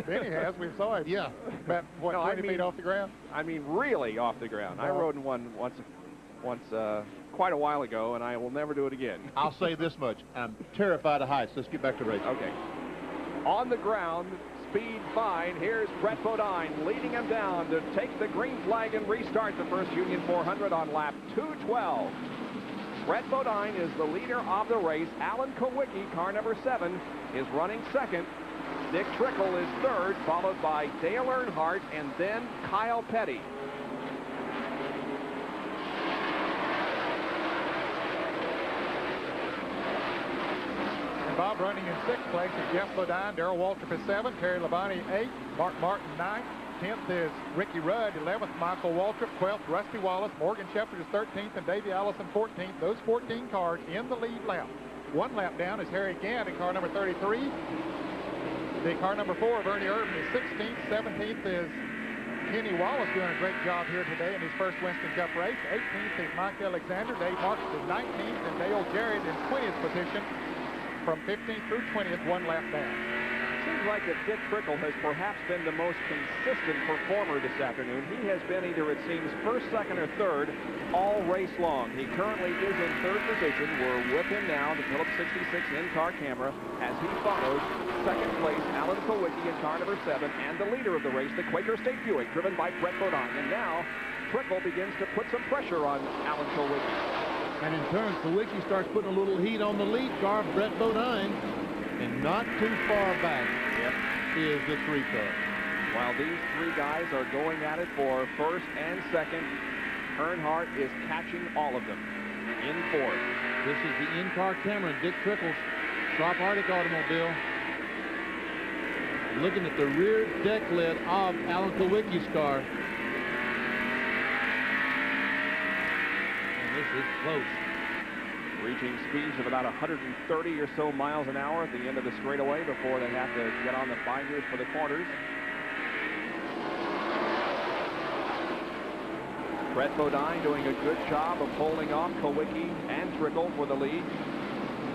S10: Benny has. We saw it.
S4: Yeah.
S10: About, what,
S21: No,
S10: 20 feet off the ground?
S21: I mean, really off the ground. I rode in one once quite a while ago, and I will never do it again.
S4: I'll say this much. I'm terrified of heights. Let's get back to racing.
S21: Okay.
S12: On the ground, speed fine. Here's Brett Bodine leading him down to take the green flag and restart the first Union 400 on lap 212. Brett Bodine is the leader of the race. Alan Kowicki, car number 7, is running second. Dick Trickle is third, followed by Dale Earnhardt and then Kyle Petty.
S10: and Bob running in 6th place is Jeff Bodine. Darrell Waltrip is 7th. Terry Labonte 8th. Mark Martin 9th. 10th is Ricky Rudd. 11th, Michael Waltrip. 12th, Rusty Wallace. Morgan Shepherd is 13th, and Davey Allison 14th. Those 14 cars in the lead lap. 1 lap down is Harry Gant in car number 33. The car number 4, Bernie Urban, is 16th. 17th is Kenny Wallace, doing a great job here today in his first Winston Cup race. 18th is Mike Alexander. Dave Marcus is 19th, and Dale Jarrett in 20th position. From 15th through 20th, 1 lap down.
S21: Seems like that Dick Trickle has perhaps been the most consistent performer this afternoon. He has been either, it seems, first, second, or third all race long. He currently is in 3rd position. We're with him now, the Phillips 66 in-car camera, as he follows 2nd place Alan Kulwicki in car number 7, and the leader of the race, the Quaker State Buick, driven by Brett Bodine. And now, Trickle begins to put some pressure on Alan Kulwicki.
S4: And in turn, Kulwicki starts putting a little heat on the lead car, Brett Bodine. And not too far back is the 3 car.
S21: While these 3 guys are going at it for 1st and 2nd, Earnhardt is catching all of them in 4th.
S4: This is the in-car camera, Dick Trickle's Trop Arctic automobile. Looking at the rear deck lid of Alan Kulwicki's car. And this is close.
S21: Reaching speeds of about 130 or so miles an hour at the end of the straightaway before they have to get on the binders for the corners. Brett Bodine doing a good job of holding off Kulwicki and Trickle for the lead.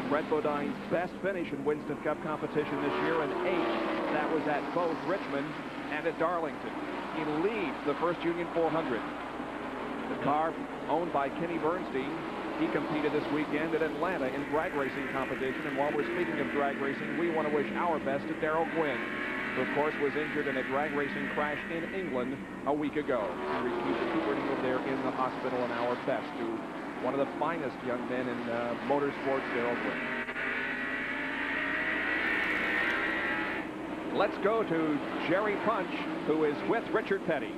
S21: Brett Bodine's best finish in Winston Cup competition this year, an 8th. That was at both Richmond and at Darlington. He leads the First Union 400. The car owned by Kenny Bernstein. He competed this weekend at Atlanta in drag racing competition. And while we're speaking of drag racing, we want to wish our best to Darrell Gwynn, who, of course, was injured in a drag racing crash in England a week ago. He's recuperating over there in the hospital, and our best to one of the finest young men in motorsports, Darrell Gwynn. Let's go to Jerry Punch, who is with Richard Petty.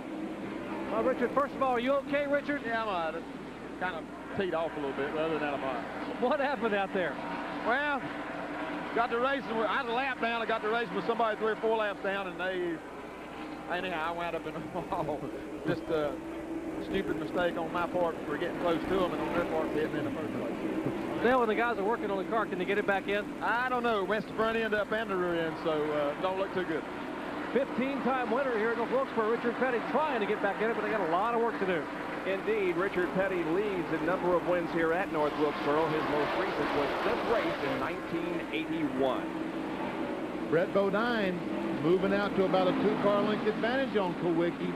S13: Well, Richard, first of all, are you okay, Richard?
S16: Yeah, I'm all right. Kind of teed off a little bit, but other than that, I'm all right.
S13: What happened out there?
S16: Well, got to racing. I had a lap down. I got to racing with somebody 3 or 4 laps down, and anyhow, I wound up in a wall. Just a stupid mistake on my part for getting close to them, and on their part hitting in the first place.
S13: Dale, when the guys are working on the car, can they get it back in?
S16: I don't know. Went the front end up and the rear end, so don't look too good.
S13: 15-time winner here at North Wilkesboro, Richard Petty, trying to get back in it, but they got a lot of work to do.
S21: Indeed, Richard Petty leads in number of wins here at North Wilkesboro. His most recent was this race in 1981.
S4: Brett Bodine moving out to about a 2-car length advantage on Kulwicki.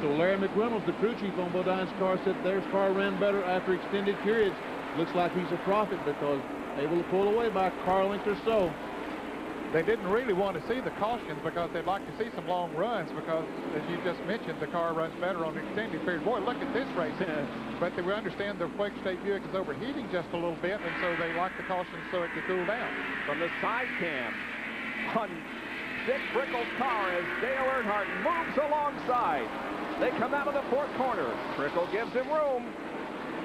S4: So Larry McReynolds, the crew chief on Bodine's car, said their car ran better after extended periods. Looks like he's a prophet because able to pull away by a car length or so.
S10: They didn't really want to see the cautions because they'd like to see some long runs because, as you just mentioned, the car runs better on the extended period. Boy, look at this race. But we understand the Quaker State Buick is overheating just a little bit, and so they like the cautions so it can cool down.
S21: From the side cam on Dick Trickle's car as Dale Earnhardt moves alongside. They come out of the 4th corner. Trickle gives him room.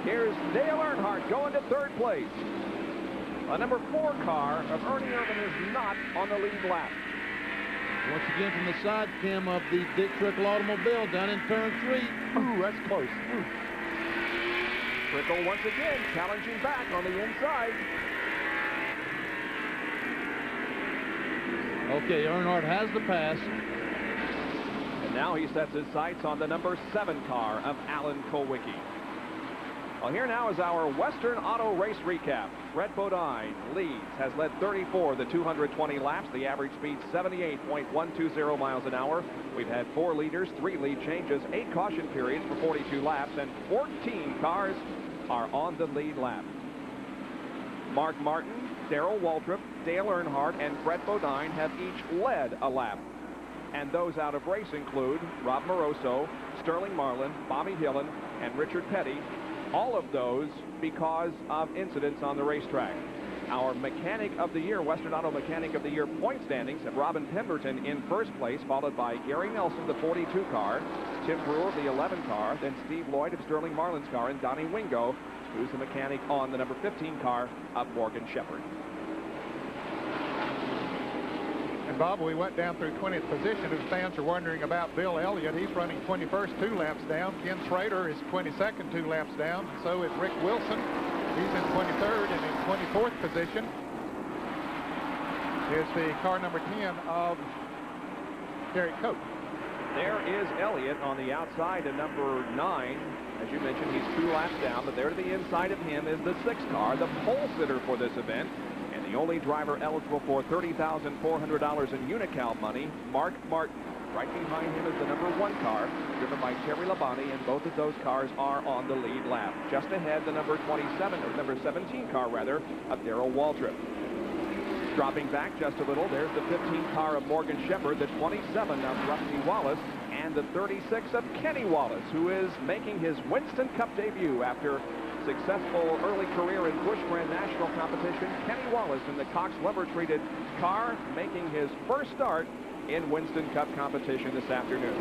S21: Here's Dale Earnhardt going to 3rd place. A number 4 car of Ernie Irvin is not on the lead lap.
S4: Once again from the side cam of the Dick Trickle automobile down in turn 3.
S21: Ooh, that's close. Ooh. Trickle once again challenging back on the inside.
S4: Okay, Earnhardt has the pass.
S21: And now he sets his sights on the number 7 car of Alan Kulwicki. Well, here now is our Western Auto Race recap. Brett Bodine leads, has led 34 of the 220 laps. The average speed 78.120 miles an hour. We've had 4 leaders, 3 lead changes, 8 caution periods for 42 laps, and 14 cars are on the lead lap. Mark Martin, Darrell Waltrip, Dale Earnhardt, and Brett Bodine have each led a lap. And those out of race include Rob Moroso, Sterling Marlin, Bobby Hillen, and Richard Petty. All of those because of incidents on the racetrack. Our Mechanic of the Year, Western Auto Mechanic of the Year point standings have Robin Pemberton in 1st place, followed by Gary Nelson, the 42 car, Tim Brewer, the 11 car, then Steve Lloyd of Sterling Marlin's car, and Donnie Wingo, who's the mechanic on the number 15 car of Morgan Shepherd.
S10: And Bob, we went down through 20th position. As fans are wondering about Bill Elliott, he's running 21st, 2 laps down. Ken Schrader is 22nd, 2 laps down. So is Rick Wilson. He's in 23rd, and in 24th position is the car number 10 of Terry Cope.
S21: There is Elliott on the outside to number 9. As you mentioned, he's 2 laps down, but there to the inside of him is the 6 car, the pole sitter for this event, and the only driver eligible for $30,400 in Unocal money, Mark Martin. Right behind him is the number 1 car, driven by Terry Labonte, and both of those cars are on the lead lap. Just ahead, the number 17 car, rather, of Darrell Waltrip. Dropping back just a little, there's the 15 car of Morgan Shepherd, the 27 of Rusty Wallace, and the 36 of Kenny Wallace, who is making his Winston Cup debut after successful early career in Busch Grand National competition. Kenny Wallace in the Cox Lumber-treated car, making his first start in Winston Cup competition this afternoon.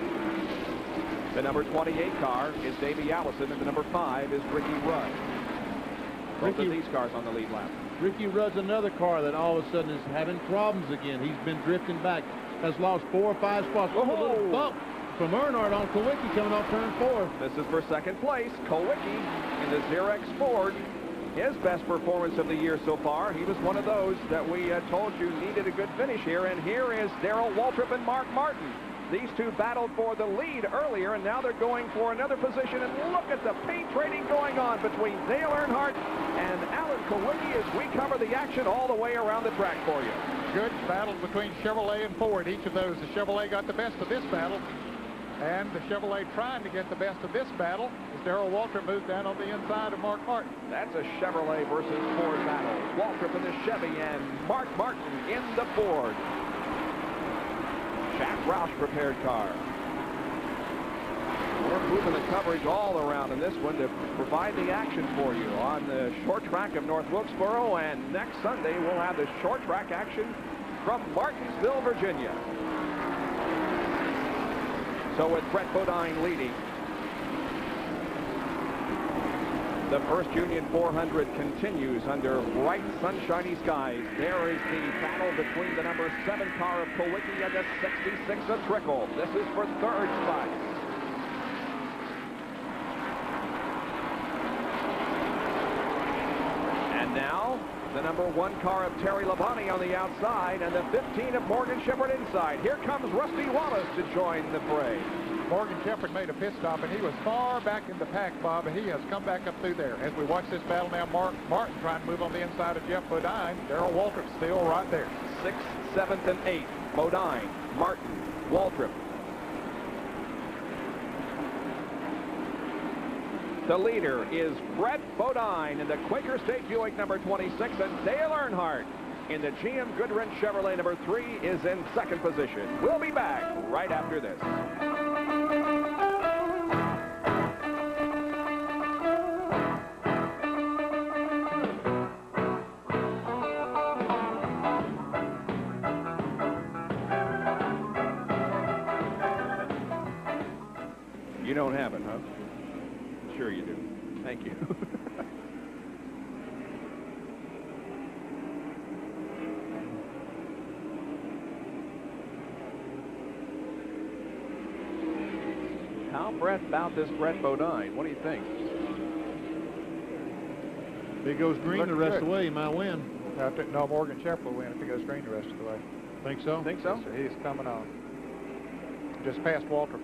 S21: The number 28 car is Davey Allison, and the number 5 is Ricky Rudd. Both of these cars on the lead lap.
S4: Ricky Rudd's another car that all of a sudden is having problems again. He's been drifting back, has lost 4 or 5 spots. Oh, a little bump from Earnhardt on Kulwicki coming off turn 4.
S21: This is for second place. Kulwicki in the Xerox Ford. His best performance of the year so far. He was one of those that we told you needed a good finish here. And here is Darrell Waltrip and Mark Martin. These two battled for the lead earlier, and now they're going for another position. And look at the paint trading going on between Dale Earnhardt and Alan Kulwicki as we cover the action all the way around the track for you.
S10: Good battle between Chevrolet and Ford. Each of those, the Chevrolet got the best of this battle. And the Chevrolet trying to get the best of this battle as Darrell Waltrip moves down on the inside of Mark Martin.
S21: That's a Chevrolet versus Ford battle. Waltrip in the Chevy and Mark Martin in the Ford. Jack Roush prepared car. We're moving the coverage all around in this one to provide the action for you on the short track of North Wilkesboro, and next Sunday we'll have the short track action from Martinsville, Virginia. So with Brett Bodine leading, the First Union 400 continues under bright, sunshiny skies. There is the battle between the number 7 car of Kulwicki and the 66 of Trickle. This is for third spot. And now, the number 1 car of Terry Labonte on the outside and the 15 of Morgan Shepherd inside. Here comes Rusty Wallace to join the fray.
S10: Morgan Shepherd made a pit stop, and he was far back in the pack, Bob, and he has come back up through there. As we watch this battle now, Mark Martin trying to move on the inside of Jeff Bodine. Darrell Waltrip still right there.
S21: 6th, 7th, and 8th. Bodine, Martin, Waltrip. The leader is Brett Bodine in the Quaker State Buick number 26, and Dale Earnhardt in the GM Goodwrench Chevrolet number 3 is in second position. We'll be back right after this. You don't have it, huh? Sure you do. Thank you. How about this Brett Bodine? What do you think?
S4: If it goes green the rest of the way, he might win.
S10: No, Morgan Shepherd will win if he goes green the rest of the way.
S4: Think so?
S21: Think so?
S10: Yes, sir. He's coming on. Just past Waltrip.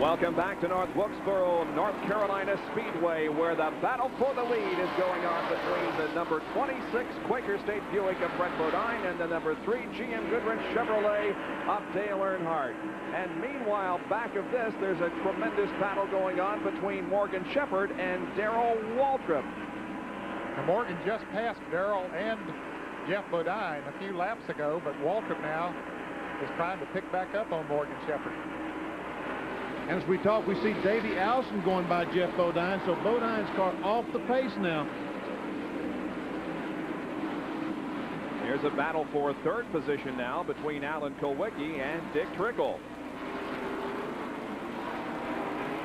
S21: Welcome back to North Wilkesboro, North Carolina Speedway, where the battle for the lead is going on between the number 26 Quaker State Buick of Brett Bodine and the number 3 GM Goodwrench Chevrolet of Dale Earnhardt. And meanwhile, back of this, there's a tremendous battle going on between Morgan Shepherd and Darrell Waltrip.
S10: Now Morgan just passed Darrell and Jeff Bodine a few laps ago, but Waltrip now is trying to pick back up on Morgan Shepherd.
S4: And as we talk, we see Davey Allison going by Jeff Bodine, so Bodine's car off the pace now.
S21: Here's a battle for third position now between Alan Kulwicki and Dick Trickle.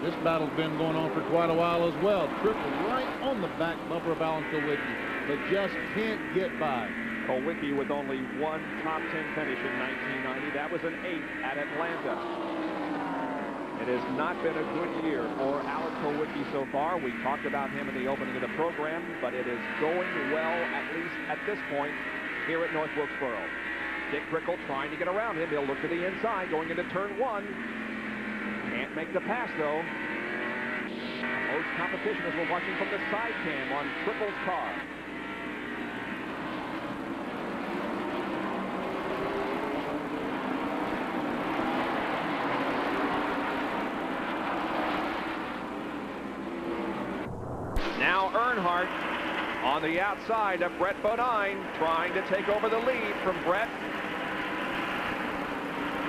S4: This battle's been going on for quite a while as well. Trickle right on the back bumper of Alan Kulwicki, but just can't get by.
S21: Kulwicki with only one top 10 finish in 1990. That was an 8th at Atlanta. It has not been a good year for Alan Kulwicki so far. We talked about him in the opening of the program, but it is going well, at least at this point, here at North Wilkesboro. Dick Trickle trying to get around him. He'll look to the inside, going into turn 1. Can't make the pass, though. Most competition as we're watching from the side cam on Trickle's car. Now Earnhardt on the outside of Brett Bodine, trying to take over the lead from Brett.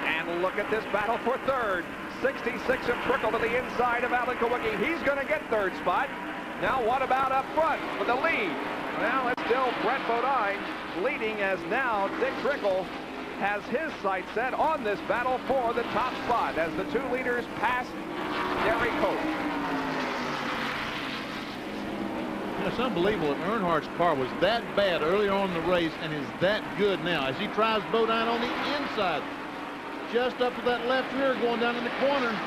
S21: And look at this battle for third. 66 of Trickle to the inside of Alan Kulwicki. He's going to get third spot. Now what about up front with the lead? Well, it's still Brett Bodine leading, as now Dick Trickle has his sights set on this battle for the top spot as the two leaders pass Derek Hope.
S4: It's unbelievable that Earnhardt's car was that bad earlier on in the race and is that good now as he tries Bodine on the inside. Just up to that left rear going down in the corner.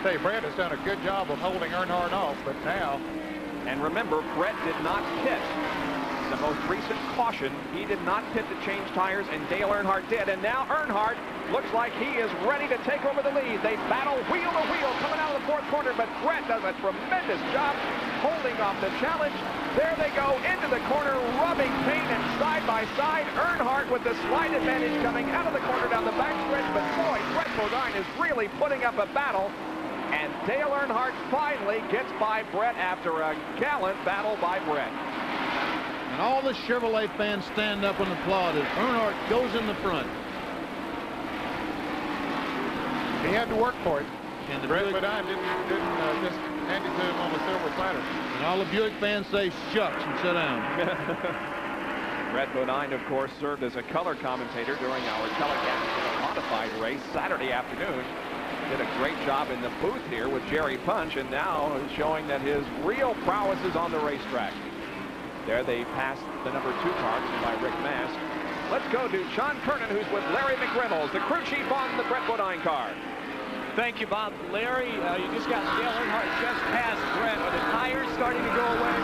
S10: Say, Brett has done a good job of holding Earnhardt off, but now.
S21: And remember, Brett did not pit. The most recent caution, he did not pit to change tires, and Dale Earnhardt did. And now Earnhardt looks like he is ready to take over the lead. They battle wheel to wheel coming out of the fourth corner, but Brett does a tremendous job holding off the challenge. There they go into the corner, rubbing paint and side by side. Earnhardt with the slight advantage coming out of the corner down the backstretch, but boy, Brett Bodine is really putting up a battle. And Dale Earnhardt finally gets by Brett after a gallant battle by Brett.
S4: And all the Chevrolet fans stand up and applaud as Earnhardt goes in the front.
S10: He had to work for it.
S4: And the
S10: Brett
S4: Buick
S10: Bodine didn't just hand it to him on the silver platter.
S4: And all the Buick fans say shucks and sit down.
S21: Brett Bodine, of course, served as a color commentator during our telecast of a modified race Saturday afternoon. Did a great job in the booth here with Jerry Punch, and now is showing that his real prowess is on the racetrack. There they passed the number 2 car by Rick Mast. Let's go to Sean Kernan, who's with Larry McReynolds, the crew chief on the Brett Bodine car.
S5: Thank you, Bob. Larry, you just got Dale Earnhardt just past Brett. Are the tires starting to go away?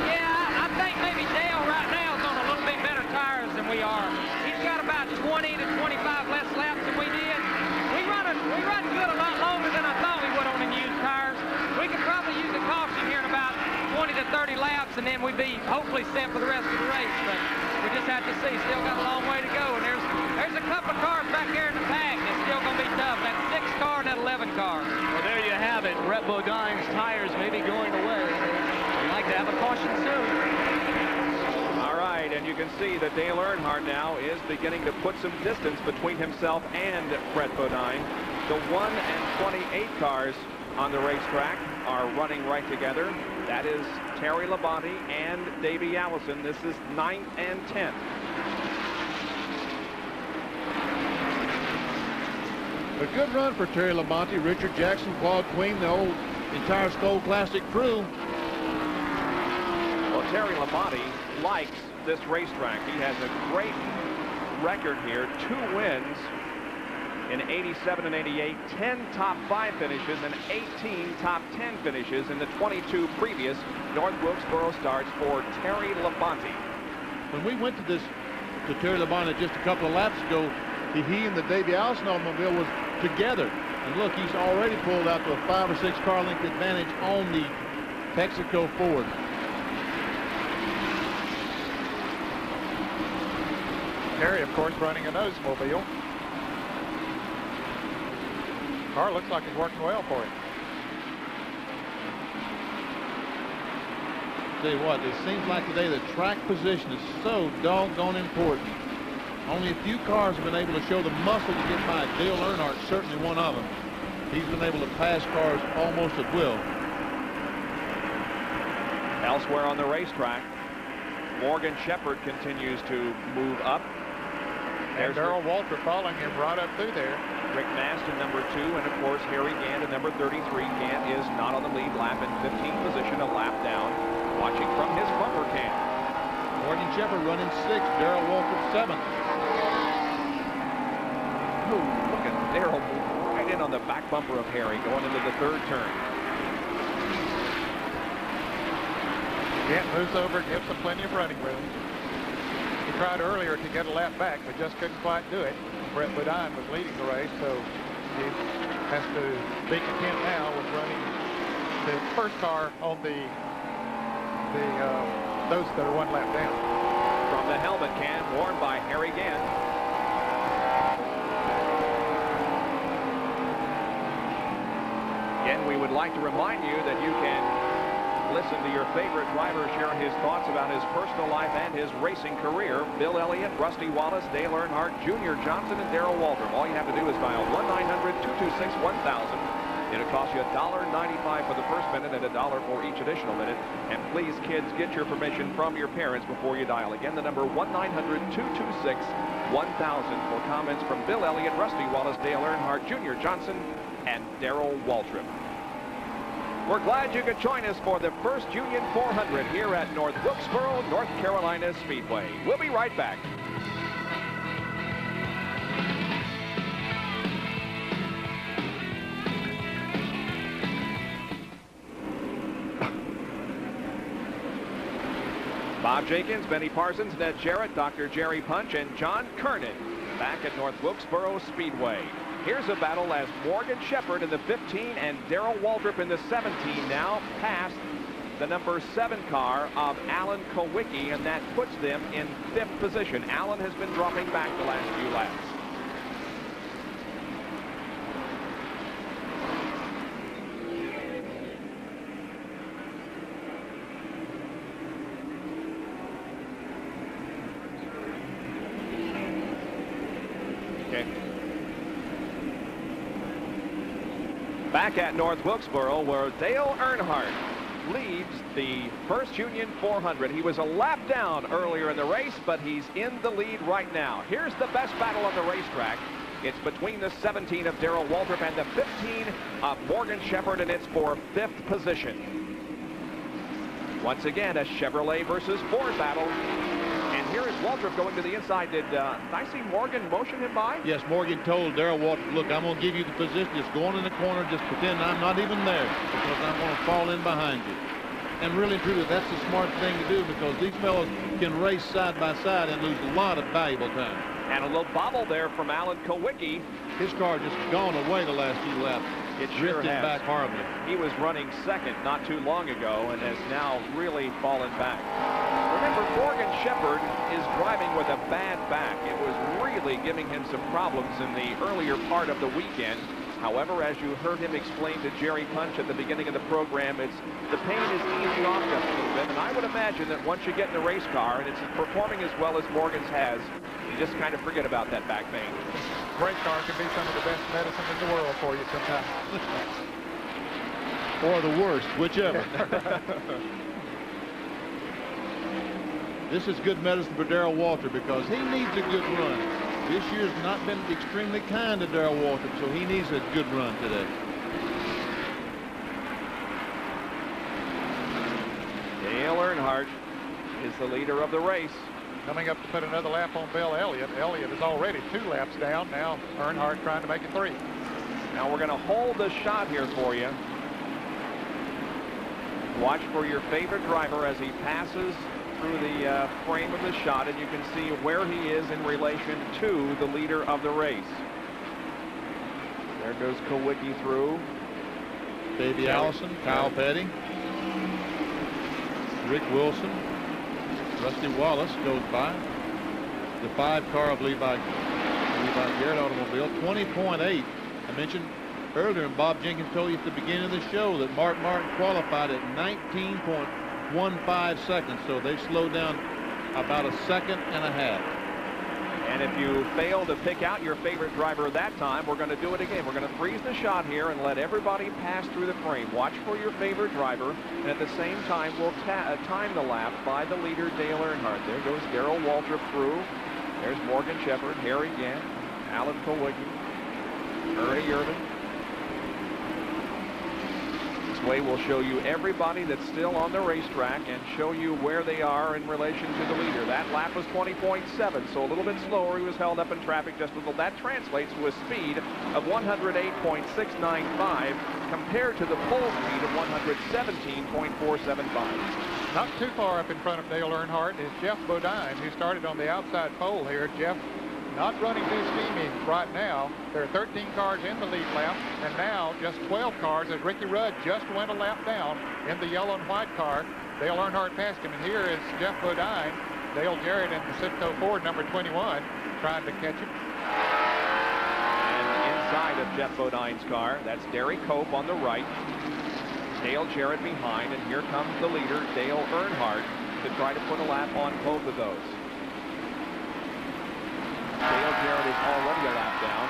S15: Yeah, I think maybe Dale right now is on a little bit better tires than we are. He's got about 20 to 25 less laps than we did. We run good a lot longer than I thought we would on the used tires. We could probably use a caution here in about 20 to 30 laps, and then we'd be hopefully set for the rest of the race. But we just have to see. Still got a long way to go, and there's a couple of cars back there in the pack. It's still going to be tough. That 6 car and that 11 car.
S5: Well, there you have it. Brett Bodine's tires may be going away. I'd like to have a caution soon.
S21: All right, and you can see that Dale Earnhardt now is beginning to put some distance between himself and Brett Bodine. The 1 and 28 cars on the racetrack are running right together. That is Terry Labonte and Davey Allison. This is 9th and 10th.
S4: A good run for Terry Labonte, Richard Jackson, Claude Queen, the old entire Skull Classic crew.
S21: Well, Terry Labonte likes this racetrack. He has a great record here, 2 wins in 87 and 88, 10 top 5 finishes, and 18 top 10 finishes in the 22 previous North Wilkesboro starts for Terry Labonte.
S4: When we went to Terry Labonte just a couple of laps ago, he and the Davey Allison automobile was together. And look, he's already pulled out to a 5 or 6 car length advantage on the Texaco Ford.
S10: Harry, of course, running a Nosemobile. Car looks like it's working well for him.
S4: Tell you what, it seems like today the track position is so doggone important. Only a few cars have been able to show the muscle to get by. Dale Earnhardt, certainly one of them. He's been able to pass cars almost at will.
S21: Elsewhere on the racetrack, Morgan Shepherd continues to move up.
S10: There's Darrell Waltrip following him right up through there.
S21: Rick Mast in number 2, and of course Harry Gant in number 33. Gant is not on the lead lap in 15th position, a lap down, watching from his bumper cam.
S4: Morgan Shepherd running 6th, Darrell Waltrip 7th.
S21: Ooh, look at Darrell right in on the back bumper of Harry going into the 3rd turn.
S10: Gant moves over, gives him plenty of running room. He tried earlier to get a lap back, but just couldn't quite do it. Brett Bodine was leading the race, so he has to be content now with running the first car on those that are 1 lap down.
S21: From the helmet cam worn by Harry Gant. Again, we would like to remind you that you can listen to your favorite driver share his thoughts about his personal life and his racing career. Bill Elliott, Rusty Wallace, Dale Earnhardt, Junior Johnson, and Darrell Waltrip. All you have to do is dial 1-900-226-1000. It'll cost you $1.95 for the first minute and $1 for each additional minute. And please, kids, get your permission from your parents before you dial. Again, the number 1-900-226-1000 for comments from Bill Elliott, Rusty Wallace, Dale Earnhardt, Junior Johnson, and Darrell Waltrip. We're glad you could join us for the first Union 400 here at North Wilkesboro, North Carolina Speedway. We'll be right back. Bob Jenkins, Benny Parsons, Ned Jarrett, Dr. Jerry Punch, and John Kernan back at North Wilkesboro Speedway. Here's a battle as Morgan Shepherd in the 15 and Darrell Waltrip in the 17 now past the number 7 car of Alan Kowicki, and that puts them in 5th position. Alan has been dropping back the last few laps. Back at North Wilkesboro, where Dale Earnhardt leads the first Union 400. He was a lap down earlier in the race, but he's in the lead right now. Here's the best battle on the racetrack. It's between the 17 of Darrell Waltrip and the 15 of Morgan Shepherd, and it's for 5th position. Once again, a Chevrolet versus Ford battle. And here is Waltrip going to the inside. Did I see Morgan motion him by?
S4: Yes, Morgan told Darrell Waltrip, look, I'm going to give you the position. Just go on in the corner. Just pretend I'm not even there because I'm going to fall in behind you. And really and truly, that's the smart thing to do because these fellows can race side by side and lose a lot of valuable time.
S21: And a little bobble there from Alan Kowicki.
S4: His car just gone away the last few laps.
S21: It sure has.
S4: Back horribly.
S21: He was running 2nd not too long ago and has now really fallen back. Remember, Morgan Shepherd is driving with a bad back. It was really giving him some problems in the earlier part of the weekend. However, as you heard him explain to Jerry Punch at the beginning of the program, the pain is easing off just a little bit. And I would imagine that once you get in a race car and it's performing as well as Morgan's has, you just kind of forget about that back pain.
S10: Race car can be some of the best medicine in the world for you sometimes.
S4: Or the worst, whichever. This is good medicine for Darrell Waltrip because he needs a good run. This year's not been extremely kind to Darrell Waltrip, so he needs a good run today.
S21: Dale Earnhardt is the leader of the race.
S10: Coming up to put another lap on Bill Elliott. Elliott is already 2 laps down. Now Earnhardt trying to make it 3.
S21: Now we're going to hold the shot here for you. Watch for your favorite driver as he passes through the frame of the shot, and you can see where he is in relation to the leader of the race. There goes Kulwicki through.
S4: Davey Allison, Kyle Petty, Rick Wilson, Rusty Wallace goes by. The 5 car of Levi Garrett automobile, 20.8. I mentioned earlier, and Bob Jenkins told you at the beginning of the show, that Mark Martin qualified at 19.15 seconds, so they've slowed down about a second and a half.
S21: And if you fail to pick out your favorite driver that time, we're going to do it again. We're going to freeze the shot here and let everybody pass through the frame. Watch for your favorite driver, and at the same time, we'll time the lap by the leader, Dale Earnhardt. There goes Darrell Waltrip through. There's Morgan Shepherd, Harry Gant, Alan Kulwicki, Ernie Irvin. This way we'll show you everybody that's still on the racetrack and show you where they are in relation to the leader. That lap was 20.7, so a little bit slower. He was held up in traffic just a little. That translates to a speed of 108.695 compared to the pole speed of 117.475.
S10: Not too far up in front of Dale Earnhardt is Jeff Bodine, who started on the outside pole here. Jeff not running too steamy right now. There are 13 cars in the lead lap, and now just 12 cars as Ricky Rudd just went a lap down in the yellow and white car. Dale Earnhardt passed him, and here is Jeff Bodine, Dale Jarrett in the Citgo Ford number 21, trying to catch him.
S21: And inside of Jeff Bodine's car, that's Derry Cope on the right, Dale Jarrett behind, and here comes the leader, Dale Earnhardt, to try to put a lap on both of those. Dale Jarrett is already a lap down.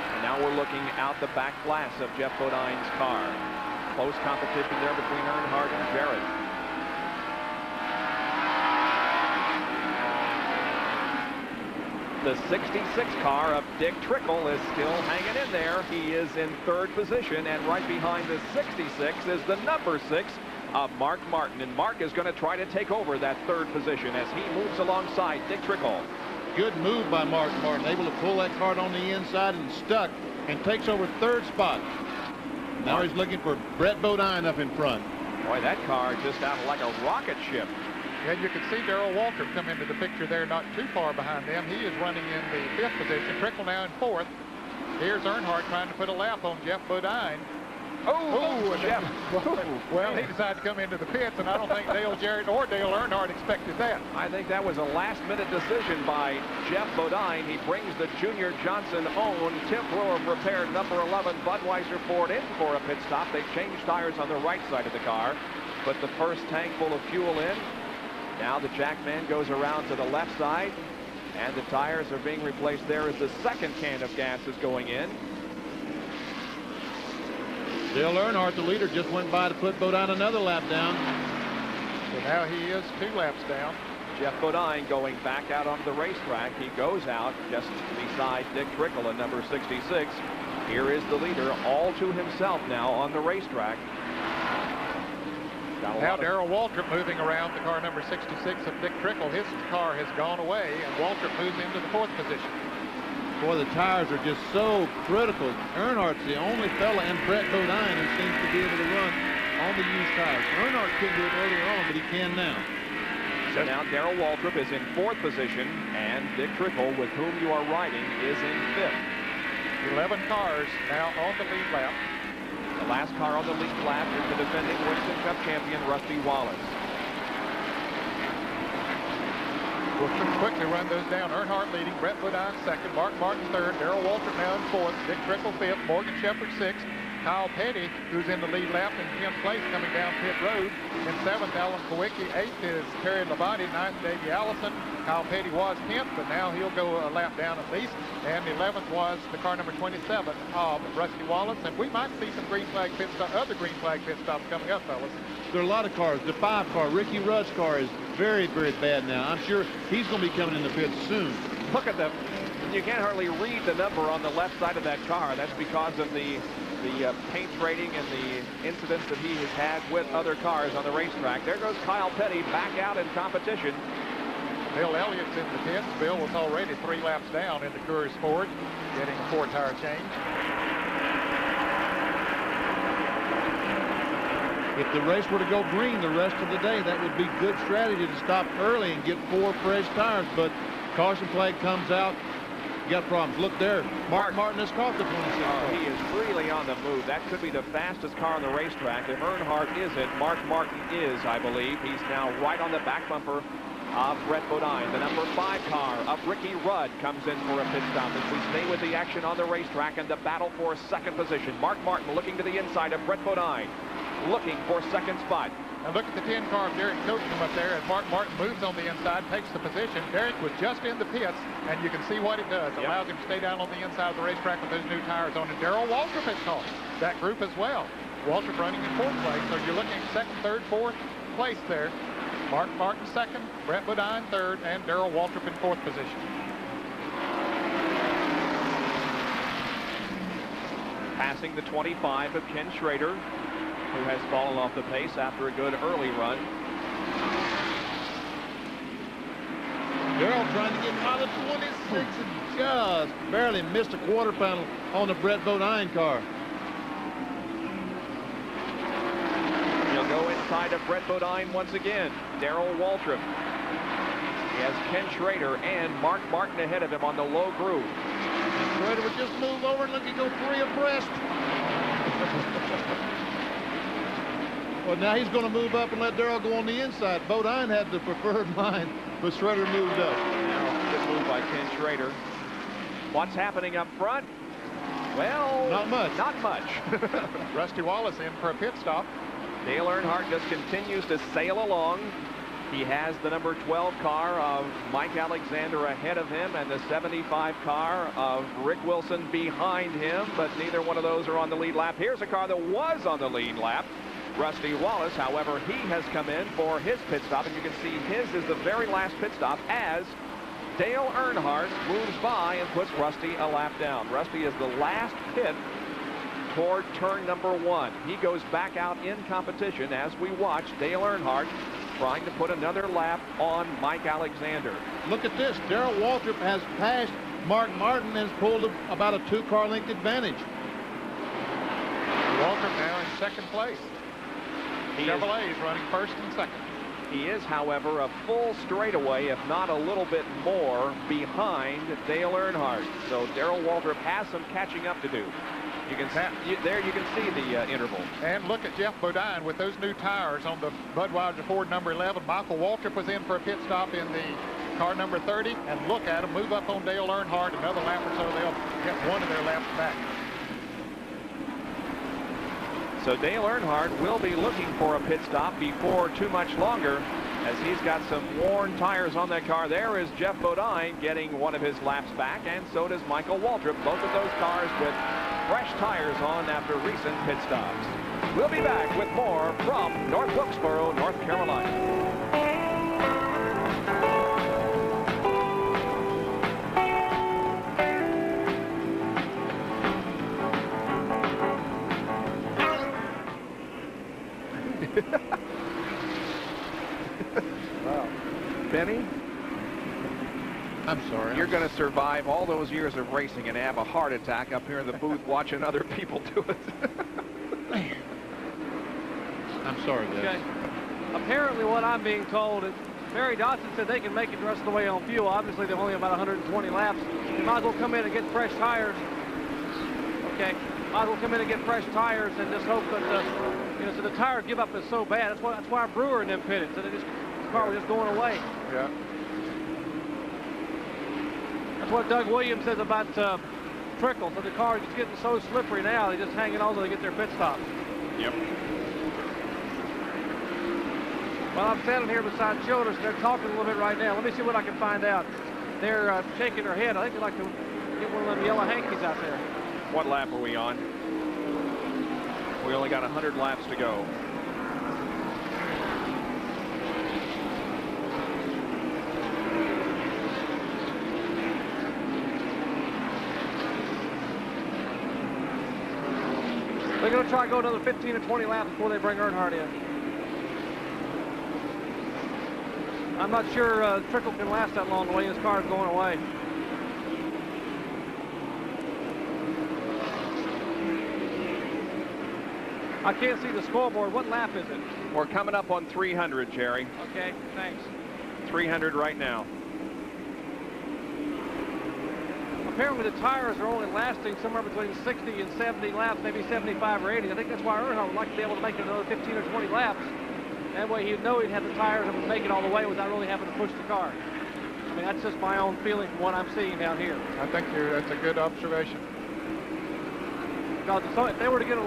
S21: And now we're looking out the back glass of Jeff Bodine's car. Close competition there between Earnhardt and Jarrett. The 66 car of Dick Trickle is still hanging in there. He is in 3rd position, and right behind the 66 is the number 6 of Mark Martin. And Mark is going to try to take over that 3rd position as he moves alongside Dick Trickle.
S4: Good move by Mark Martin, able to pull that cart on the inside and stuck, and takes over 3rd spot. Now he's looking for Brett Bodine up in front.
S21: Boy, that car just out like a rocket ship.
S10: And you can see Darrell Waltrip come into the picture there, not too far behind them. He is running in the 5th position. Trickle now in 4th. Here's Earnhardt trying to put a lap on Jeff Bodine.
S21: Oh, Jeff.
S10: Well, he decided to come into the pits, and I don't think Dale Jarrett or Dale Earnhardt expected that.
S21: I think that was a last-minute decision by Jeff Bodine. He brings the Junior Johnson-owned Tim Brewer repaired number 11 Budweiser Ford in for a pit stop. They changed tires on the right side of the car, put the first tank full of fuel in. Now the Jackman goes around to the left side, and the tires are being replaced there as the second can of gas is going in.
S4: Dale Earnhardt, the leader, just went by to put Bodine another lap down.
S10: So now he is 2 laps down.
S21: Jeff Bodine going back out onto the racetrack. He goes out just beside Dick Trickle at number 66. Here is the leader all to himself now on the racetrack.
S10: Now Darrell Waltrip moving around the car number 66 of Dick Trickle. His car has gone away, and Waltrip moves into the 4th position.
S4: Boy, the tires are just so critical. Earnhardt's the only fella, and Brett Bodine, who seems to be able to run on the used tires. Earnhardt couldn't do it earlier on, but he can now.
S21: So now Darrell Waltrip is in 4th position, and Dick Trickle, with whom you are riding, is in 5th.
S10: 11 cars now on the lead lap.
S21: The last car on the lead lap is the defending Winston Cup champion, Rusty Wallace.
S10: We'll quickly run those down. Earnhardt leading, Brett Bodine 2nd, Mark Martin 3rd, Darrell Waltrip now in 4th, Dick Trickle 5th, Morgan Shepherd 6th, Kyle Petty, who's in the lead lap in 10th place coming down pit road. In 7th, Alan Kulwicki. 8th is Terry Labonte. 9th, Davey Allison. Kyle Petty was 10th, but now he'll go a lap down at least. And 11th was the car number 27 of Rusty Wallace. And we might see some green flag pit stop, other green flag pit stops coming up, fellas.
S4: There are a lot of cars. The 5 car, Ricky Rudd's car, is very, very bad now. I'm sure he's going to be coming in the pits soon.
S21: Look at them. You can't hardly read the number on the left side of that car. That's because of the paint rating and the incidents that he has had with other cars on the racetrack. There goes Kyle Petty back out in competition.
S10: Bill Elliott's in the pits. Bill was already 3 laps down in the Coors Ford, getting a 4-tire change.
S4: If the race were to go green the rest of the day, that would be good strategy to stop early and get 4 fresh tires. But caution flag comes out You got problems. Look there. Mark Martin has caught the 26 car.
S21: He is really on the move. That could be the fastest car on the racetrack. If Earnhardt isn't, Mark Martin is, I believe. He's now right on the back bumper of Brett Bodine. The number 5 car of Ricky Rudd comes in for a pit stop as we stay with the action on the racetrack and the battle for second position. Mark Martin looking to the inside of Brett Bodine, looking for second spot.
S10: And look at the 10 car of Derek Coachman up there as Mark Martin moves on the inside, takes the position. Derek was just in the pits, and you can see what it does. It allows him to stay down on the inside of the racetrack with those new tires on. And Darrell Waltrip has caught that group as well. Waltrip running in 4th place, so you're looking at 2nd, 3rd, 4th place there. Mark Martin 2nd, Brett Bodine 3rd, and Darrell Waltrip in 4th position.
S21: Passing the 25 of Ken Schrader, who has fallen off the pace after a good early run.
S4: Darrell trying to get out of 26 and just barely missed a quarter panel on the Brett Bodine car.
S21: He'll go inside of Brett Bodine once again. Darrell Waltrip. He has Ken Schrader and Mark Martin ahead of him on the low groove.
S4: And Schrader would just move over and look, he go 3 abreast. Well, now he's going to move up and let Darrell go on the inside. Bodine had the preferred line, but Schrader moved up.
S21: Now, good move by Ken Schrader. What's happening up front? Well,
S4: not much.
S21: Not much.
S10: Rusty Wallace in for a pit stop.
S21: Dale Earnhardt just continues to sail along. He has the number 12 car of Mike Alexander ahead of him and the 75 car of Rick Wilson behind him, but neither one of those are on the lead lap. Here's a car that was on the lead lap. Rusty Wallace, however, he has come in for his pit stop, and you can see his is the very last pit stop as Dale Earnhardt moves by and puts Rusty a lap down. Rusty is the last pit toward turn number 1. He goes back out in competition as we watch Dale Earnhardt trying to put another lap on Mike Alexander.
S4: Look at this. Darrell Waltrip has passed Mark Martin and has pulled about a 2-car length advantage.
S10: Waltrip now in 2nd place. Chevrolet is running 1st and 2nd.
S21: He is, however, a full straightaway, if not a little bit more, behind Dale Earnhardt. So Darrell Waltrip has some catching up to do. You can there you can see the interval.
S10: And look at Jeff Bodine with those new tires on the Budweiser Ford number 11. Michael Waltrip was in for a pit stop in the car number 30. And look at him move up on Dale Earnhardt. Another lap or so, they'll get one of their laps back.
S21: So Dale Earnhardt will be looking for a pit stop before too much longer as he's got some worn tires on that car. There is Jeff Bodine getting one of his laps back, and so does Michael Waltrip. Both of those cars with fresh tires on after recent pit stops. We'll be back with more from North Wilkesboro, North Carolina.
S10: Wow.
S21: Benny,
S4: I'm sorry.
S21: You're going to survive all those years of racing and have a heart attack up here in the booth watching other people do it.
S4: I'm sorry, guys.
S13: Okay. Apparently what I'm being told is Barry Dodson said they can make it the rest of the way on fuel. Obviously, they're only about 120 laps. You might as well come in and get fresh tires. Okay. Might as well come in and get fresh tires and just hope that, so the tire give up is so bad. That's why Brewer and them pitted. So the car was just going away.
S10: Yeah.
S13: That's what Doug Williams says about Trickle. So the car is just getting so slippery now, they're just hanging on until they get their pit stop.
S21: Yep.
S13: Well, I'm standing here beside Childress. They're talking a little bit right now. Let me see what I can find out. They're shaking their head. I think they'd like to get one of them yellow hankies out there.
S21: What lap are we on? We only got 100 laps to go.
S13: They're going to try to go another 15 or 20 laps before they bring Earnhardt in. I'm not sure Trickle can last that long the way his car is going away. I can't see the scoreboard. What lap is it?
S21: We're coming up on 300, Jerry.
S13: Okay, thanks.
S21: 300 right now.
S13: apparently the tires are only lasting somewhere between 60 and 70 laps, maybe 75 or 80. I think that's why Earnhardt would like to be able to make another 15 or 20 laps. That way he'd know he'd have the tires and would make it all the way without really having to push the car. I mean, that's just my own feeling from what I'm seeing down here.
S10: I think that's a good observation.
S13: Because if they were to get a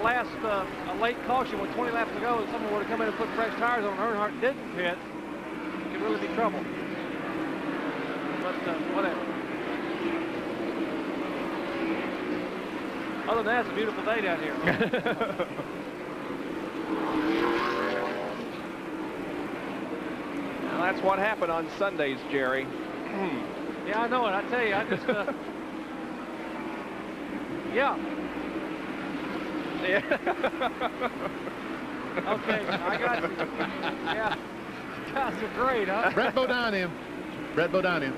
S13: late caution with 20 laps to go and someone were to come in and put fresh tires on, Earnhardt didn't pit, it could really be trouble. But whatever. Other than that, it's a beautiful day down here.
S21: Well, that's what happened on Sundays, Jerry.
S13: Yeah, I know it. I tell you, I just, yeah. Okay, I got you. Yeah. Guys are great, huh?
S4: Brett Bodine in. Brett Bodine in.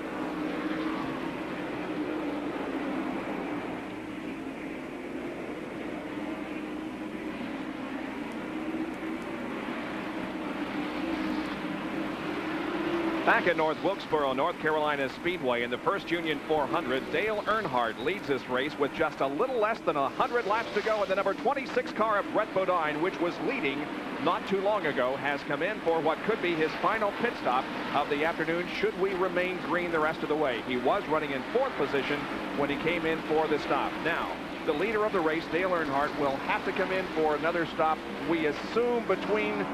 S21: Back at North Wilkesboro, North Carolina Speedway in the First Union 400, Dale Earnhardt leads this race with just a little less than 100 laps to go, and the number 26 car of Brett Bodine, which was leading not too long ago, has come in for what could be his final pit stop of the afternoon should we remain green the rest of the way. He was running in 4th position when he came in for the stop. Now, the leader of the race, Dale Earnhardt, will have to come in for another stop, we assume, between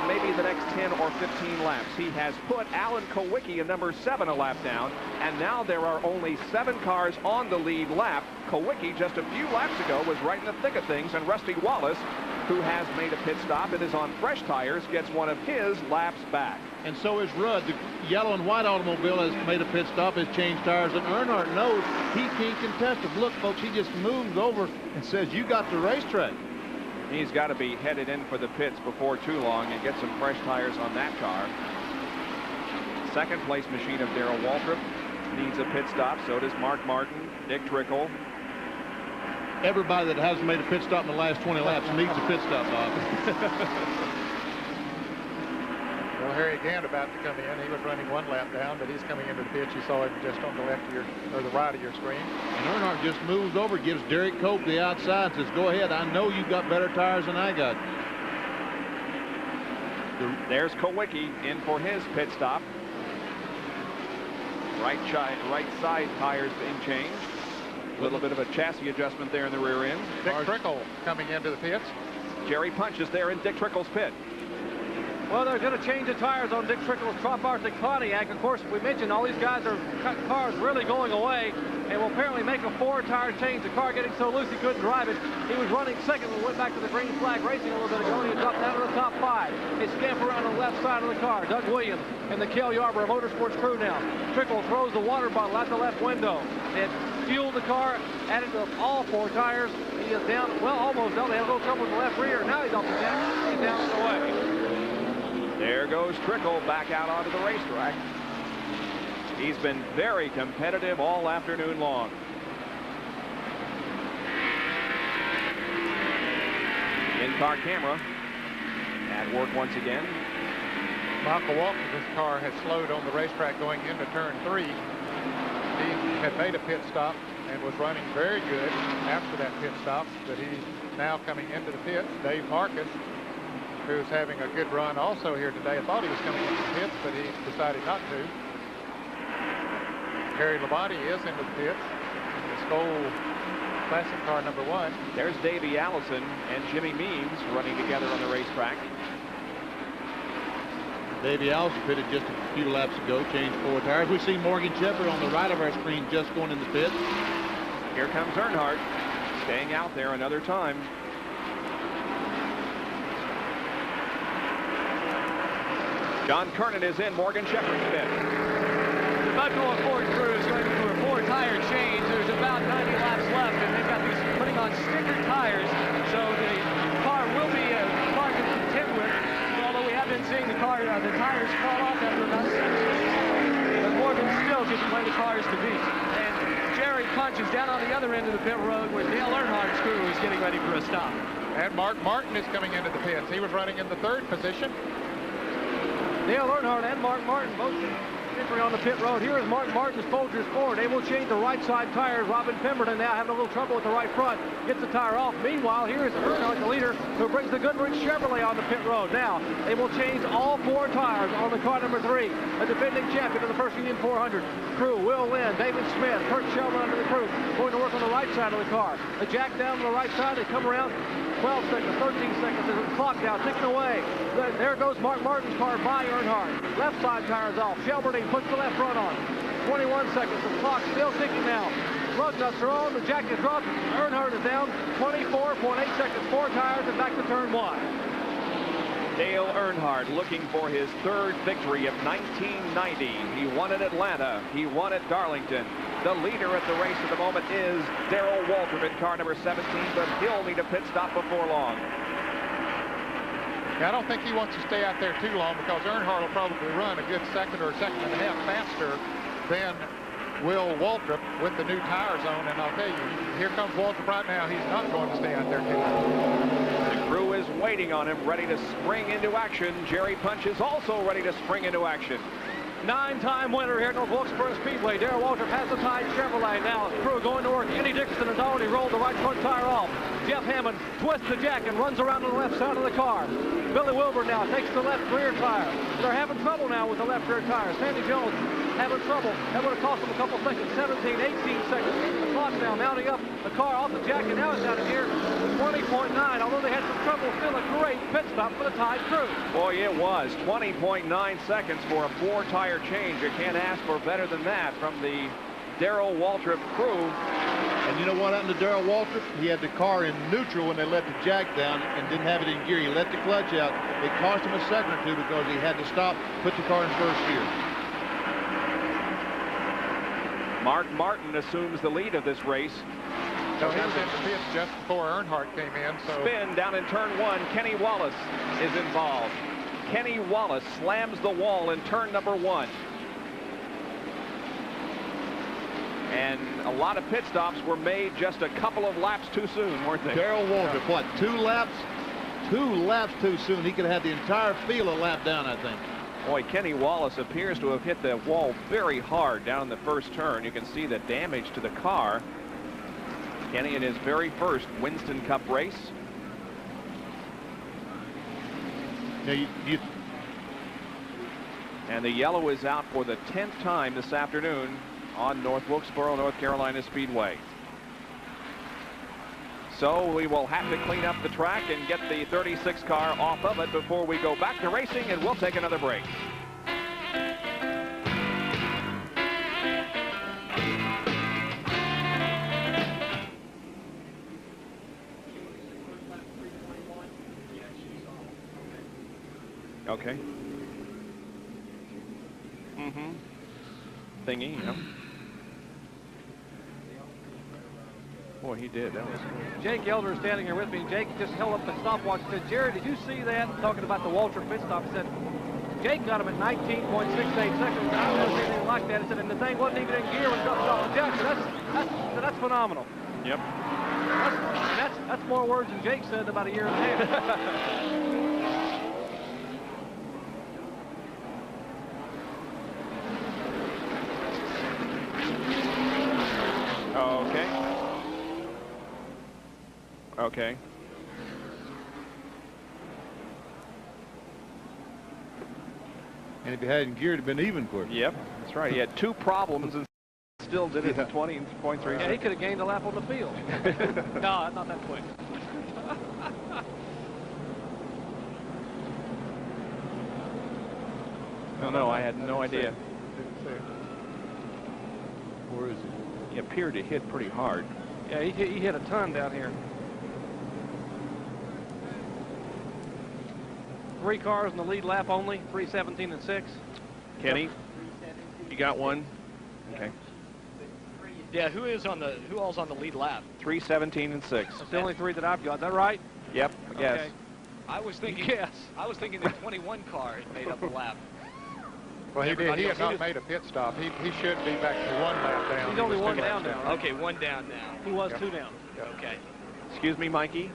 S21: maybe the next 10 or 15 laps. He has put Alan Kowicki in number 7 a lap down, and now there are only 7 cars on the lead lap. Kowicki just a few laps ago was right in the thick of things, and Rusty Wallace, who has made a pit stop and is on fresh tires, gets one of his laps back.
S4: And so is Rudd. The yellow and white automobile has made a pit stop, has changed tires, and Earnhardt knows he can't contest it. Look, folks, he just moves over and says, you got the racetrack.
S21: He's got to be headed in for the pits before too long and get some fresh tires on that car. Second place machine of Darrell Waltrip needs a pit stop. So does Mark Martin, Dick Trickle.
S4: Everybody that hasn't made a pit stop in the last 20 laps needs a pit stop, Bob.
S10: Well, Harry Gant about to come in. He was running 1 lap down, but he's coming into the pits. You saw him just on the left of your, or the right of your screen.
S4: And Earnhardt just moves over, gives Derek Cope the outside, says, go ahead, I know you've got better tires than I got.
S21: There's Kowicki in for his pit stop. Right side tires being changed. A little bit of a chassis adjustment there in the rear end.
S10: Dick Trickle coming into the pits.
S21: Jerry Punch is there in Dick Trickle's pit.
S13: Well, they're going to change the tires on Dick Trickle's Trop Arctic Pontiac. Of course, we mentioned all these guys are cars really going away, and will apparently make a 4-tire change. The car getting so loose he couldn't drive it. He was running second when we went back to the green flag racing a little bit ago, and he dropped out of the top 5. They scamper around on the left side of the car. Doug Williams and the Cale Yarborough Motorsports crew now. Trickle throws the water bottle out the left window. It fueled the car, added to all 4 tires. He is down, well, almost down. They have a little trouble with the left rear. Now he's off the deck. He's down and away.
S21: There goes Trickle back out onto the racetrack. He's been very competitive all afternoon long. In-car camera at work once again.
S10: Michael Walton's car has slowed on the racetrack going into turn 3. He had made a pit stop and was running very good after that pit stop, but he's now coming into the pits. Dave Marcus, who's having a good run also here today. I thought he was coming into the pits, but he decided not to. Harry Labonte is into the pits. The Skoal Classic car number 1.
S21: There's Davey Allison and Jimmy Means running together on the racetrack.
S4: Davey Allison pitted just a few laps ago, changed 4 tires. We see Morgan Shepherd on the right of our screen just going in the pits.
S21: Here comes Earnhardt, staying out there another time. John Kernan is in Morgan Shepherd's pit.
S5: The Buffalo Ford crew is going to do a 4-tire change. There's about 90 laps left, and they've got these putting on sticker tires, so the car will be a car to contend with. Although we have been seeing the tires fall off after about 6 years. But Morgan still gets one of the cars to beat. And Jerry Punch is down on the other end of the pit road where Dale Earnhardt's crew is getting ready for a stop.
S10: And Mark Martin is coming into the pits. He was running in the 3rd position.
S13: Dale Earnhardt and Mark Martin both victory on the pit road. Here is Mark Martin's Folgers Ford. They will change the right side tires. Robin Pemberton now having a little trouble with the right front. Gets the tire off. Meanwhile, here is Earnhardt, the leader, who brings the Goodrich Chevrolet on the pit road. Now, they will change all 4 tires on the car number 3. The defending champion of the First Union 400 crew, Will Lynn, David Smith, Kurt Sheldon under the crew, going to work on the right side of the car. The jack down to the right side. They come around. 12 seconds, 13 seconds, there's a clock now ticking away. There goes Mark Martin's car by Earnhardt. Left side tires off. Shelberdine puts the left front on. 21 seconds, the clock still ticking now. Lug nuts are on, the jack is dropped. Earnhardt is down 24.8 seconds, 4 tires, and back to turn 1.
S21: Dale Earnhardt looking for his 3rd victory of 1990. He won at Atlanta. He won at Darlington. The leader at the race at the moment is Darrell Waltrip in car number 17, but he'll need a pit stop before long.
S10: I don't think he wants to stay out there too long because Earnhardt will probably run a good second or a second and a half faster than will Waltrip with the new tires on. And I'll tell you, here comes Waltrip right now. He's not going to stay out there too long.
S21: The crew is waiting on him, ready to spring into action. Jerry Punch is also ready to spring into action.
S13: 9-time winner here at North Wilkesboro Speedway. Darrell Waltrip has the Tide Chevrolet. Now his crew going to work. Kenny Dixon has already rolled the right front tire off. Jeff Hammond twists the jack and runs around to the left side of the car. Billy Wilbur now takes the left rear tire. They're having trouble now with the left rear tire. Sandy Jones having trouble. That would have cost him a couple seconds. 17, 18 seconds. The clock now mounting up. The car off the jack, and now it's down in here 20.9. Although they had some trouble, still a great pit stop for the Tide crew.
S21: Boy, it was 20.9 seconds for a 4-tire change. You can't ask for better than that from the Darrell Waltrip crew.
S6: And you know what happened to Darrell Waltrip? He had the car in neutral when they let the jack down and didn't have it in gear. He let the clutch out. It cost him a second or two because he had to stop, put the car in first gear.
S21: Mark Martin assumes the lead of this race.
S10: So he was in the pits just before Earnhardt came in. So
S21: spin down in turn 1. Kenny Wallace is involved. Kenny Wallace slams the wall in turn number 1. And a lot of pit stops were made just a couple of laps too soon, weren't they?
S6: Darrell Waltrip, what, 2 laps? 2 laps too soon. He could have had the entire field a lap down, I think.
S21: Boy, Kenny Wallace appears to have hit the wall very hard down the first turn. You can see the damage to the car. Kenny in his very first Winston Cup race.
S6: Now
S21: and the yellow is out for the 10th time this afternoon on North Wilkesboro, North Carolina Speedway. So we will have to clean up the track and get the 36 car off of it before we go back to racing, and we'll take another break. Okay. Thingy, you know. Boy, he did. That was cool.
S13: Jake Elder is standing here with me. Jake just held up the stopwatch and said, Jerry, did you see that? Talking about the Waltrip pit stop. He said, Jake got him at 19.68 seconds. I don't see anything like that. He said, and the thing wasn't even in gear when it got off the jack. So that's phenomenal.
S21: Yep.
S13: That's more words than Jake said about a year and a half.
S21: Okay.
S6: And if he hadn't geared, it'd been even for him.
S21: Yep, that's right. He had 2 problems and still did it in 20.3.
S13: Yeah, he could have gained a lap on the field. No, not that quick.
S21: No, I had no idea.
S6: Where is he?
S21: He appeared to hit pretty hard.
S13: Yeah, he hit a ton down here. 3 cars in the lead lap only, 3:17 and 6.
S21: Kenny, you got one? Okay.
S9: Yeah, who all's on the lead lap?
S21: 3:17 and 6.
S13: That's the only 3 that I've got. Is that right?
S21: Yep. Yes.
S9: Okay. I was thinking the 21 car had made up the lap.
S10: Well, he did. He had not made a pit stop. He should be back to 1 lap down.
S13: He's only 1 down now. Right?
S9: Okay, 1 down now.
S13: He was 2 down.
S9: Okay.
S21: Excuse me, Mikey.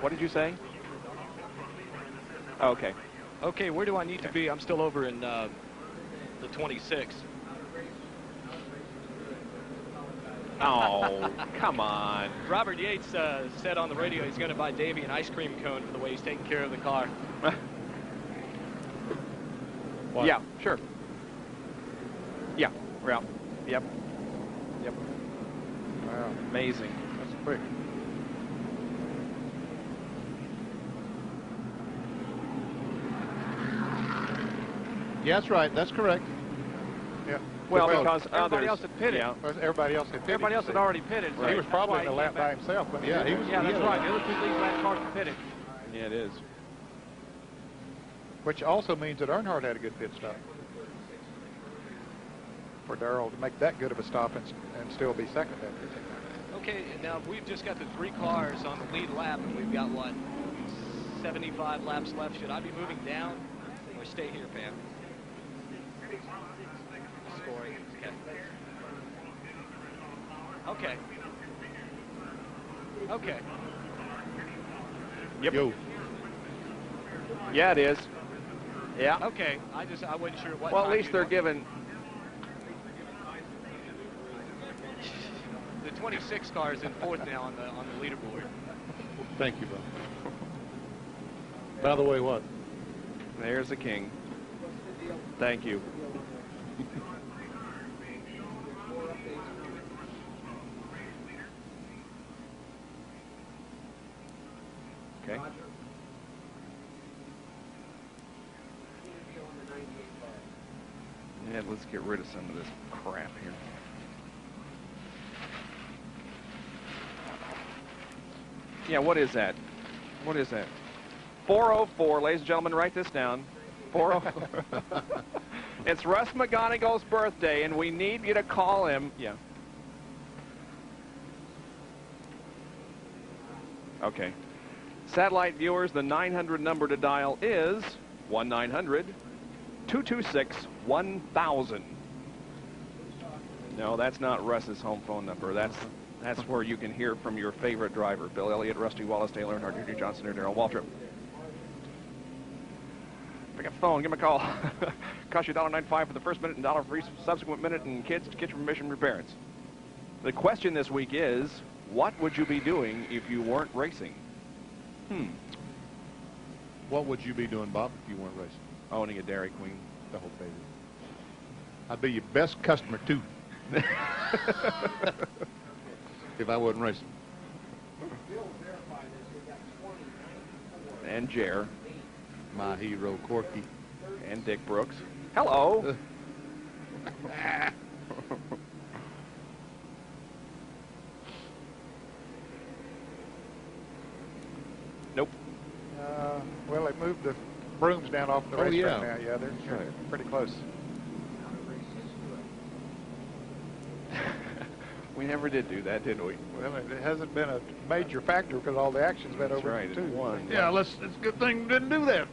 S21: What did you say? Okay.
S9: Okay, where do I need to be? I'm still over in
S7: the 26.
S21: Oh, come on.
S7: Robert Yates said on the radio he's going to buy Davey an ice cream cone for the way he's taking care of the car.
S21: Yeah, sure. Yeah, yeah, yep, yep. Wow, amazing.
S10: That's quick.
S4: Yeah, that's right. That's correct.
S10: Yeah.
S21: Well, because
S10: everybody
S21: others,
S10: else had pitted.
S21: yeah.
S10: Everybody else had pitted.
S5: Everybody else had already pitted. So
S10: He was probably in
S5: that's
S10: the
S5: why
S10: lap by himself. But
S4: Yeah, he was.
S5: Yeah, that's right. The other two lead lap cars were pitted.
S21: Yeah, it is.
S10: Which also means that Earnhardt had a good pit stop. For Darrell to make that good of a stop and still be second after.
S7: Okay, and now we've just got the 3 cars on the lead lap, and we've got, what, 75 laps left. Should I be moving down or stay here, Pam? Scoring. Okay. Okay.
S21: Yep.
S4: Yo.
S21: Yeah, it is. Yeah.
S7: Okay. I wasn't sure what.
S21: Well, at
S7: time
S21: least
S7: you
S21: they're
S7: were.
S21: given.
S7: The 26 car is in 4th now on the leaderboard.
S4: Thank you, Bob. By the way, what?
S21: There's the king. Thank you. Okay. Yeah, let's get rid of some of this crap here. Yeah, what is that? What is that? 404, ladies and gentlemen, write this down. 404. It's Russ McGonigal's birthday, and we need you to call him. Yeah. Okay. Satellite viewers, the 900 number to dial is 1-900-226-1000. No, that's not Russ's home phone number. That's where you can hear from your favorite driver, Bill Elliott, Rusty Wallace, Dale Earnhardt, J.J. Johnson, or Darrell Waltrip. Pick up the phone, give him a call. Cost you $1.95 for the first minute and $1 for each subsequent minute, and kids to get your permission for parents. The question this week is, what would you be doing if you weren't racing?
S4: What would you be doing, Bob, if you weren't racing?
S21: Owning a Dairy Queen.
S4: The whole baby. I'd be your best customer, too. If I wasn't racing.
S21: And Jer.
S4: My hero, Corky.
S21: And Dick Brooks. Hello. Nope.
S10: Well, they moved the brooms down off the racetrack now. Yeah, they're
S21: right.
S10: pretty close.
S21: We never did do that, did we?
S10: Well, it hasn't been a major factor because all the action's been over
S21: right,
S10: two.
S21: One.
S4: Yeah, it's a good thing we didn't do that.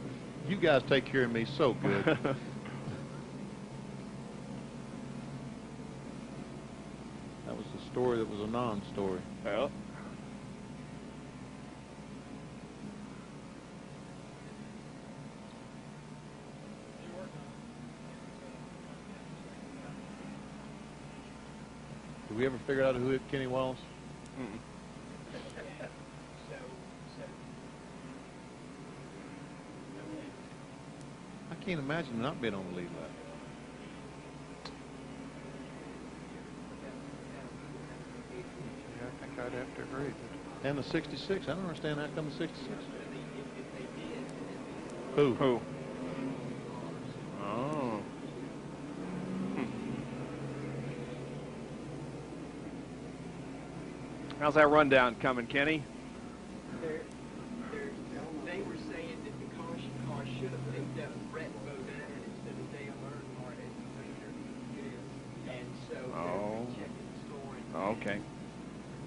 S4: You guys take care of me so good. That was a story that was a non-story.
S21: Well.
S4: Did we ever figure out who hit Kenny Wallace?
S21: Mm-mm.
S4: I can't imagine not being on the lead lap.
S10: Yeah, I think I'd have to agree.
S4: And the 66. I don't understand how come the 66. Who?
S21: Who? Oh. How's that rundown coming, Kenny?
S3: They were saying that the caution car should have picked up Brett Bodine instead of Dale Earnhardt as the leader. And so they're checking the scoring.
S21: Okay.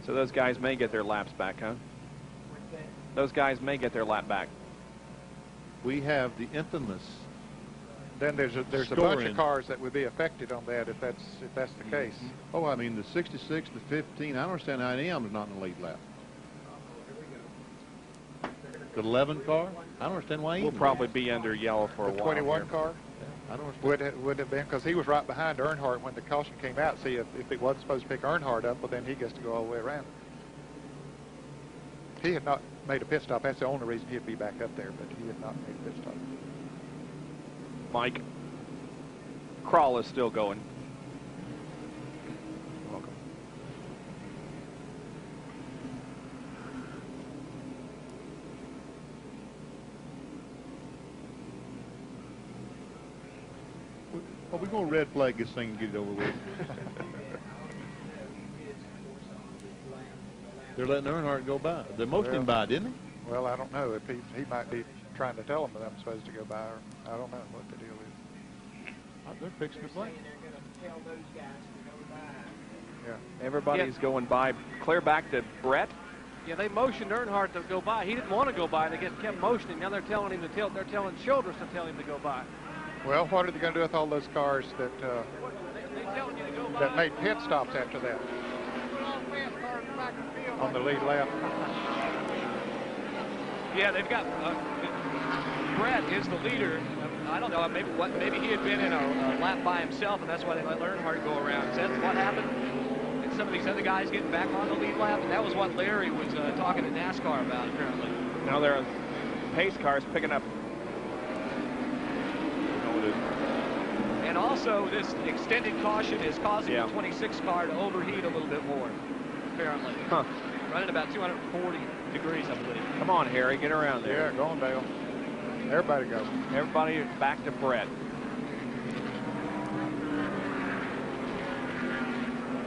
S21: So those guys may get their laps back, huh? Those guys may get their lap back.
S4: We have the infamous.
S10: Then there's a bunch of cars that would be affected on that if that's the case.
S4: Oh, I mean the 66, the 15. I don't understand how any of them is not in the lead lap. The 11 car. I don't understand why.
S21: We'll probably be under yellow for a
S10: The
S21: while.
S10: 21
S21: here.
S10: car.
S4: I don't
S10: Would it have been, because he was right behind Earnhardt when the caution came out. See, if he wasn't supposed to pick Earnhardt up, well, then he gets to go all the way around. He had not made a pit stop. That's the only reason he'd be back up there, but he had not made a pit stop.
S21: Mike. Crawl is still going. Welcome.
S4: Are we going to red flag this thing and get it over with? They're letting Earnhardt go by. They motioned him by, didn't they?
S10: Well, I don't know. If he might be trying to tell them that I'm supposed to go by, or I don't know what the deal is.
S4: They're fixing to play.
S10: Yeah.
S21: Everybody's going by. Clear back to Brett.
S5: Yeah, they motioned Earnhardt to go by. He didn't want to go by. They kept motioning. Now they're telling him to tilt. They're telling Childress to tell him to go by.
S10: Well, what are they going to do with all those cars that that made pit stops after that? On the lead lap.
S5: Yeah, they've got Brett is the leader. I don't know. Maybe he had been in a lap by himself, and that's why they let Earnhardt go around. So that's what happened. And some of these other guys getting back on the lead lap, and that was what Larry was talking to NASCAR about, apparently.
S21: Now there are pace cars picking up.
S5: And also, this extended caution is causing the 26 car to overheat a little bit more, apparently.
S21: Huh.
S5: Running about 240 degrees, I believe.
S21: Come on, Harry, get around there.
S10: Yeah, go on, Dale. Everybody go.
S21: Everybody back to Brett.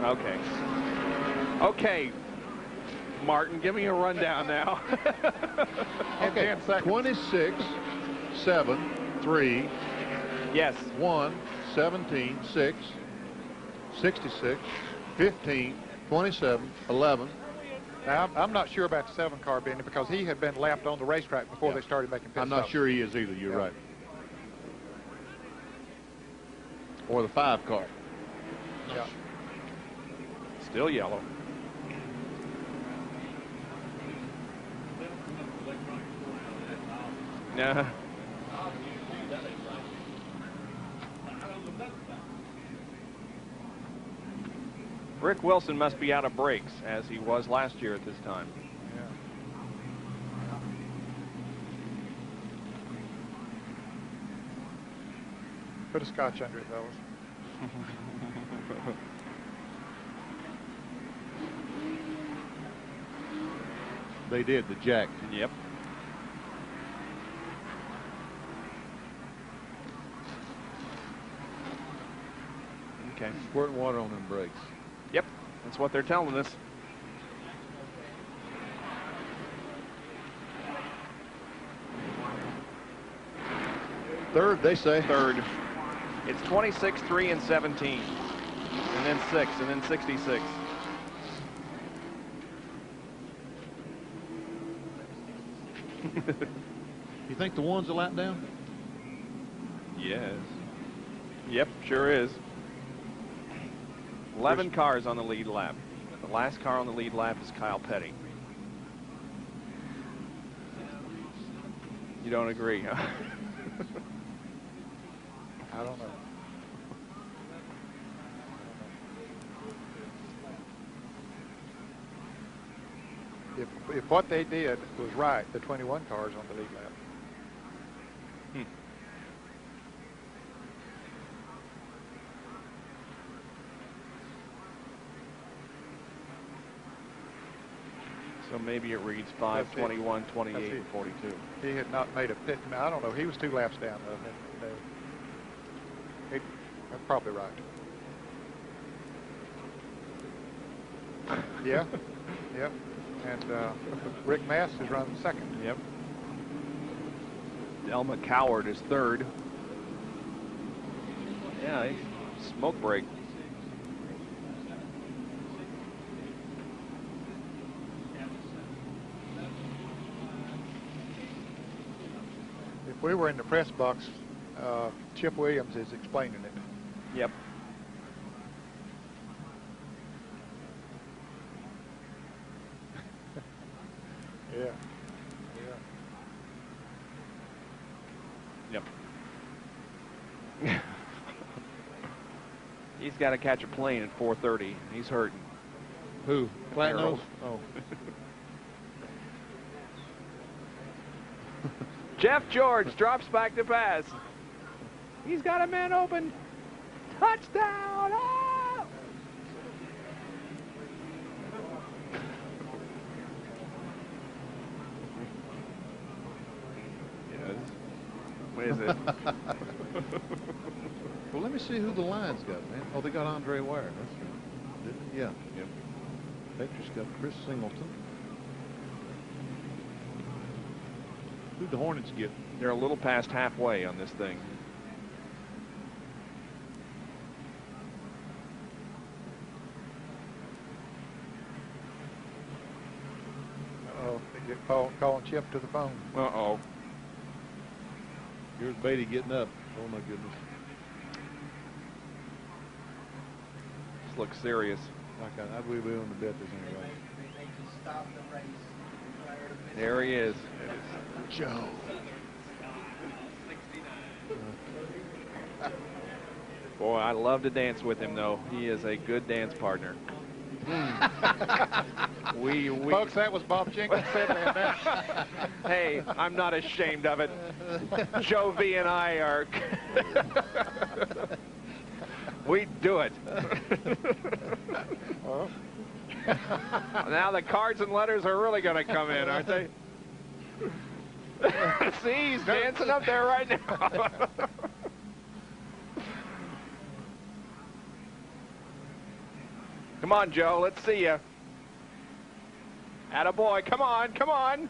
S21: Okay. Okay. Martin, give me a rundown now.
S4: Okay, 26, 7, 3.
S21: Yes.
S4: 1, 17, 6, 66, 15, 27, 11.
S10: Now, I'm not sure about the 7 car, Benny, because he had been lapped on the racetrack before they started making pit stops.
S4: I'm not sure he is either. You're right. Or the 5 car.
S10: Yeah.
S21: Still yellow. Nah. Rick Wilson must be out of brakes, as he was last year at this time.
S10: Yeah. Put a scotch under it, fellas.
S4: They did, the jack.
S21: Yep. Okay.
S4: Squirting water on them brakes.
S21: Yep, that's what they're telling us.
S4: Third, they say.
S21: Third. It's 26, 3, and 17. And then 6, and then 66.
S4: You think the one's a lap down?
S21: Yes. Yep, sure is. 11 cars on the lead lap. The last car on the lead lap is Kyle Petty. You don't agree, huh?
S10: I don't know. If what they did was right, the 21 cars on the lead lap.
S21: So maybe it reads 5, 21, 28, and 42.
S10: He had not made a pit. Now, I don't know. He was 2 laps down, though. That's probably right. Yeah. Yep. And Rick Mast is running second.
S21: Yep. Elma Coward is third. Yeah, smoke break.
S10: If we were in the press box, Chip Williams is explaining it.
S21: Yep.
S10: Yeah. Yeah.
S21: Yep. He's got to catch a plane at 4:30. He's hurting.
S4: Who? Flatnose?
S21: Oh. Jeff George drops back to pass. He's got a man open. Touchdown! Oh! Yes. What is it?
S4: Well, let me see who the Lions got, man. Oh, they got Andre Wire. That's right. Yeah. Yep. Patriots got Chris Singleton. Who'd the Hornets get?
S21: They're a little past halfway on this thing.
S10: Uh-oh, they get calling Chip to the phone.
S21: Uh-oh.
S4: Here's Beatty getting up. Oh, my goodness.
S21: This looks serious.
S4: I'd be willing to bet this anyway.
S21: There he is.
S4: Joe.
S21: Boy, I love to dance with him, though. He is a good dance partner. we
S10: Folks, that was Bob Jenkins said that.
S21: Hey, I'm not ashamed of it. Joe V and I are... we do it. Now the cards and letters are really going to come in, aren't they? See, he's dancing up there right now. Come on, Joe, let's see you. Attaboy, come on, come on.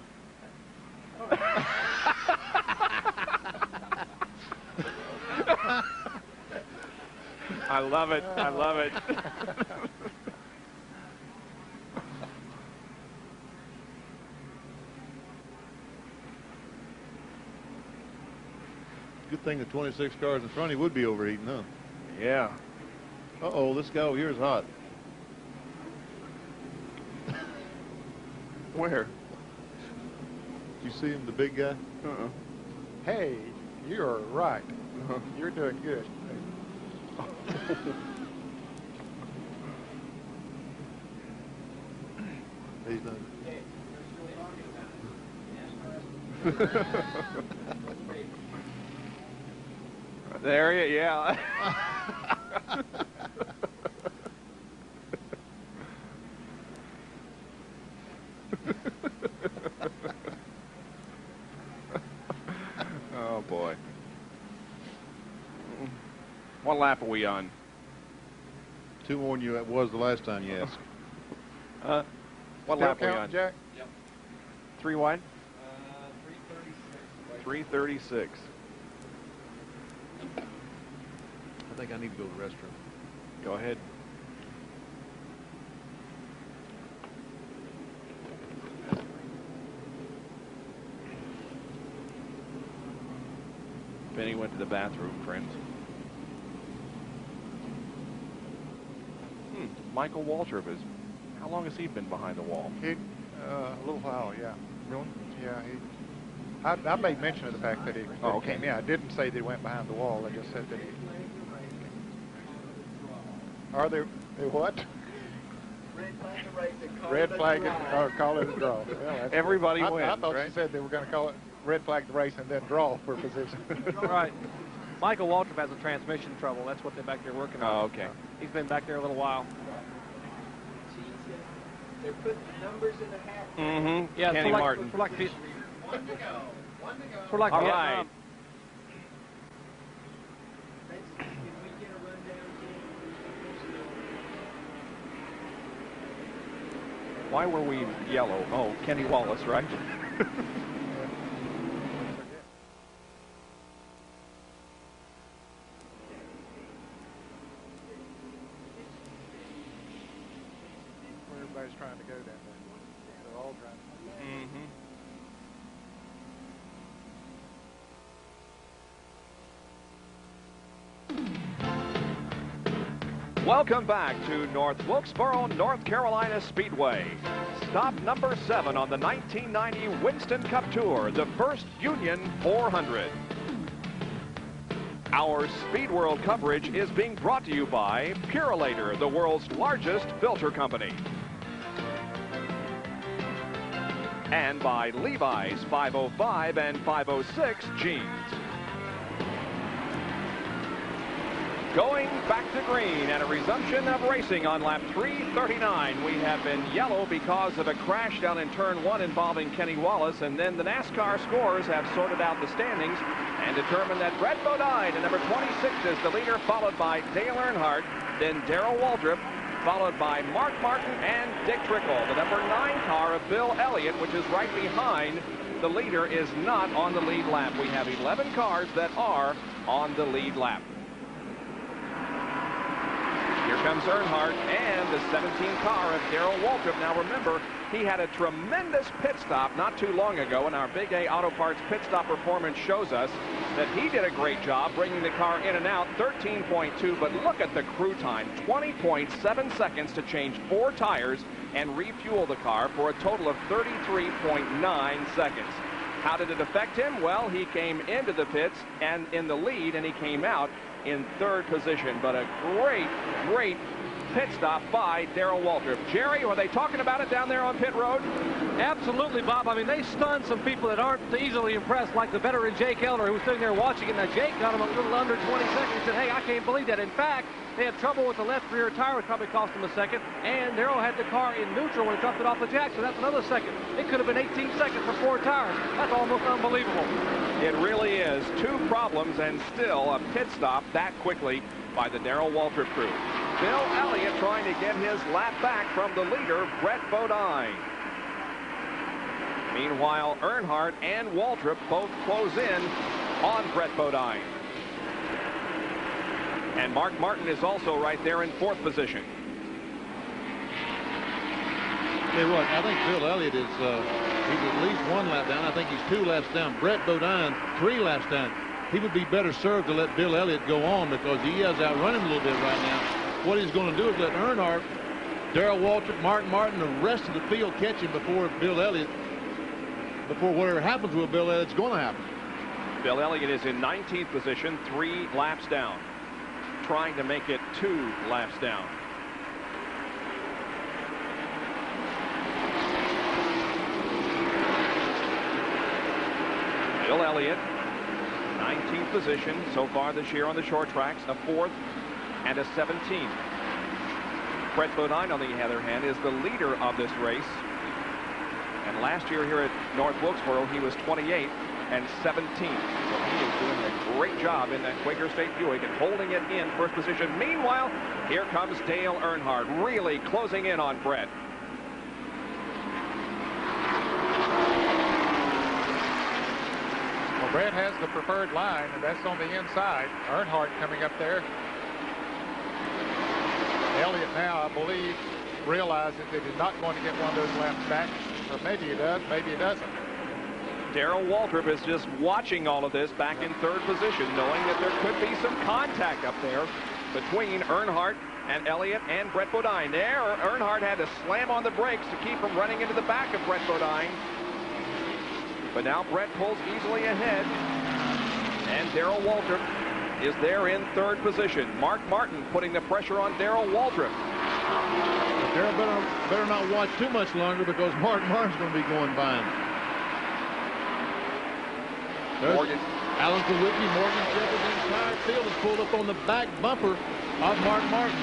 S21: I love it, I love it.
S4: Good thing the 26 cars in front of you would be overheating, huh?
S21: Yeah.
S4: Uh-oh, this guy over here is hot.
S21: Where?
S4: Did you see him, the big guy?
S21: Uh-uh.
S10: Hey, you're right. You're doing good.
S4: He's done.
S21: There he is, yeah. Oh, boy. What lap are we on?
S4: 2 more than you was the last time you asked.
S21: What
S10: Still
S21: lap are we
S10: counting,
S21: on?
S10: Jack?
S3: Yep.
S21: 3 what?
S3: 336.
S21: 336.
S4: I think I need to go to the restroom.
S21: Go ahead. Benny went to the bathroom, friends. Michael Waltrip is. How long has he been behind the wall?
S10: A little while, yeah.
S21: Really?
S10: Yeah, I made mention of the fact that he came in. I didn't say that he went behind the wall. I just said that he... Are there what? Red flag or call it a draw. Well,
S21: Everybody
S10: I
S21: wins,
S10: thought
S21: right?
S10: you said they were going to call it red flag the race and then draw for position.
S5: Right. Michael Waltrip has a transmission trouble. That's what they're back there working on.
S21: Oh, okay.
S5: He's been back there a little while.
S3: They're putting numbers in the hat.
S21: Mm-hmm.
S5: Yeah,
S21: Kenny Martin.
S3: One to go. One to go.
S5: For like
S21: All
S5: Vietnam.
S21: right. Why were we yellow? Oh, Kenny Wallace, right?
S10: Where everybody's trying to go down there. They're all trying to.
S21: Mm-hmm. Welcome back to North Wilkesboro, North Carolina Speedway. Stop number 7 on the 1990 Winston Cup Tour, the first Union 400. Our Speed World coverage is being brought to you by Purolator, the world's largest filter company. And by Levi's 505 and 506 jeans. Going back to green and a resumption of racing on lap 339. We have been yellow because of a crash down in turn 1 involving Kenny Wallace, and then the NASCAR scores have sorted out the standings and determined that Brett Bodine in number 26 is the leader, followed by Dale Earnhardt, then Darrell Waltrip, followed by Mark Martin and Dick Trickle. The number 9 car of Bill Elliott, which is right behind the leader, is not on the lead lap. We have 11 cars that are on the lead lap. Here comes Earnhardt and the 17 car of Darrell Waltrip. Now remember, he had a tremendous pit stop not too long ago, and our Big A Auto Parts pit stop performance shows us that he did a great job bringing the car in and out, 13.2, but look at the crew time, 20.7 seconds to change 4 tires and refuel the car for a total of 33.9 seconds. How did it affect him? Well, he came into the pits and in the lead, and he came out in 3rd position, but a great pit stop by Darrell Waltrip. Jerry, were they talking about it down there on pit road?
S5: Absolutely, Bob. I mean, they stunned some people that aren't easily impressed, like the veteran Jake Elder, who was sitting there watching it. Now, Jake got him a little under 20 seconds. He said, hey, I can't believe that. In fact, they had trouble with the left rear tire, which probably cost them a second, and Darrell had the car in neutral when he dropped it off the jack, so that's another second. It could have been 18 seconds for 4 tires. That's almost unbelievable.
S21: It really is. 2 problems and still a pit stop that quickly by the Darrell Waltrip crew. Bill Elliott trying to get his lap back from the leader, Brett Bodine. Meanwhile, Earnhardt and Waltrip both close in on Brett Bodine. And Mark Martin is also right there in 4th position.
S4: Tell you what, I think Bill Elliott is he's at least 1 lap down. I think he's 2 laps down. Brett Bodine 3 laps down. He would be better served to let Bill Elliott go on because he has outrun him a little bit right now. What he's going to do is let Earnhardt, Darrell Waltrip, Mark Martin, the rest of the field catch him before Bill Elliott, before whatever happens with Bill Elliott's going to happen.
S21: Bill Elliott is in 19th position, 3 laps down, trying to make it 2 laps down. Bill Elliott, 19th position so far this year on the short tracks, a 4th and a 17th. Brett Bodine, on the other hand, is the leader of this race. And last year here at North Wilkesboro, he was 28th and 17th. So he is doing a great job in that Quaker State Buick and holding it in 1st position. Meanwhile, here comes Dale Earnhardt, really closing in on Brett.
S10: Well, Brett has the preferred line, and that's on the inside. Earnhardt coming up there. Elliott now, I believe, realizes that he's not going to get one of those laps back. Or maybe he does, maybe he doesn't.
S21: Darrell Waltrip is just watching all of this back in 3rd position, knowing that there could be some contact up there between Earnhardt and Elliott and Brett Bodine. There, Earnhardt had to slam on the brakes to keep from running into the back of Brett Bodine. But now Brett pulls easily ahead, and Darrell Waltrip is there in 3rd position. Mark Martin putting the pressure on Darrell Waltrip.
S4: Darrell better not watch too much longer because Mark Martin's going to be going by him. There's Alan Kulwicki, Morgan Shepherd's entire field is pulled up on the back bumper of Mark Martin.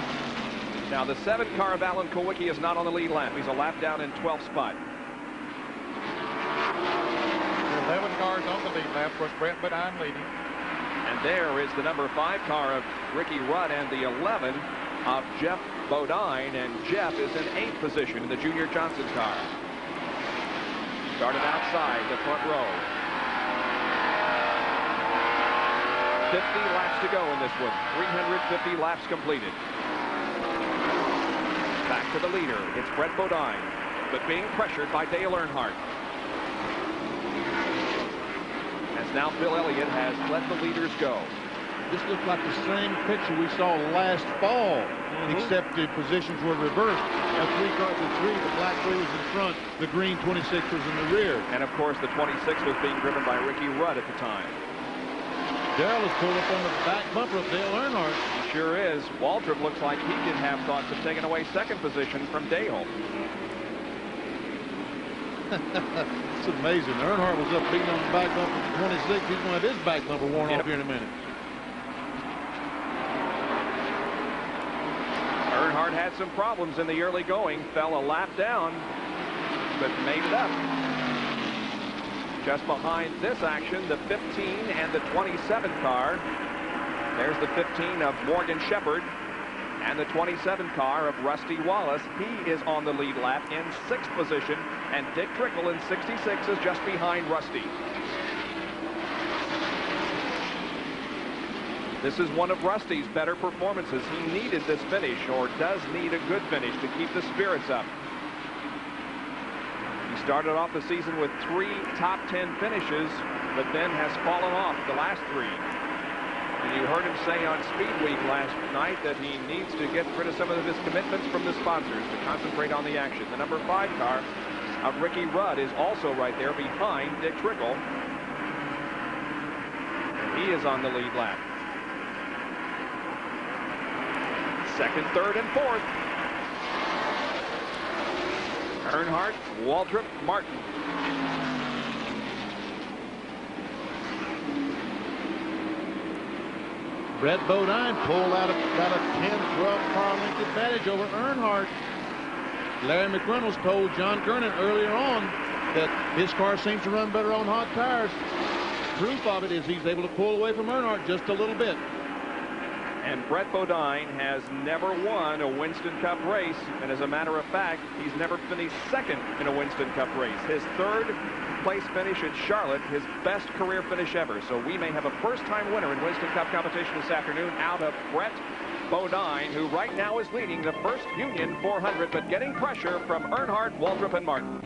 S21: Now the 7 car of Alan Kulwicki is not on the lead lap. He's a lap down in 12th spot.
S10: 11 cars on the lead lap with Brett Bodine leading.
S21: And there is the number 5 car of Ricky Rudd and the 11 of Jeff Bodine, and Jeff is in 8th position in the Junior Johnson car. Started outside the front row. 50 laps to go in this one. 350 laps completed. Back to the leader. It's Brett Bodine, but being pressured by Dale Earnhardt. As now Bill Elliott has let the leaders go.
S4: This looked like the same picture we saw last fall, except the positions were reversed. Now 3 cars were 3, the black 3 was in front, the green 26 was in the rear.
S21: And of course the 26 was being driven by Ricky Rudd at the time.
S4: Darrell is pulled up on the back bumper of Dale Earnhardt.
S21: He sure is. Waltrip looks like he did have thoughts of taking away second position from Dale.
S4: It's amazing. Earnhardt was up beating on the back bumper for 26. He's going to have his back bumper worn off here in a minute.
S21: Earnhardt had some problems in the early going, fell a lap down, but made it up. Just behind this action, the 15 and the 27 car. There's the 15 of Morgan Shepherd and the 27 car of Rusty Wallace. He is on the lead lap in 6th position, and Dick Trickle in 66 is just behind Rusty. This is one of Rusty's better performances. He needed this finish, or does need a good finish, to keep the spirits up. He started off the season with 3 top 10 finishes, but then has fallen off the last 3. And you heard him say on Speed Week last night that he needs to get rid of some of his commitments from the sponsors to concentrate on the action. The number 5 car of Ricky Rudd is also right there behind Dick Trickle. And he is on the lead lap. Second, third, and fourth. Earnhardt, Waltrip, Martin.
S4: Brett Bodine pulled out about a 10-12 car length advantage over Earnhardt. Larry McReynolds told John Kernan earlier on that his car seems to run better on hot tires. Proof of it is he's able to pull away from Earnhardt just a little bit.
S21: And Brett Bodine has never won a Winston Cup race, and as a matter of fact, he's never finished second in a Winston Cup race. His 3rd place finish at Charlotte, his best career finish ever. So we may have a first-time winner in Winston Cup competition this afternoon out of Brett Bodine, who right now is leading the First Union 400, but getting pressure from Earnhardt, Waltrip, and Martin.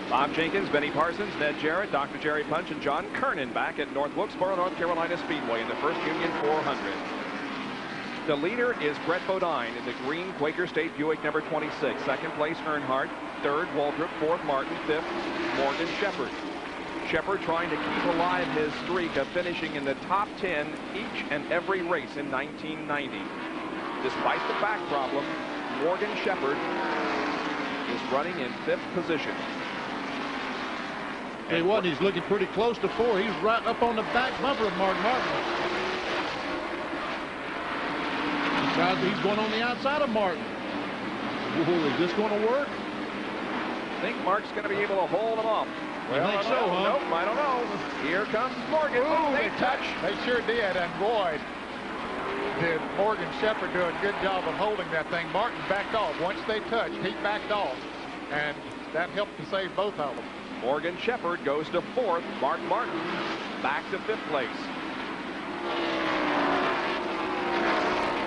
S21: Bob Jenkins, Benny Parsons, Ned Jarrett, Dr. Jerry Punch, and John Kernan back at North Wilkesboro, North Carolina Speedway in the First Union 400. The leader is Brett Bodine in the green Quaker State Buick number 26. Second place, Earnhardt. Third, Waltrip. Fourth, Martin. Fifth, Morgan Shepherd. Shepherd trying to keep alive his streak of finishing in the top 10 each and every race in 1990. Despite the back problem, Morgan Shepherd is running in 5th position.
S4: Tell you what, he's looking pretty close to 4. He's right up on the back bumper of Mark Martin. He's going on the outside of Martin. Ooh, is this going to work?
S21: I think Mark's going to be able to hold him off.
S4: Well, I think so, huh?
S21: Nope, I don't know. Here comes Morgan.
S10: Ooh,
S21: they touch.
S10: They sure did, and boy, did Morgan Shepherd do a good job of holding that thing. Martin backed off. Once they touched, he backed off, and that helped to save both of them.
S21: Morgan Shepherd goes to 4th. Mark Martin back to 5th place.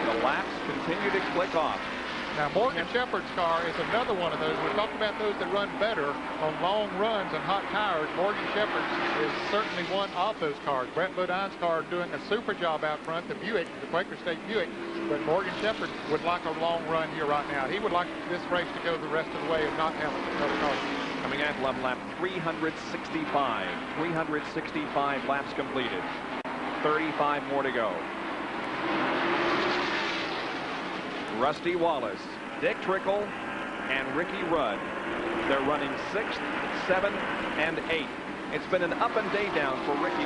S21: The laps continue to click off.
S10: Now, Morgan Shepherd's car is another one of those. We're talking about those that run better on long runs and hot tires. Morgan Shepherd's is certainly one of those cars. Brett Bodine's car doing a super job out front, the Buick, the Quaker State Buick. But Morgan Shepherd would like a long run here right now. He would like this race to go the rest of the way and not have another car.
S21: Coming at lap 365. 365 laps completed. 35 more to go. Rusty Wallace, Dick Trickle, and Ricky Rudd. They're running 6th, 7th, and 8th. It's been an up and down for Ricky,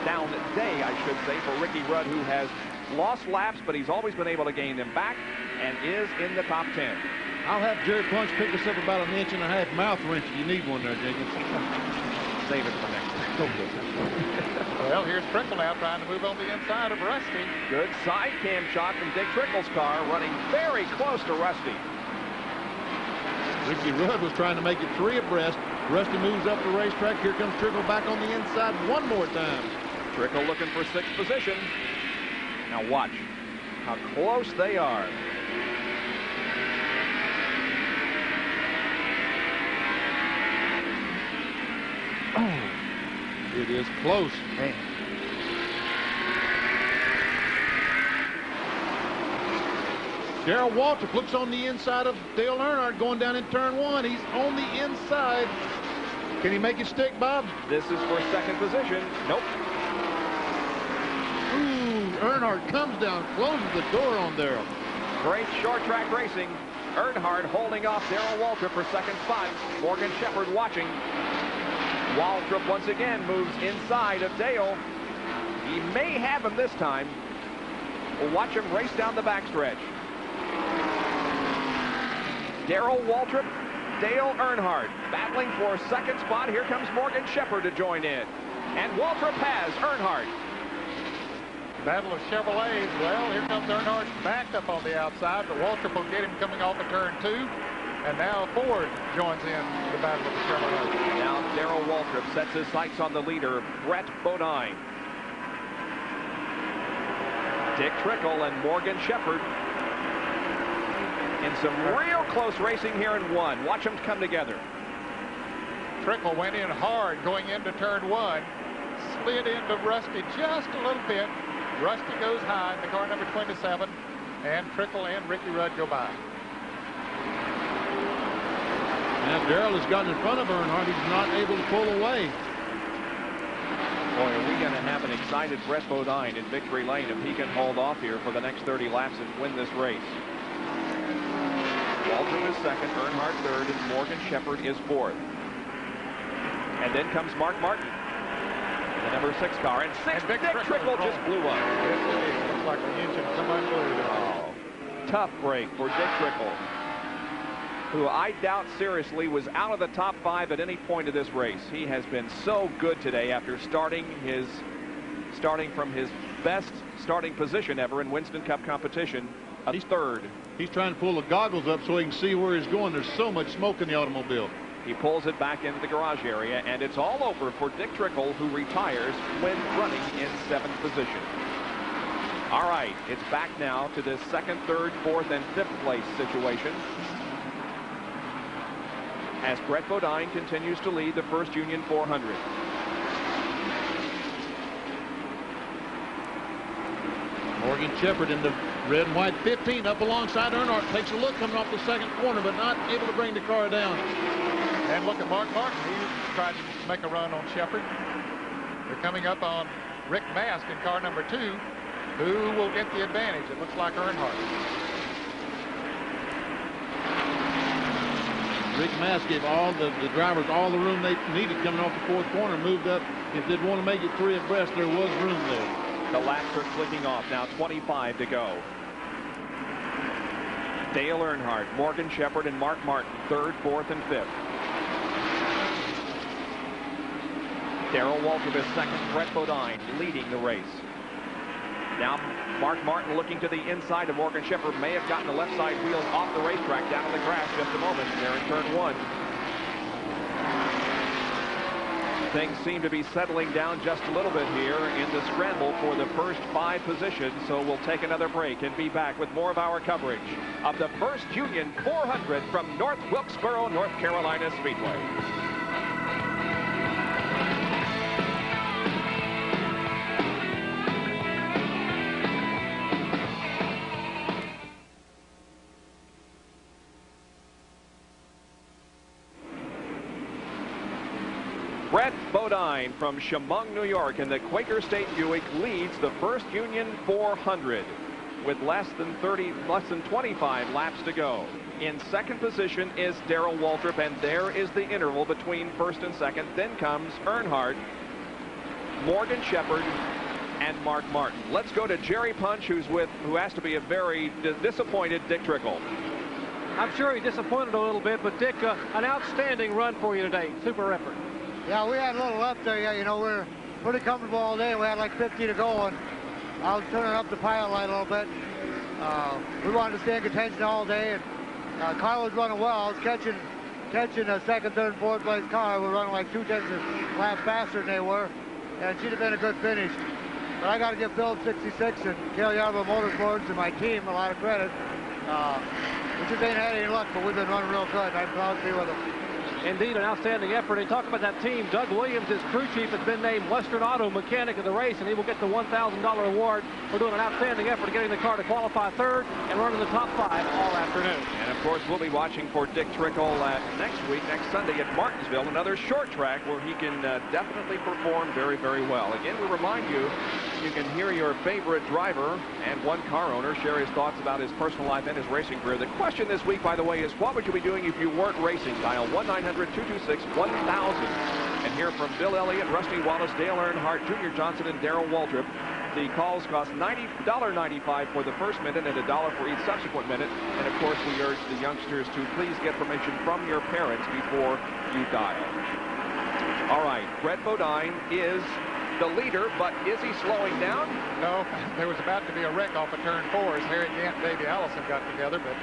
S21: down day, I should say, for Ricky Rudd, who has lost laps, but he's always been able to gain them back and is in the top 10.
S4: I'll have Jerry Punch pick us up about 1.5 inches mouth wrench if you need one there, Jenkins.
S21: Save it for next time.
S10: Well, here's Trickle now trying to move on the inside of Rusty.
S21: Good side cam shot from Dick Trickle's car, running very close to Rusty.
S4: Ricky Rudd was trying to make it 3 abreast. Rusty moves up the racetrack. Here comes Trickle back on the inside one more time.
S21: Trickle looking for 6th position. Now watch how close they are.
S4: It is close.
S10: Man.
S4: Darrell Waltrip looks on the inside of Dale Earnhardt going down in turn 1. He's on the inside. Can he make it stick, Bob?
S21: This is for second position. Nope.
S4: Ooh, Earnhardt comes down, closes the door on Darrell.
S21: Great short track racing. Earnhardt holding off Darrell Waltrip for second spot. Morgan Shepherd watching. Waltrip once again moves inside of Dale. He may have him this time. We'll watch him race down the backstretch. Darrell Waltrip, Dale Earnhardt battling for second spot. Here comes Morgan Shepherd to join in. And Waltrip has Earnhardt.
S10: Battle of Chevrolets. Well, here comes Earnhardt back up on the outside, but Waltrip will get him coming off of turn 2. And now Ford joins in the battle of the Chevrolets.
S21: Now Darrell Waltrip sets his sights on the leader, Brett Bodine. Dick Trickle and Morgan Shepherd in some real close racing here in 1. Watch them come together.
S10: Trickle went in hard going into turn 1. Slid into Rusty just a little bit. Rusty goes high in the car number 27. And Trickle and Ricky Rudd go by.
S4: Now Darrell has gotten in front of Earnhardt. He's not able to pull away.
S21: Boy, are we going to have an excited Brett Bodine in victory lane if he can hold off here for the next 30 laps and win this race. Waltrip is second, Earnhardt third, and Morgan Shepherd is fourth. And then comes Mark Martin, the number 6 car, and Dick Trickle just blew up.
S10: Yes, it is. Looks like the engine come unglued.
S21: Oh, tough break for Dick Trickle, who I doubt seriously was out of the top 5 at any point of this race. He has been so good today after starting from his best starting position ever in Winston Cup competition. He's third.
S4: He's trying to pull the goggles up so he can see where he's going. There's so much smoke in the automobile.
S21: He pulls it back into the garage area, and it's all over for Dick Trickle, who retires when running in 7th position. All right, it's back now to this 2nd, 3rd, 4th, and 5th place situation, as Brett Bodine continues to lead the First Union 400.
S4: Morgan Shepherd in the red and white 15 up alongside Earnhardt. Takes a look coming off the second corner, but not able to bring the car down.
S10: And look at Mark Martin. He tried to make a run on Shepherd. They're coming up on Rick Mast in car number 2. Who will get the advantage? It looks like Earnhardt.
S4: Rick Mast gave all the drivers all the room they needed coming off the 4th corner. Moved up. If they'd want to make it 3 abreast, there was room there.
S21: The laps are clicking off now. 25 to go. Dale Earnhardt, Morgan Shepherd, and Mark Martin, 3rd, 4th, and 5th. Darrell Waltrip is 2nd. Brett Bodine leading the race. Now Mark Martin looking to the inside of Morgan Shepherd. May have gotten the left side wheels off the racetrack down on the grass just a moment. They're in turn 1. Things seem to be settling down just a little bit here in the scramble for the first 5 positions. So we'll take another break and be back with more of our coverage of the First Union 400 from North Wilkesboro, North Carolina Speedway. Brett Bodine from Chemung, New York, in the Quaker State Buick leads the First Union 400 with less than 25 laps to go. In 2nd position is Darrell Waltrip, and there is the interval between 1st and 2nd. Then comes Earnhardt, Morgan Shepherd, and Mark Martin. Let's go to Jerry Punch, who has to be a very disappointed Dick Trickle.
S13: I'm sure he's disappointed a little bit, but Dick, an outstanding run for you today. Super effort.
S8: Yeah, we had a little left there. Yeah, you know, we were pretty comfortable all day. We had like 50 to go, and I was turning up the pilot light a little bit. We wanted to stay in contention all day, and Kyle was running well. I was catching a 2nd, 3rd, 4th place car. We were running like 2/10 of a lap faster than they were, and she'd have been a good finish. But I got to give Phil 66 and Cale Yarborough Motorsports and my team a lot of credit. We just ain't had any luck, but we've been running real good. I'm proud to be with them.
S5: Indeed, an outstanding effort. And talk about that team. Doug Williams, his crew chief, has been named Western Auto Mechanic of the race, and he will get the $1,000 award for doing an outstanding effort getting the car to qualify third and running the top 5 all afternoon.
S21: And of course, we'll be watching for Dick Trickle next week, next Sunday at Martinsville, another short track where he can definitely perform very, very well. Again, we remind you, you can hear your favorite driver and one car owner share his thoughts about his personal life and his racing career. The question this week, by the way, is what would you be doing if you weren't racing? Dial 1-900-226-1000 and hear from Bill Elliott, Rusty Wallace, Dale Earnhardt, Junior Johnson, and Darrell Waltrip. The calls cost $90.95 for the first minute and $1 for each subsequent minute. And of course, we urge the youngsters to please get permission from your parents before you dial. All right, Brett Bodine is the leader, but is he slowing down?
S10: No, there was about to be a wreck off of turn 4 as Harry Gant and Davey Allison got together, but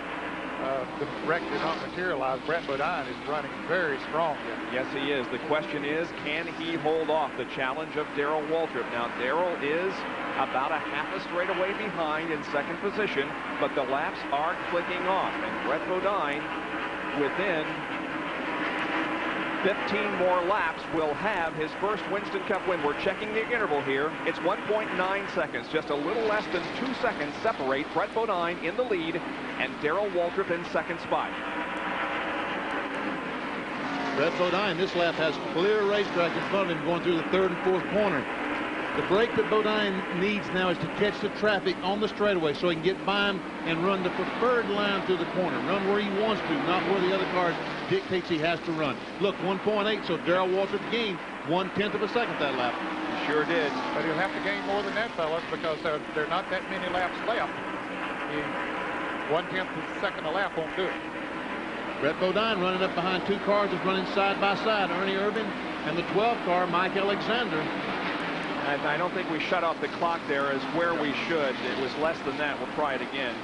S10: the wreck did not materialize. Brett Bodine is running very strong yet.
S21: Yes, he is. The question is, can he hold off the challenge of Darrell Waltrip? Now, Darrell is about a half a straightaway behind in second position, but the laps are clicking off, and Brett Bodine, within 15 more laps, will have his first Winston Cup win. We're checking the interval here. It's 1.9 seconds. Just a little less than 2 seconds separate Brett Bodine in the lead and Darrell Waltrip in second spot.
S4: Brett Bodine, this lap, has clear racetrack in front of him going through the third and fourth corner. The break that Bodine needs now is to catch the traffic on the straightaway so he can get by him and run the preferred line through the corner. Run where he wants to, not where the other car dictates he has to run. Look, 1.8, so Darrell Waltrip gained 1/10 of a second that lap.
S21: He sure did.
S10: But he'll have to gain more than that, fellas, because there are not that many laps left. 1/10 of a second a lap won't do it.
S4: Brett Bodine running up behind 2 cars is running side by side. Ernie Irvan and the 12 car, Mike Alexander.
S21: I don't think we shut off the clock there as where we should. It was less than that. We'll try it again.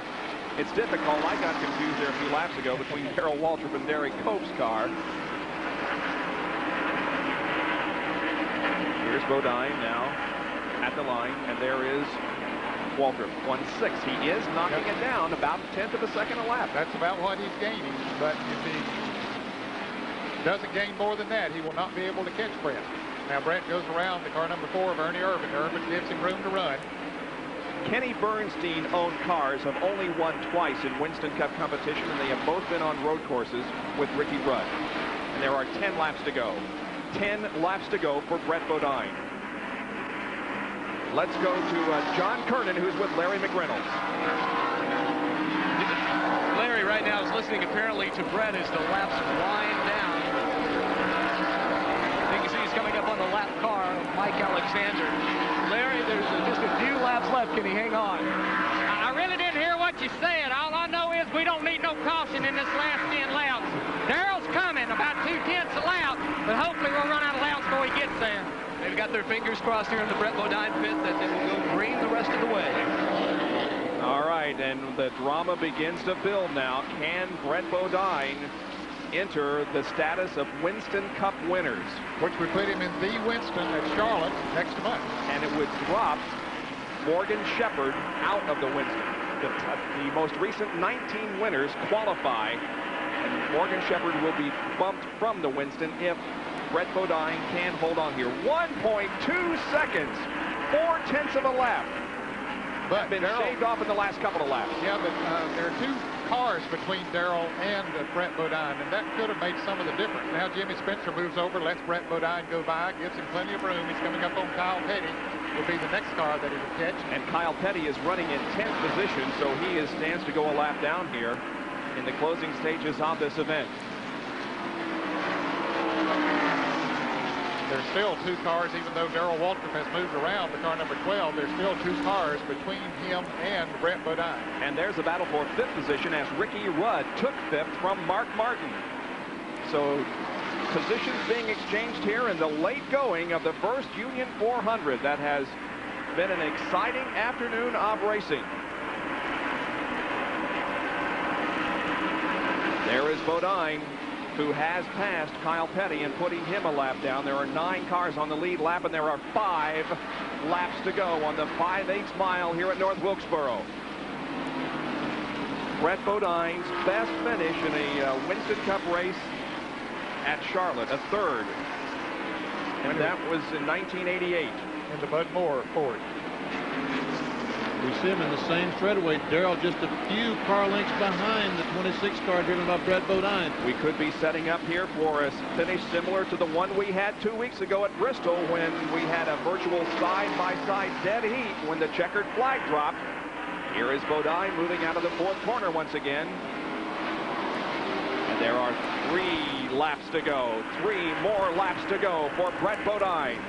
S21: It's difficult. I got confused there a few laps ago between Darrell Waltrip and Derek Cope's car. Here's Bodine now at the line, and there is Waltrip, 1.6. He is knocking it down about 1/10 of a second a lap.
S10: That's about what he's gaining, but if he doesn't gain more than that, he will not be able to catch Brett. Now Brett goes around the car number 4 of Ernie Irvan. Irvan gives him room to run.
S21: Kenny Bernstein owned cars have only won twice in Winston Cup competition, and they have both been on road courses with Ricky Rudd. And there are 10 laps to go. 10 laps to go for Brett Bodine. Let's go to John Kernan, who's with Larry McReynolds.
S5: Larry right now is listening apparently to Brett as the laps wind down. You can see he's coming up on the lap car of Mike Alexander. Larry, there's just a few laps left. Can he hang on?
S15: I really didn't hear what you said. All I know is we don't need no caution in this last 10 laps. Darrell's coming, about 2/10 a lap, but hopefully we'll run out of laps before he gets there.
S5: They've got their fingers crossed here in the Brett Bodine pit that they will go green the rest of the way.
S21: All right, and the drama begins to build now. Can Brett Bodine enter the status of Winston Cup winners?
S10: Which would put him in the Winston at Charlotte next month.
S21: And it would drop Morgan Shepherd out of the Winston. The most recent 19 winners qualify, and Morgan Shepherd will be bumped from the Winston if Brett Bodine can hold on here. 1.2 seconds, 4/10 of a lap. But been shaved off in the last couple of laps.
S10: Yeah, but there are 2 cars between Darrell and Brett Bodine, and that could have made some of the difference. Now Jimmy Spencer moves over, lets Brett Bodine go by, gives him plenty of room. He's coming up on Kyle Petty. Will be the next car that he will catch.
S21: And Kyle Petty is running in 10th position, so he stands to go a lap down here in the closing stages of this event.
S10: There's still 2 cars, even though Darrell Waltrip has moved around the car number 12. There's still 2 cars between him and Brett Bodine.
S21: And there's a battle for 5th position as Ricky Rudd took 5th from Mark Martin. So positions being exchanged here in the late going of the first Union 400. That has been an exciting afternoon of racing. There is Bodine, who has passed Kyle Petty and putting him a lap down. There are 9 cars on the lead lap, and there are 5 laps to go on the 5/8 mile here at North Wilkesboro. Brett Bodine's best finish in a Winston Cup race at Charlotte, a third. And that was in 1988.
S10: In the Bud Moore Ford.
S4: We see him in the same straightaway. Darrell just a few car lengths behind the 26 car driven by Brett Bodine.
S21: We could be setting up here for a finish similar to the one we had 2 weeks ago at Bristol when we had a virtual side-by-side dead heat when the checkered flag dropped. Here is Bodine moving out of the fourth corner once again. And there are 3 laps to go. 3 more laps to go for Brett Bodine.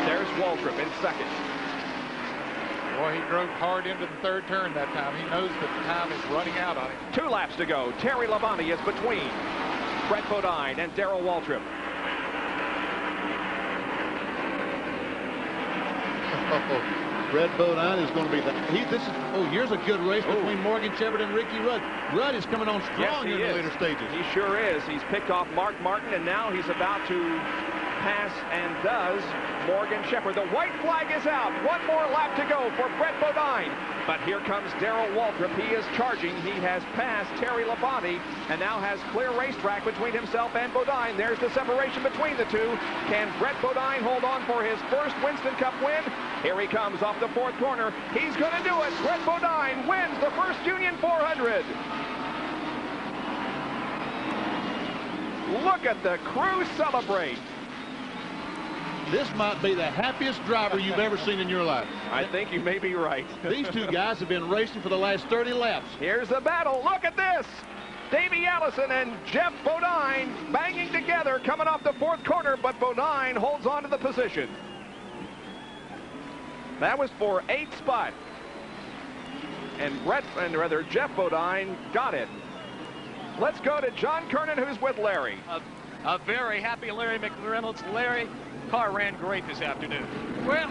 S21: There's Waltrip in second.
S10: Boy, he drove hard into the third turn that time. He knows that the time is running out on him.
S21: 2 laps to go. Terry Labonte is between Brett Bodine and Darrell Waltrip.
S4: Brett Bodine is going to be here's a good race between Morgan Shepherd and Ricky Rudd. Rudd is coming on strong in the later stages.
S21: He sure is. He's picked off Mark Martin, and now he's about to pass, and does, Morgan Shepherd. The white flag is out. 1 more lap to go for Brett Bodine. But here comes Darrell Waltrip. He is charging. He has passed Terry Labonte and now has clear racetrack between himself and Bodine. There's the separation between the two. Can Brett Bodine hold on for his first Winston Cup win? Here he comes off the fourth corner. He's going to do it. Brett Bodine wins the first Union 400. Look at the crew celebrate.
S4: This might be the happiest driver you've ever seen in your life.
S21: I think you may be right.
S4: These 2 guys have been racing for the last 30 laps.
S21: Here's the battle. Look at this. Davey Allison and Jeff Bodine banging together coming off the fourth corner, but Bodine holds on to the position. That was for 8th spot. And Jeff Bodine got it. Let's go to John Kernan, who's with Larry.
S5: A very happy Larry McReynolds. Larry, car ran great this afternoon.
S15: Well,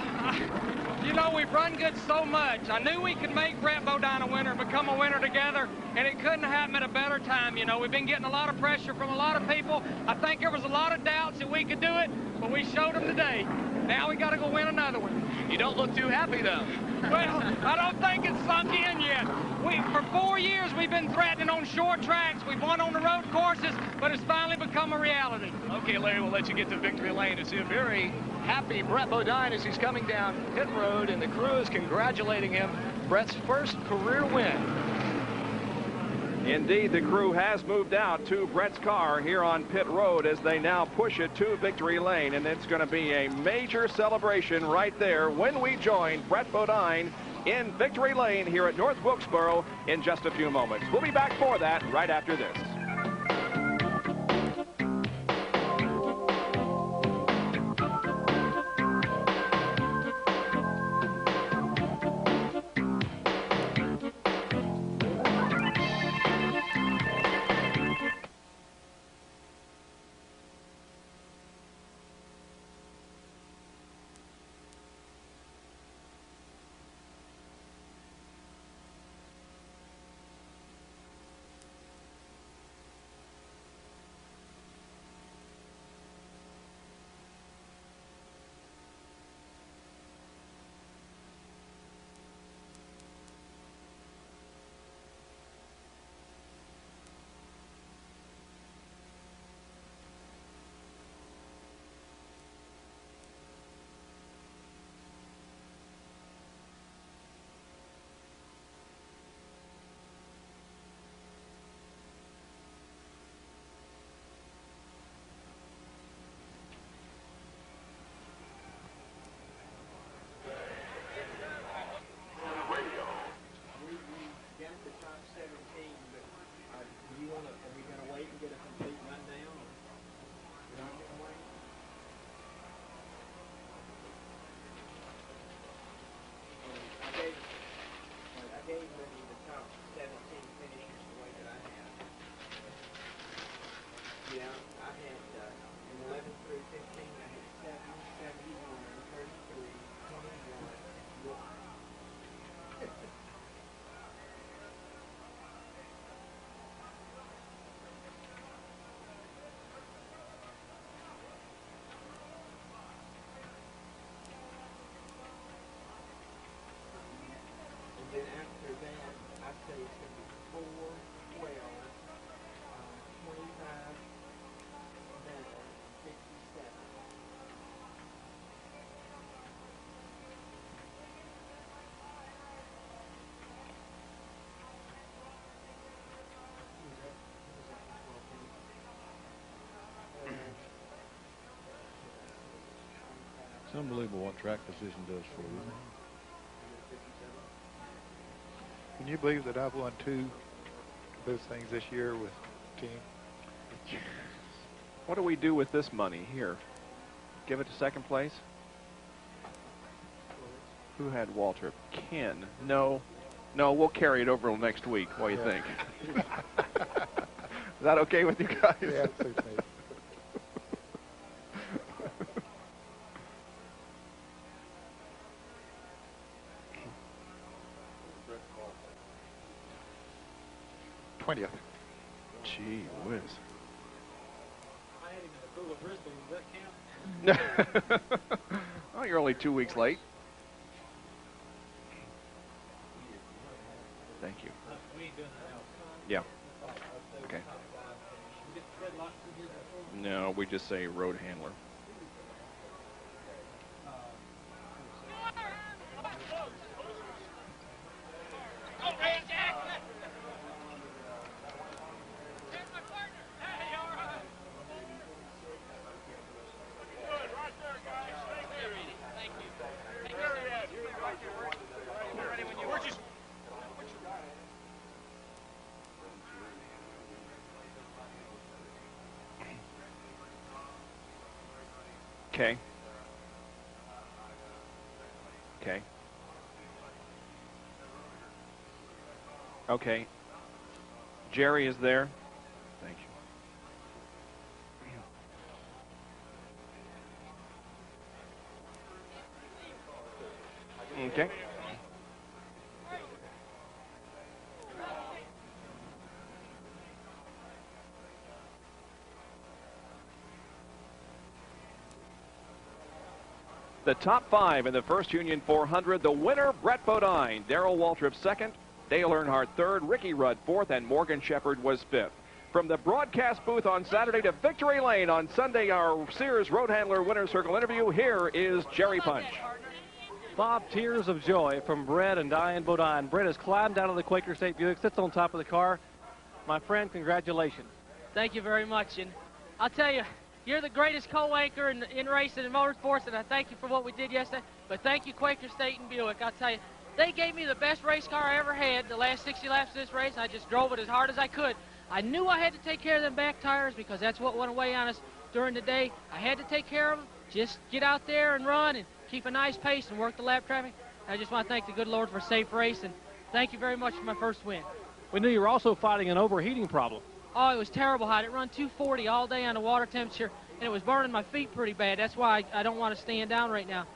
S15: you know, we've run good so much. I knew we could make Brett Bodine a winner, become a winner together, and it couldn't happen at a better time. You know, we've been getting a lot of pressure from a lot of people. I think there was a lot of doubts that we could do it, but we showed them today. Now we got to go win another one.
S5: You don't look too happy, though.
S15: Well, I don't think it's sunk in yet. For 4 years, we've been threatening on short tracks. We've won on the road courses, but it's finally become a reality.
S5: Okay, Larry, we'll let you get to victory lane to see a very happy Brett Bodine as he's coming down pit road, and the crew is congratulating him. Brett's first career win.
S21: Indeed, the crew has moved out to Brett's car here on pit road as they now push it to victory lane, and it's going to be a major celebration right there when we join Brett Bodine in victory lane here at North Wilkesboro in just a few moments. We'll be back for that right after this.
S4: It's unbelievable what track position does for you.
S10: Can you believe that I've won 2 of those things this year with team?
S21: What do we do with this money here? Give it to second place? Who had Waltrip? Ken. No, we'll carry it over till next week. What do you think? Is that okay with you guys?
S10: Yeah, it's okay. '20th.
S21: Gee whiz.
S13: I had him in the pool of Bristol. Does that count?
S21: Oh, you're only 2 weeks late. Thank you.
S13: We ain't doing that now.
S21: Yeah. Okay. No, we just say road handler. Okay. Okay. Okay. Jerry is there. Thank you. Okay. The top 5 in the First Union 400. The winner, Brett Bodine. Darrell Waltrip second. Dale Earnhardt third. Ricky Rudd fourth. And Morgan Shepherd was fifth. From the broadcast booth on Saturday to Victory Lane on Sunday, our Sears Road Handler Winner's Circle interview. Here is Jerry Punch.
S5: Bob, tears of joy from Brett and Diane Bodine. Brett has climbed out of the Quaker State Buick, sits on top of the car. My friend, congratulations.
S2: Thank you very much. And I'll tell you, you're the greatest co-anchor in racing and motorsports, and I thank you for what we did yesterday. But thank you, Quaker State and Buick. I'll tell you, they gave me the best race car I ever had the last 60 laps of this race. I just drove it as hard as I could. I knew I had to take care of them back tires because that's what went away on us during the day. I had to take care of them. Just get out there and run and keep a nice pace and work the lap traffic. I just want to thank the good Lord for a safe race, and thank you very much for my first win.
S5: We knew you were also fighting an overheating problem.
S2: Oh, it was terrible hot. It run 240 all day on the water temperature, and it was burning my feet pretty bad. That's why I don't want to stand down right now.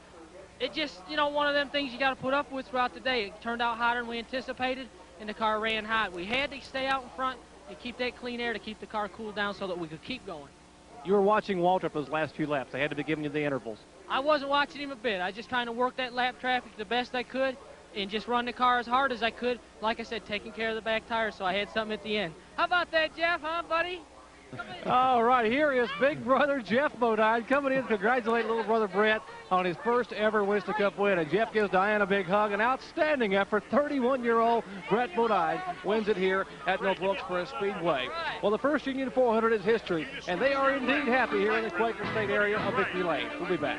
S2: It just, you know, one of them things you got to put up with throughout the day. It turned out hotter than we anticipated, and the car ran hot. We had to stay out in front and keep that clean air to keep the car cooled down so that we could keep going.
S5: You were watching Waltrip those last few laps. They had to be giving you the intervals.
S2: I wasn't watching him a bit. I was just trying to work that lap traffic the best I could and just run the car as hard as I could. Like I said, taking care of the back tires so I had something at the end. How about that, Jeff, huh, buddy?
S5: All right, here is big brother Jeff Bodine coming in to congratulate little brother Brett on his first ever Winston Cup win. And Jeff gives Diane a big hug. An outstanding effort. 31-year-old Brett Bodine wins it here at North Wilkesboro Speedway. Well, the First Union 400 is history, and they are indeed happy here in the Quaker State area of Victory Lane. We'll be back.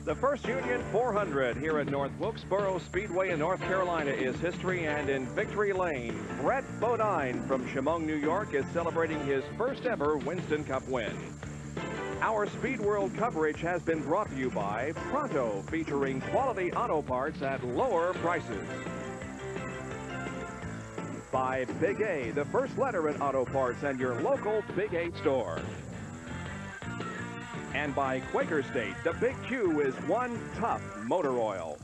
S21: The First Union 400 here at North Wilkesboro Speedway in North Carolina is history, and in Victory Lane, Brett Bodine from Chemung, New York is celebrating his first ever Winston Cup win. Our Speed World coverage has been brought to you by Pronto, featuring quality auto parts at lower prices. By Big A, the first letter in auto parts and your local Big 8 store. And by Quaker State, the Big Q is one tough motor oil.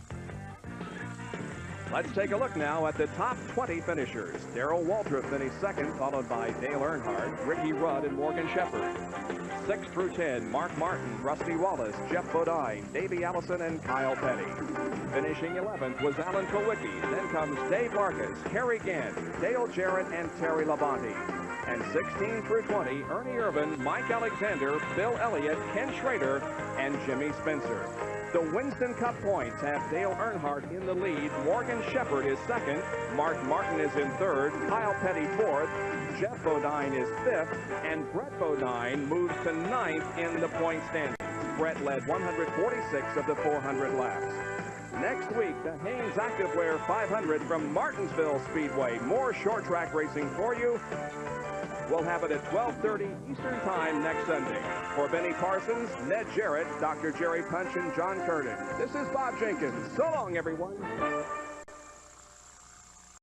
S21: Let's take a look now at the top 20 finishers. Darrell Waltrip finished second, followed by Dale Earnhardt, Ricky Rudd, and Morgan Shepherd. 6 through 10, Mark Martin, Rusty Wallace, Jeff Bodine, Davey Allison, and Kyle Petty. Finishing 11th was Alan Kulwicki. Then comes Dave Marcus, Kerry Gant, Dale Jarrett, and Terry Labonte. And 16 through 20, Ernie Irvin, Mike Alexander, Bill Elliott, Ken Schrader, and Jimmy Spencer. The Winston Cup points have Dale Earnhardt in the lead. Morgan Shepherd is second. Mark Martin is in third. Kyle Petty fourth. Jeff Bodine is fifth. And Brett Bodine moves to ninth in the point standings. Brett led 146 of the 400 laps. Next week, the Haynes Activewear 500 from Martinsville Speedway. More short track racing for you. We'll have it at 12:30 Eastern Time next Sunday. For Benny Parsons, Ned Jarrett, Dr. Jerry Punch, and John Curtin, this is Bob Jenkins. So long, everyone.